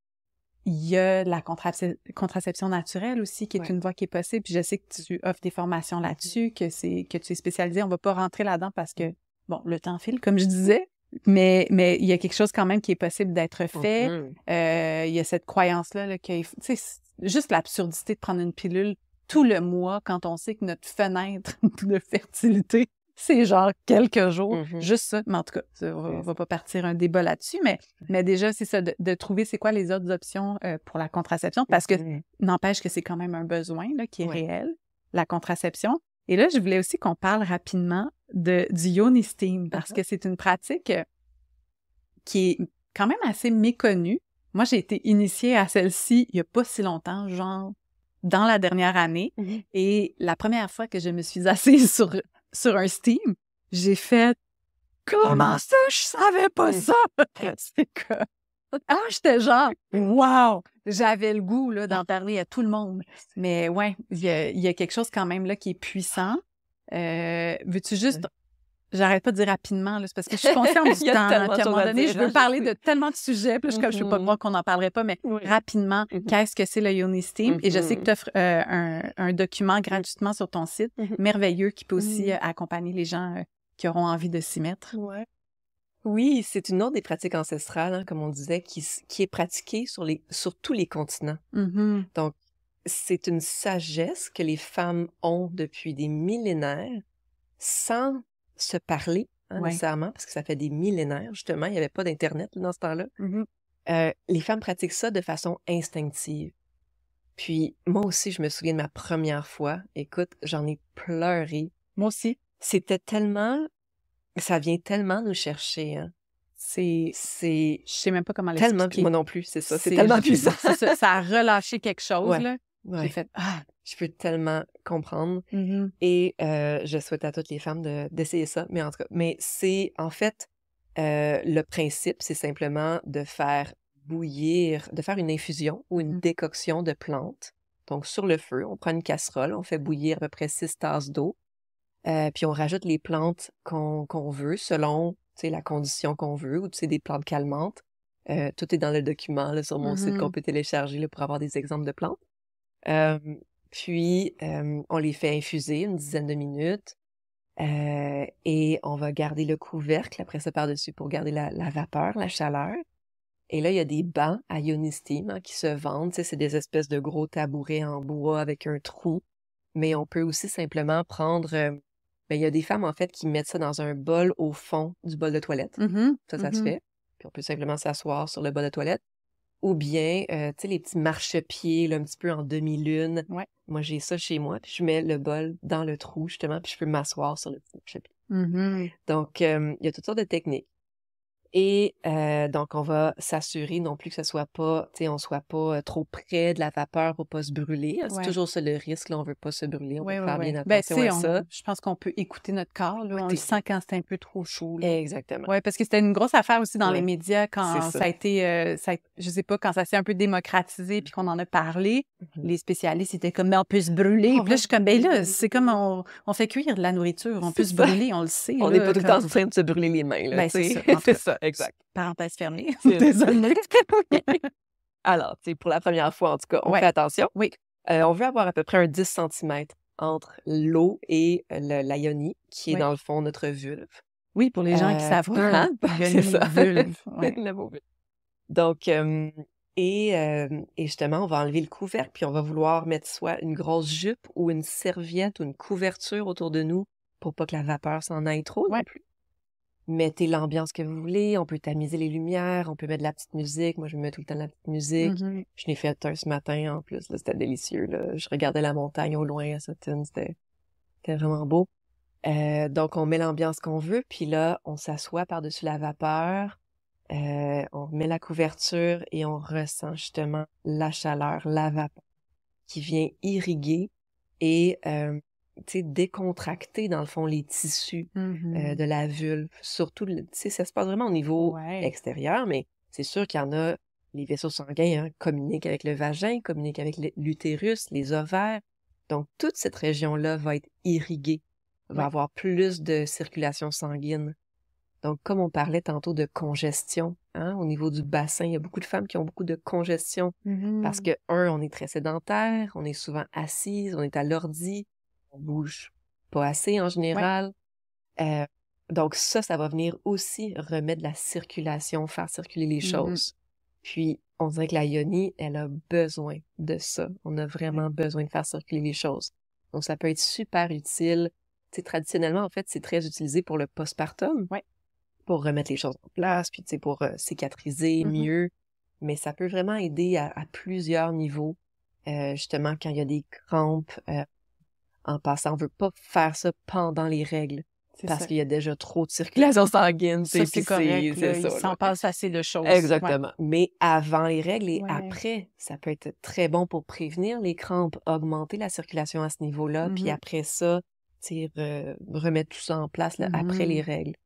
Il y a la contraception naturelle aussi, qui est une voie qui est possible. Puis je sais que tu offres des formations là-dessus, que tu es spécialisée. On va pas rentrer là-dedans parce que, bon, le temps file, comme je disais, mais il y a quelque chose quand même qui est possible d'être fait. Il y a cette croyance-là là, que, tu sais, juste l'absurdité de prendre une pilule tout le mois quand on sait que notre fenêtre de fertilité, c'est genre quelques jours, juste ça. Mais en tout cas, on va pas partir un débat là-dessus, mais déjà, c'est ça, de trouver c'est quoi les autres options pour la contraception, parce que n'empêche que c'est quand même un besoin là, qui est réel, la contraception. Et là, je voulais aussi qu'on parle rapidement du Yoni Steam, parce que c'est une pratique qui est quand même assez méconnue. Moi, j'ai été initiée à celle-ci il y a pas si longtemps, genre dans la dernière année, et la première fois que je me suis assise sur un Steam, j'ai fait « Comment ça, je savais pas ça? » C'est que... j'étais genre « Wow! » J'avais le goût là, d'en parler à tout le monde. Mais ouais, il y a quelque chose quand même là qui est puissant. Veux-tu juste... J'arrête pas de dire rapidement, là, c'est parce que je suis consciente du temps. Puis à un moment donné, je veux parler de tellement de sujets. Puis là, je peux pas croire qu'on n'en parlerait pas, mais rapidement, qu'est-ce que c'est le Yoni Steam? Et je sais que tu offres un document gratuitement sur ton site, merveilleux, qui peut aussi accompagner les gens qui auront envie de s'y mettre. Oui, c'est une autre des pratiques ancestrales, hein, comme on disait, qui est pratiquée sur tous les continents. Donc, c'est une sagesse que les femmes ont depuis des millénaires sans se parler nécessairement, parce que ça fait des millénaires, justement, il n'y avait pas d'Internet dans ce temps-là. Les femmes pratiquent ça de façon instinctive. Puis, moi aussi, je me souviens de ma première fois. Écoute, j'en ai pleuré. Moi aussi. C'était tellement... Ça vient tellement nous chercher, hein. Je sais même pas comment l'expliquer. Tellement, moi non plus, c'est ça. C'est tellement puissant. Ça a relâché quelque chose, là. J'ai fait je peux tellement comprendre. Et je souhaite à toutes les femmes d'essayer ça. Mais en tout cas, c'est en fait le principe, c'est simplement de faire bouillir, de faire une infusion ou une décoction de plantes. Donc sur le feu, on prend une casserole, on fait bouillir à peu près 6 tasses d'eau. Puis on rajoute les plantes qu'on veut selon la condition qu'on veut, ou des plantes calmantes. Tout est dans le document là, sur mon site qu'on peut télécharger là, pour avoir des exemples de plantes. Puis, on les fait infuser une dizaine de minutes et on va garder le couvercle après ça par-dessus pour garder la vapeur, la chaleur. Et là, il y a des bancs à Yoni Steam qui se vendent. C'est des espèces de gros tabourets en bois avec un trou. Mais on peut aussi simplement prendre... il y a des femmes, en fait, qui mettent ça dans un bol au fond du bol de toilette. Ça se fait. Puis on peut simplement s'asseoir sur le bol de toilette. Ou bien, les petits marchepieds, là, un petit peu en demi-lune. Moi, j'ai ça chez moi, puis je mets le bol dans le trou, justement, puis je peux m'asseoir sur le petit marchepied. Donc, il y a toutes sortes de techniques. Et donc, on va s'assurer non plus que ce soit pas, on soit pas trop près de la vapeur pour pas se brûler. C'est toujours ça le risque, là, on veut pas se brûler, on veut faire bien attention à ça. Je pense qu'on peut écouter notre corps, là, on le sent quand c'est un peu trop chaud. Là. Exactement. Oui, parce que c'était une grosse affaire aussi dans les médias quand ça a été, je sais pas, quand ça s'est un peu démocratisé puis qu'on en a parlé, les spécialistes étaient comme, mais on peut se brûler. Puis là, je suis comme, ben là, c'est comme on fait cuire de la nourriture, on peut se brûler, on le sait. On n'est pas tout le temps en train de se brûler les mains, là. Ben, c'est ça. C'est ça. Exact. Parenthèse fermée. Désolée. Alors, pour la première fois, en tout cas, on fait attention. Oui. On veut avoir à peu près un 10 cm entre l'eau et la yoni, qui est dans le fond notre vulve. Oui, pour les gens qui savent pas. C'est ça. Vulve. Le mot vulve. Donc, et justement, on va enlever le couvercle, puis on va vouloir mettre soit une grosse jupe ou une serviette ou une couverture autour de nous pour pas que la vapeur s'en aille trop non plus. Mettez l'ambiance que vous voulez, on peut tamiser les lumières, on peut mettre de la petite musique. Moi, je me mets tout le temps de la petite musique. Je l'ai fait un ce matin en plus, là, c'était délicieux. Là. Je regardais la montagne au loin à Sutton, c'était vraiment beau. Donc, on met l'ambiance qu'on veut, puis là, on s'assoit par-dessus la vapeur. On met la couverture et on ressent justement la chaleur, la vapeur qui vient irriguer et décontracter dans le fond les tissus de la vulve. Surtout, ça se passe vraiment au niveau extérieur, mais c'est sûr qu'il y en a, les vaisseaux sanguins communiquent avec le vagin, communiquent avec l'utérus, les ovaires. Donc, toute cette région-là va être irriguée, va avoir plus de circulation sanguine. Donc, comme on parlait tantôt de congestion, au niveau du bassin, il y a beaucoup de femmes qui ont beaucoup de congestion parce que, on est très sédentaire, on est souvent assise, on est à l'ordi, on bouge pas assez en général. Donc ça va venir aussi remettre de la circulation, faire circuler les choses. Puis, on dirait que la yoni, elle a besoin de ça. On a vraiment besoin de faire circuler les choses. Donc, ça peut être super utile. Traditionnellement, en fait, c'est très utilisé pour le postpartum. Pour remettre les choses en place, puis pour cicatriser mieux. Mais ça peut vraiment aider à plusieurs niveaux. Justement, quand il y a des crampes, en passant, on veut pas faire ça pendant les règles. Parce qu'il y a déjà trop de circulation sanguine. Ça, c'est correct. Il s'en passe assez de choses. Exactement. Mais avant les règles et après, ça peut être très bon pour prévenir les crampes, augmenter la circulation à ce niveau-là. Puis après ça, remettre tout ça en place là, après les règles.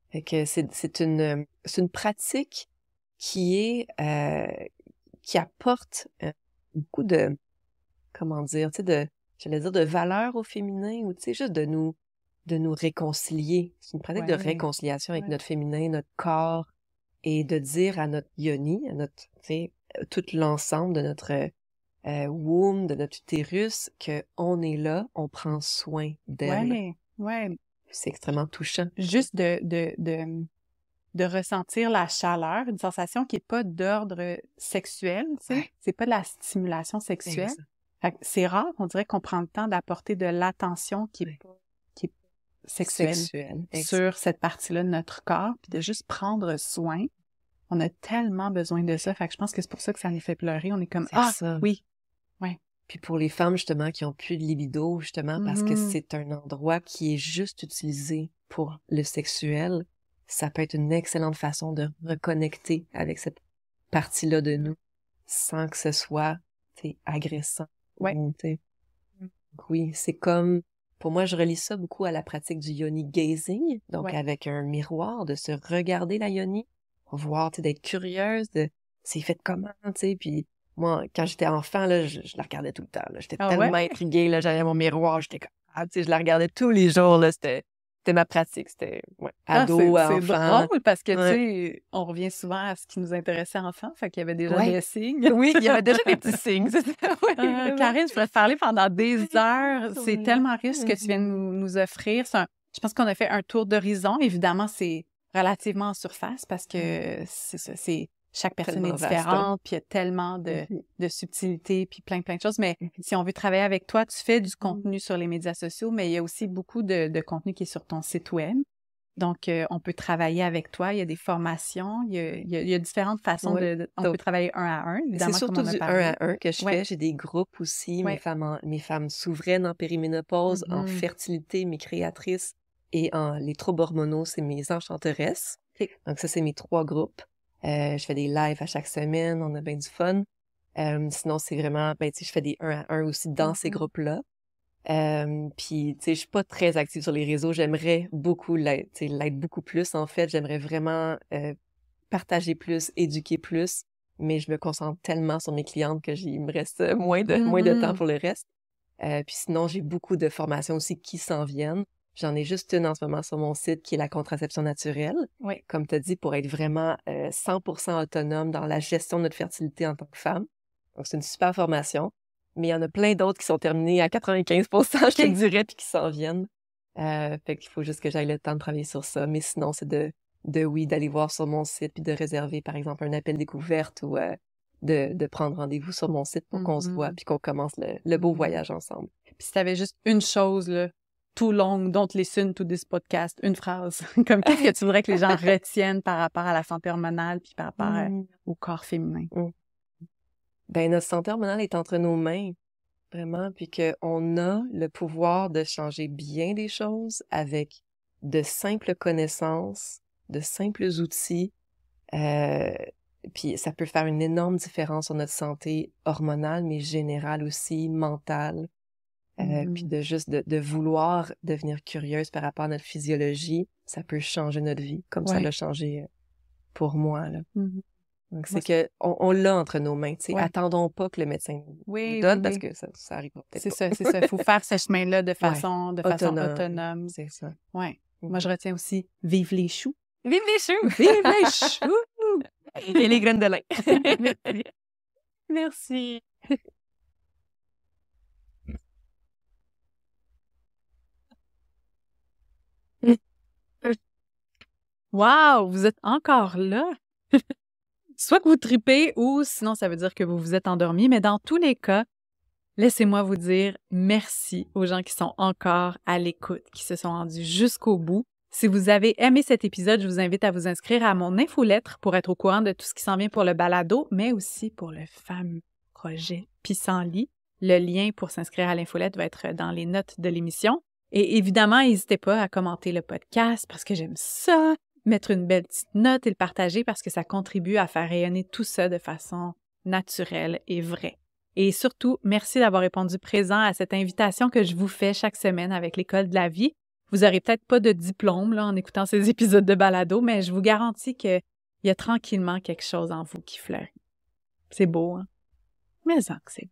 Fait que c'est une pratique qui apporte beaucoup de, comment dire, de valeur au féminin ou juste de nous réconcilier. C'est une pratique de réconciliation avec notre féminin, notre corps, et de dire à notre yoni, à notre, tout l'ensemble de notre womb, de notre utérus, que on est là, on prend soin d'elle. C'est extrêmement touchant. Juste de ressentir la chaleur, une sensation qui est pas d'ordre sexuel, tu sais. C'est pas de la stimulation sexuelle. Fait que c'est rare, on dirait qu'on prend le temps d'apporter de l'attention qui est sexuelle sur cette partie-là de notre corps, puis de juste prendre soin. On a tellement besoin de ça. Fait que je pense que c'est pour ça que ça nous fait pleurer. On est comme, ça. Oui. Puis pour les femmes, justement, qui ont plus de libido, justement, parce que c'est un endroit qui est juste utilisé pour le sexuel, ça peut être une excellente façon de reconnecter avec cette partie-là de nous, sans que ce soit, agressant. Oui, c'est comme, pour moi, je relie ça beaucoup à la pratique du yoni gazing, donc avec un miroir, de se regarder la yoni, voir, d'être curieuse, c'est fait comment, puis moi, quand j'étais enfant, là, je la regardais tout le temps. Là. J'étais tellement intriguée. Là, j'avais mon miroir. J'étais comme, je la regardais tous les jours. Là, c'était ma pratique. C'était ado, enfant. C'est drôle parce que, tu sais, on revient souvent à ce qui nous intéressait enfant. Fait qu'il y avait déjà des signes. Oui, il y avait déjà des petits signes. Karine, je pourrais te parler pendant des heures. C'est tellement riche ce que tu viens de nous offrir. Je pense qu'on a fait un tour d'horizon. Évidemment, c'est relativement en surface parce que c'est ça, chaque personne est différente, puis il y a tellement de subtilités, puis plein de choses. Mais si on veut travailler avec toi, tu fais du contenu sur les médias sociaux, mais il y a aussi beaucoup de contenu qui est sur ton site web. Donc, on peut travailler avec toi. Il y a des formations, il y a différentes façons on peut travailler un à un. C'est surtout du un à un que je fais. J'ai des groupes aussi, mes femmes souveraines en périménopause, en fertilité, mes créatrices, et en les troubles hormonaux, c'est mes enchanteresses. Donc ça, c'est mes 3 groupes. Je fais des lives à chaque semaine, on a bien du fun. Sinon, c'est vraiment, je fais des 1 à 1 aussi dans ces groupes-là. Puis, je suis pas très active sur les réseaux. J'aimerais beaucoup l'être beaucoup plus, en fait. J'aimerais vraiment partager plus, éduquer plus, mais je me concentre tellement sur mes clientes que il me reste moins de temps pour le reste. Puis sinon, j'ai beaucoup de formations aussi qui s'en viennent. J'en ai juste une en ce moment sur mon site qui est la contraception naturelle. Comme tu as dit, pour être vraiment 100% autonome dans la gestion de notre fertilité en tant que femme. Donc, c'est une super formation. Mais il y en a plein d'autres qui sont terminées à 95%, je te dirais, puis qui s'en viennent. Fait qu'il faut juste que j'aille le temps de travailler sur ça. Mais sinon, c'est d'aller voir sur mon site puis de réserver, par exemple, un appel découverte ou de prendre rendez-vous sur mon site pour qu'on se voit puis qu'on commence le beau voyage ensemble. Puis si t'avais juste une chose, là, too long, don't listen to this podcast, une phrase. Comme qu'est-ce que tu voudrais que les gens retiennent par rapport à la santé hormonale puis par rapport au corps féminin? Ben, notre santé hormonale est entre nos mains, vraiment, puis qu'on a le pouvoir de changer bien des choses avec de simples connaissances, de simples outils, Puis ça peut faire une énorme différence sur notre santé hormonale, mais générale aussi, mentale. Puis de vouloir devenir curieuse par rapport à notre physiologie, ça peut changer notre vie, comme ça l'a changé pour moi, là. Donc, c'est que on l'a entre nos mains, tu sais. Attendons pas que le médecin nous donne, parce que ça arrivera peut-être pas. C'est ça. Il faut faire ce chemin-là de façon autonome. C'est ça. Ouais. Moi, je retiens aussi « Vive les choux ». Vive les choux! Vive les choux! Et les graines de lin. Merci. Wow! Vous êtes encore là? Soit que vous tripez ou sinon ça veut dire que vous vous êtes endormi, mais dans tous les cas, laissez-moi vous dire merci aux gens qui sont encore à l'écoute, qui se sont rendus jusqu'au bout. Si vous avez aimé cet épisode, je vous invite à vous inscrire à mon infolettre pour être au courant de tout ce qui s'en vient pour le balado, mais aussi pour le fameux projet Pissenlit. Le lien pour s'inscrire à l'infolettre va être dans les notes de l'émission. Et évidemment, n'hésitez pas à commenter le podcast parce que j'aime ça, mettre une belle petite note et le partager parce que ça contribue à faire rayonner tout ça de façon naturelle et vraie. Et surtout, merci d'avoir répondu présent à cette invitation que je vous fais chaque semaine avec l'École de la vie. Vous n'aurez peut-être pas de diplôme là, en écoutant ces épisodes de balado, mais je vous garantis qu'il y a tranquillement quelque chose en vous qui fleurit. C'est beau, hein? Mais ça que c'est beau.